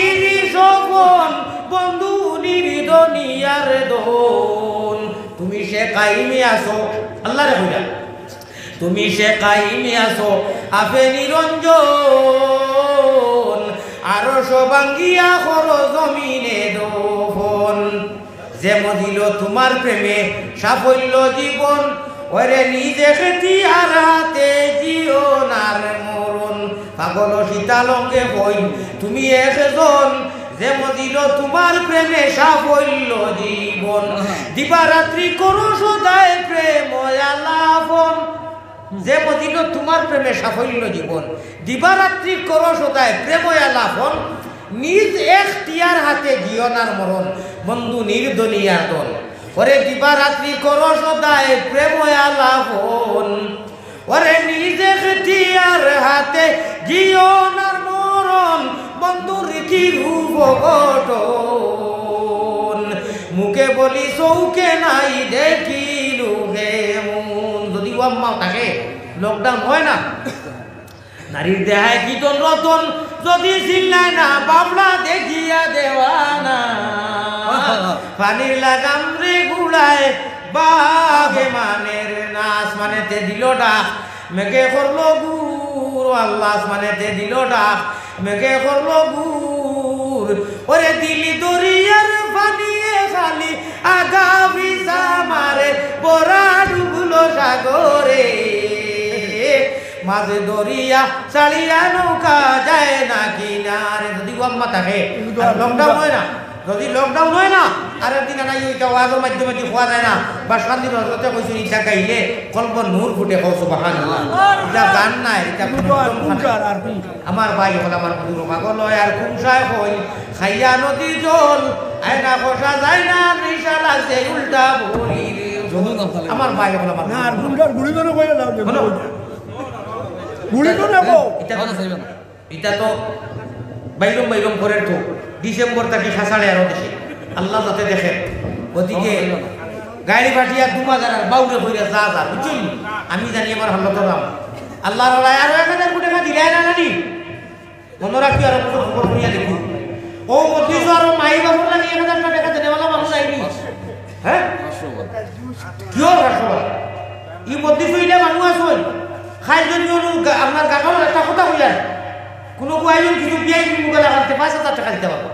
সবন বন্ধু নির্দনিয়ার দোন তুমি সে কাইমে আসো আল্লাহ রে হইলা তুমি সে কাইমে আসো আপে নিরঞ্জন আরো সবাঙ্গিয়া করো জমিনে দোফন যে মদিল তোমার প্রেমে সাফল্য জীবন ওরে নিজে খেতি আর হাতে জীবনার মরণ পাগল সীতালঙ্গে বই তুমি একজন যে মদিল তোমার প্রেমে সাফল্য জীবন দিবারাত্রি করো সদায় প্রেম আলাপন যে মদিল তোমার প্রেমে সাফল্য জীবন দিবারাত্রি করো সদায় প্রেম আলাপন নিজ এখতিয়ার হাতে জীবনার মরণ বন্ধু নির্দনিয়ার দল ওরে দিবারাত্রি করো সদায় প্রেম আলাপন ওরে নিজ এখতিয়ার হাতে জীবনার মরণ বন্ধুর কি রূপ গঠন মুখে বলি চৌকে নাই দেখিলু হে মন যদি আম্মা থাকে লকডাউন হয় না নারীর দেহায় কীর্তন রতন যদি চিল্লায় না বাবলা দেখিয়া দেওয়ানা পানির লাগাম রে গুড়ায় বাঘে মানের নাচ মানেতে দিল ডাক মেঘে করলো গুড় আল্লাহ মানেতে দিল ডাক মেঘে করলো গুড় ওরে দিলি দরিয়ার পানিয়ে খালি আগা বিজা মারে বড়া ডুবলো সাগরে মাঝে দরিয়া চালিয়া নৌকা যায় না কিনারে যদি আম্মা থাকে লকডাউন হয় না যদি লকডাউন হয় না আর একদিন নাই ওইটা ওয়াজের মাধ্যমে কি হওয়া যায় না বা শান্তির হজরতে কইছি ইচ্ছা গাইলে কল্প নূর ফুটে কও সুবহানাল্লাহ এটা গান নাই এটা আমার ভাই হল আমার পুরো পাগল হয় আর কুমসায় কই খাইয়া নদী জল আয়না কষা যায় না নিশা লাগছে উল্টা বলি আমার ভাই হল আমার না আর গুড়ি করে কইলা দাও গুড়ি করে কও এটা তো বাইরম করে তো ডিসেম্বর থেকে শাসাড়ে আরো দেশে আল্লাহ যাতে দেখে ওদিকে গাড়ি পাঠিয়া 2000 বাউরে হইয়া যা যা বুঝলি আমি জানি আমার হল্লা করলাম আল্লাহর রায় আরো 1000 কোটি টাকা দিলাই না জানি মনে রাখি আর খবর করিয়া দেখি ও মধ্যে আরো মাই বাবুর লাগি 1000 টাকা দেওয়ালা মানুষ আইনি হ্যাঁ কিও রাসবা ই মধ্যে হইলে মানুষ আসল খাই যদি আপনার গাগার একটা কথা কইলেন কোনো আয়োজন কিছু বিয়াই মুখে লাগাতে 5000 টাকা দিতে পারবো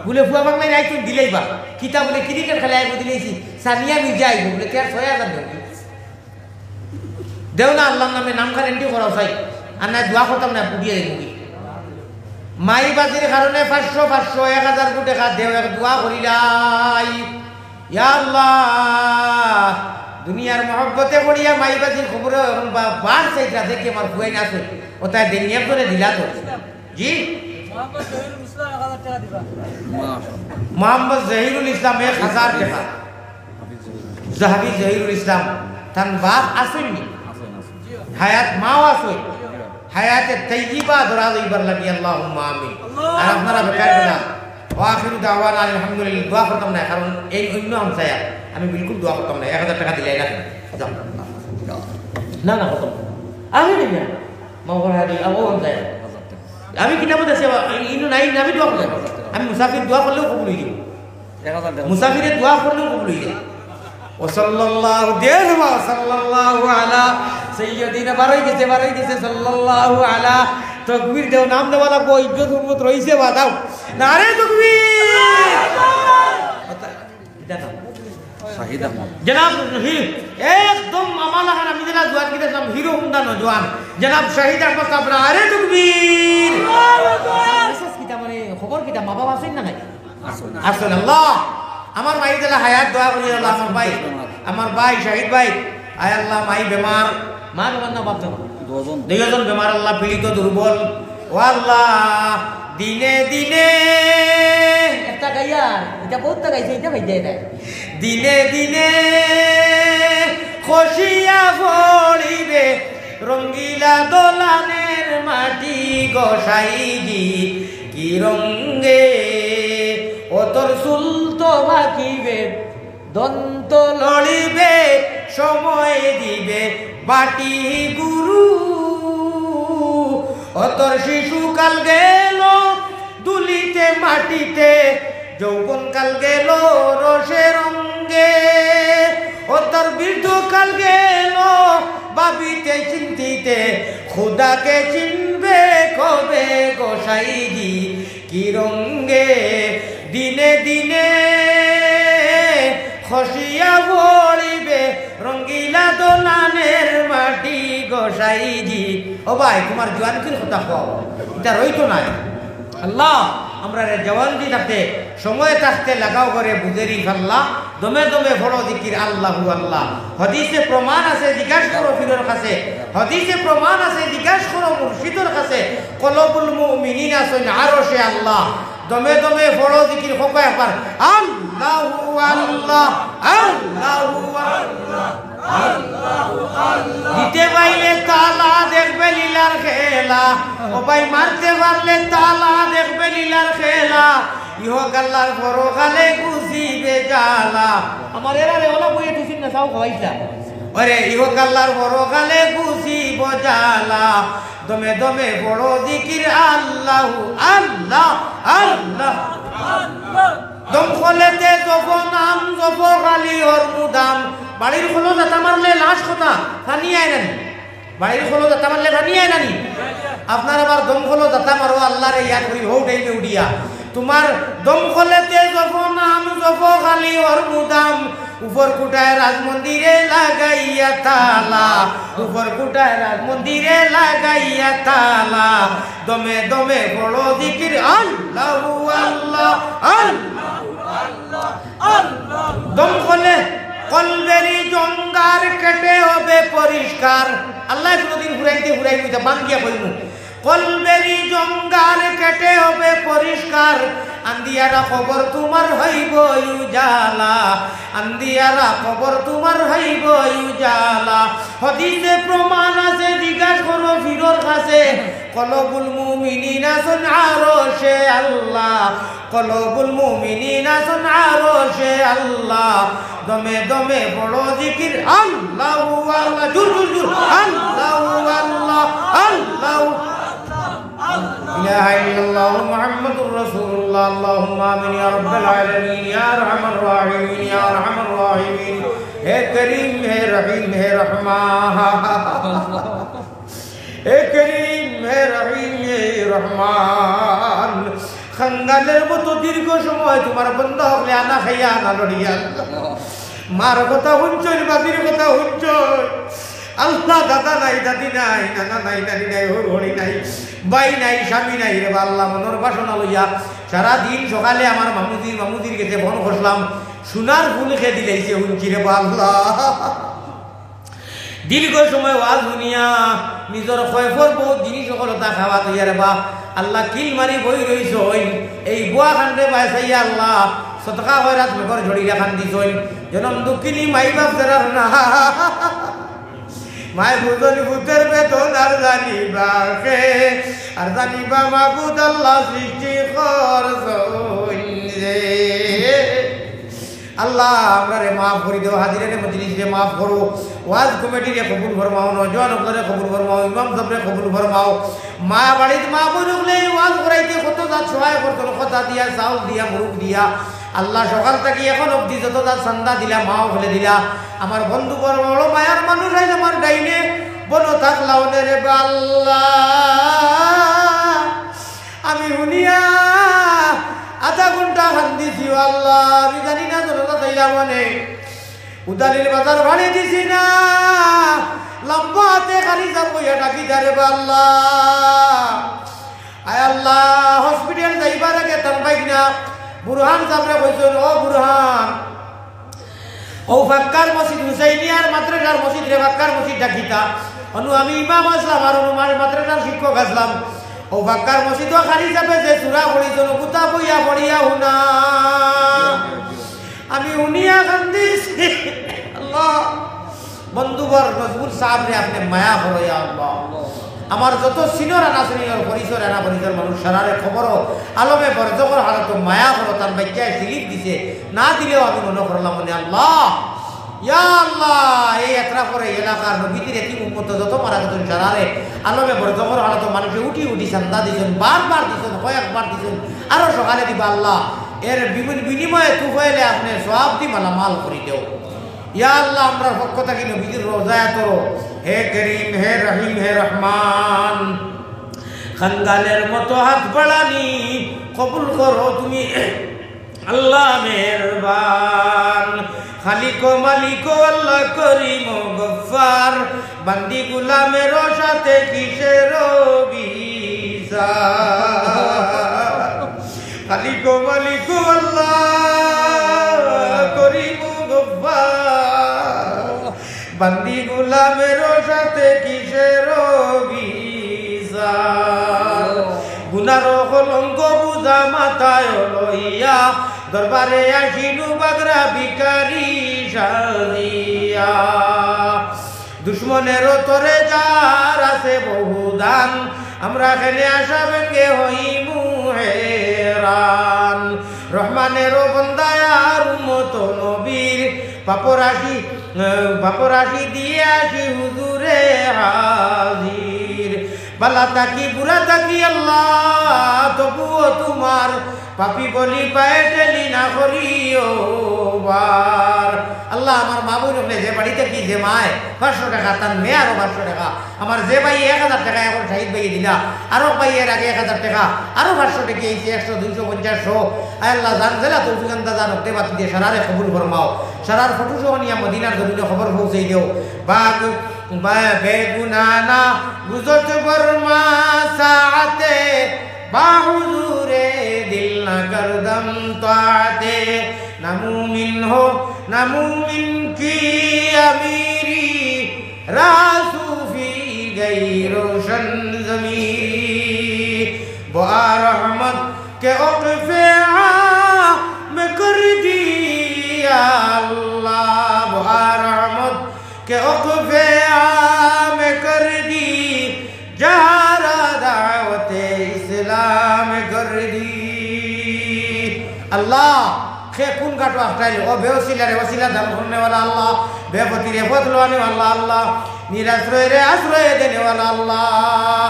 বলে ফুয়া বাংলায় আইতো দিলেই বা কিতা বলে ক্রিকেট খেলা আইবো দিলেইছি সানিয়া মির্জা আইবো বলে কে 6000 দেও না আল্লাহর নামে নাম খান এন্ট্রি করাও চাই আর না দোয়া করতাম না বুড়িয়ে দেবো মাই বাজির কারণে 500 1000 কোটি টাকা দেও এক দোয়া করিলাই ইয়া আল্লাহ দুনিয়ার মহব্বতে পড়িয়া মাই বাজির খবরে বার চাইটা দেখে আমার ফুয়াই না আছে ওটাই দেনিয়া করে দিলা তো জি মোহাম্মদ জহিরুল ইসলাম 1000 টাকা জাহাবি জহিরুল ইসলাম তার বাপ আসেননি হায়াত মাও আসে হায়াতে তাইয়্যিবা দরাজ ইবার লাগি আল্লাহুম্মা আমিন আর আপনারা বেকার না ওয়াখিরু দাওয়ানা আলহামদুলিল্লাহ দোয়া করতাম না কারণ এই অন্য অংশে আমি বিলকুল দোয়া করতাম না 1000 টাকা দিলাই না না না করতাম আমি দিই না মাওলানা আবু অংশে আমি কিতাবত আছে ইনো নাই আমি দোয়া করব আমি মুসাফির দোয়া করলেও কবুল হইবে 1000 টাকা মুসাফিরের দোয়া করলেও কবুল হইবে ও সাল্লাল্লাহু সাল্লাল্লাহু আলা সাইয়্যিদিনা বারাই গেছে সাল্লাল্লাহু আলা তাকবীর দেও নাম দেওয়া লাগবো ইজ্জত হুরমত রইছে বাদাও নারে তাকবীর শাহিদ আহমদ জনাব একদম আমালা হারা মিদলা জওয়ান কি দেখলাম হিরো হুন্ডা নজওয়ান জনাব শাহিদ আহমদ সাহেব নারে তাকবীর মেসেজ কিটা মানে খবর কিটা মা বাবা আছেন না নাই আসলে আল্লাহ আমার ভাই দিলা হায়াত দোয়া করি আল্লাহ আমার ভাই শাহিদ ভাই আয় আল্লাহ মাই বেমার মা বেমার না বাপ বেমার দুইজন বেমার আল্লাহ পীড়িত দুর্বল ও আল্লাহ দিনে দিনে একটা গাইয়ার এটা বহুত গাইছে এটা ভাই দেয় দিনে দিনে খসিয়া পড়িবে রঙ্গিলা দোলানের মাটি গোসাইজি কি রঙ্গে ও তোর সুলতো বাকিবে দন্ত লড়িবে সময় দিবে বাটি গুরু ও তোর শিশুকাল গেল দুলিতে মাটিতে যৌবন কাল গেল রসে রঙ্গে ও তোর বৃদ্ধকাল গেল ভাবিতে চিন্তিতে খুদাকে চিনবে কবে গোসাইজি কি রঙ্গে দিনে দিনে খসিয়া পড়িবে রঙ্গিলা দোলানের মাটি গোসাইজি ও ভাই তোমার জওয়ানকির কথা কও এটা রইতো নাই আল্লাহ আমরা জওয়ানজি থাকতে সময় থাকতে লাগাও করে বুঝেরি আল্লাহ দমে দমে বড় জিকির আল্লাহু আল্লাহ হাদিসে প্রমাণ আছে জিজ্ঞাসা করো ফিরের কাছে হাদিসে প্রমাণ আছে জিজ্ঞাসা করো মুর্শিদের কাছে কলবুল মুমিনিন আছেন আরশে আল্লাহ দমে দমে বড় জিকির হোক একবার আল্লাহু আল্লাহ আল্লাহু আল্লাহ আল্লাহু আল্লাহ দিতে পাইলে তালা দেখবে লীলার খেলা ও ভাই মারতে পারলে তালা দেখবে লীলার খেলা ইহক আল্লাহর পরকালে গুছিবে জ্বালা আমার এরা রে ওলা বইয়ে তুই না চাও খাওয়াইছা ওরে ইহক আল্লাহর পরকালে গুছিব জ্বালা দমে দমে বড় জিকির আল্লাহু আল্লাহ আল্লাহ আল্লাহ দম খোলেতে জপ নাম জপ খালি ওর মুদাম বাড়ির খোলো দাতা মারলে লাশ কথা ফানি আয় নানি বাড়ির খোলো দাতা মারলে ফানি আয় নানি আপনার আবার দম খোলো দাতা মারো আল্লাহর ইয়াদ করি হৌ টাইমে উড়িয়া তোমার দম খোলেতে জপ নাম জপ খালি ওর মুদাম উপর কুটায় রাজ মন্দিরে লাগাইয়া তালা উপর কুটায় রাজ মন্দিরে লাগাইয়া তালা দমে দমে বড় জিকির আল্লাহু আল্লাহ আল্লাহু আল্লাহ আল্লাহ দম খোলে কলবেরি জঙ্গার কেটে হবে পরিষ্কার আল্লাহ কোনদিন ঘুরাইতে বাঙ্গিয়া কইমু কলবেরি জঙ্গার কেটে হবে পরিষ্কার আন্দিয়ারা খবর তোমার হইব উজালা আন্দিয়ারা খবর তোমার হইব উজালা হাদিসে প্রমাণ আছে জিজ্ঞাসা করো ফিরোর কাছে কলবুল মুমিনিন আছেন আরশে আল্লাহ কলবুল মুমিনিন আছেন আরশে আল্লাহ দমে দমে বড় জিকির আল্লাহু আল্লাহ জুর জুর জুর আল্লাহু আল্লাহ আল্লাহু لا إله إلا الله محمد رسول الله اللهم آمين يا رب العالمين يا أرحم الراحمين يا أرحم الراحمين हे करीम हे रहीम हे रहमान हे करीम हे रहीम हे रहमान খঙ্গালের মতো দীর্ঘ সময় তোমার বন্ধ হলে আনা খাইয়া না লড়িয়া মার কথা শুনছই বাবির কথা শুনছই আল্লাহ দাদা নাই দাদি নাই নানা নাই নানি নাই হরি নাই ভাই নাই স্বামী নাই রে আল্লাহ মনের বাসনা লইয়া সারাদিন সকালে আমার মামুদির কাছে ফোন করলাম সোনার ফুল খেয়ে দিলেছে শুনছি রে আল্লাহ দীর্ঘ সময় ওয়াজ শুনিয়া নিজের খয়ফর বহুত জিনিস সকলতা খাওয়া তৈয়া রে বা আল্লাহ কিল মারি বই রইছ এই বুয়া খান্ডে বাইসাইয়া আল্লাহ সতকা হয় রাত লোকর ঝড়িয়া খান দিছ জনম দুঃখিনী মাই বাপ ফেরার না মায় বুঝলি বুঝের বেতন আর জানিবা মাবুদ আল্লাহ সৃষ্টি করছে আল্লাহ আমরা রে মাফ করি দেও হাজিরে মজলিস রে মাফ করো ওয়াজ কমিটি রে কবুল ফরমাও নজওয়ান করে কবুল ফরমাও ইমাম সাহেব রে কবুল ফরমাও মা বাড়িতে মা বোনগুলো ওয়াজ করাইতে কত যা সহায় করতো কথা দিয়া চাউল দিয়া মুরুখ দিয়া আল্লাহ সকাল থেকে এখন অবধি যত তার চান্দা দিলা মাও ফেলে দিলা আমার বন্ধু বড় বড় মায়ার মানুষ আইজ আমার ডাইনে বলো থাকলাও রে আল্লাহ আমি শুনিয়া আধা ঘন্টা কান্দিছি আল্লাহ আমি জানি না জনতা চাইলা মানে উদালির বাজার ভাড়ে দিছি না লম্বা হাতে খালি যাবো ডাকি রে আল্লাহ আয় আল্লাহ হসপিটাল যাইবার আগে তার বাইক না বুরহান সামনে কইছেন ও বুরহান ও ফাক্কার মসজিদ হুসাইনিয়ার মাদ্রাসার মসজিদ রে ফাক্কার মসজিদ ডাকিতা অনু আমি ইমাম আসলাম আর অনু মাদ্রাসার শিক্ষক আসলাম ও ফাক্কার মসজিদ খালি যাবে যে চূড়া পড়িছেন কুতা বইয়া পড়িয়া হুনা আমি উনিয়া কান্দিছি আল্লাহ বন্ধুবর নজরুল সাহেব রে আপনি মায়া করো ইয়া আল্লাহ আমার যত সিনিয়র আনা সিনিয়র পরিচয় আনা পরিচয় মানুষ সারারে খবরও আলমে বরজকর হালত মায়া করো তার বাচ্চায় সিলিপ দিছে না দিলেও আমি মনে করলাম মনে আল্লাহ ইয়া আল্লাহ এই একরা করে এলাকার নবীদের এটি উম্মত যত মারা গেছেন সারারে আলমে বরজকর হালত মানুষে উঠি উঠি চান্দা দিয়েছেন বারবার দিয়েছেন কয়েকবার দিয়েছেন আরো সকালে দিবা আল্লাহ এর বিনিময়ে তু হইলে আপনি সব দি মালামাল করি দেও ইয়া আল্লাহ আমরা পক্ষ থাকি নবীজির রোজায় করো হে করিম হে রহিম হে রহমান খানগালের মতো হাত বাড়ানি কবুল করো তুমি আল্লাহ মেহেরবান খালিকো মালিকো আল্লাহ করিম গফফার বান্দি গুলামের সাথে কিসের বিচার খালিকো মালিকো আল্লাহ করিম গফফার বান্দি গুলামের সাথে কিসের বিচার গুনার কলঙ্ক বুঝা মাথায় লইয়া দরবারে আসিনু বাগরা ভিখারি সাজিয়া দুশ্মনের তরে যার আছে বহুদান আমরা খেলে আসা ভেঙ্গে হইমু হেরান রহমানের বন্দায়ার উম্মত নবীর পাপরাশি দিয়ে আসি হুজুরে হাজির বালা তাকি বুড়া তাকি আল্লাহ তবুও তোমার পাপি বলি পায়ে টেলি না করিও বার আল্লাহ আমার মা বোন যে বাড়িতে কি যে মায় 500 টাকা তার মেয়ে আরো 500 টাকা আমার যে ভাই 1000 টাকা এখন শাহিদ ভাই দিলা আরো ভাই এর আগে 1000 টাকা আরো 500 টাকা এই 100 200 50 আল্লাহ জান জেলা তো সুগন্ধা জান হতে বাত দিয়ে সারারে কবুল ফরমাও সারার ফটো সহ নিয়া মদিনার জমিনে খবর পৌঁছে দিও বাগ বেগুনানা গুজত বর্মা সাআতে বাহুজুরে দিল না করদম তাতে নামু মিন কি আমিরি রাসুফি গই রোशन জমিরি বা রহমত के औक़फ़े में कर दिया अल्लाह बा रहमत के औक़फ़े में कर दी जहारा दावत इस्लाम कर दी अल्लाह खे कुन काटो आखटाइल ओ बेवसिला रे वसिला धन करने वाला अल्लाह बेपति रे बदलवाने वाला अल्लाह निराश्रय रे आश्रय देने वाला अल्लाह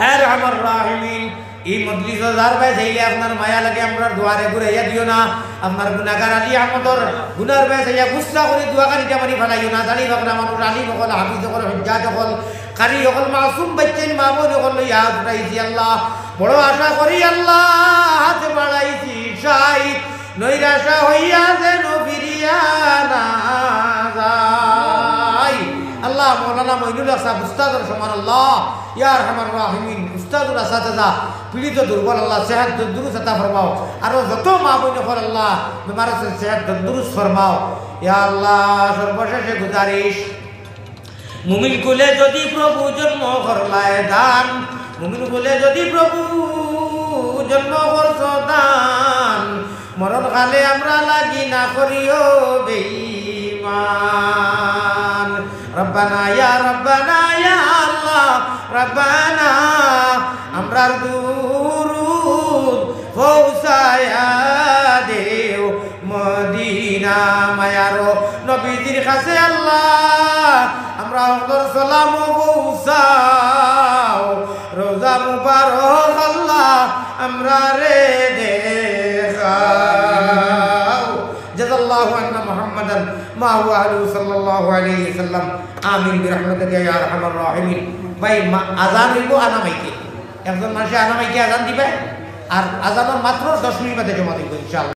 ऐ रहमान राहिमीन এই মজলিস হাজার ভাই চাইলে আপনার মায়া লাগে আমরা দুয়ারে ঘুরাইয়া দিও না আপনার গুনাহগার আলী আহমদর গুনার ভাই চাইয়া গুসা করে দুয়াকারিটা মারি ফেলাইও না জানি বাকরা মানুষ আলী বকল হাফিজ বকল হজ্জাজ বকল কারি বকল মাসুম বাচ্চাইন মামুন বকল ইয়া উঠাইছি আল্লাহ বড় আশা করি আল্লাহ হাত বাড়াইছি শাহিদ নৈরাশা হইয়া যেন ফিরিয়া না যায় আল্লাহ মৌলানা মইনুল সাহেব উস্তাদের সমান আল্লাহ ইয়া রহমান রাহিমিন উস্তাদুল আসাদাদা পীড়িত দুর্বল আল্লাহ সেহত তন্দুরুস্ত আতা ফরমাও আর যত মা বোন হল আল্লাহ বিমার সেহত তন্দুরুস্ত ফরমাও ইয়া আল্লাহ সর্বশেষে গুজারিশ মুমিন কুলে যদি প্রভু জন্ম করলায় দান মুমিন কুলে যদি প্রভু জন্ম করছ দান মরণ কালে আমরা লাগি না করিও বেঈমান রব্বানা ইয়া আল্লাহ রব্বানা আমরার দুরুদ পৌঁছায়া দেও মদিনা মায়ারো নবীজির কাছে আল্লাহ আমরা হকর সালাম পৌঁছাও রোজা মুবারক আল্লাহ আমরা রে দেখা মুহাম্মাদান মা হুয়া আলাইহি সাল্লাল্লাহু আলাইহি ওয়াসাল্লাম আমিন বিরহমাতিকা ইয়া আরহামার রাহিমিন। ভাই আজান হইব আনা মাইকে, একজন মানুষে আনা মাইকে আজান দিবে আর আজানের মাত্র 10 মিনিট বাদে জমা দিব ইনশাআল্লাহ।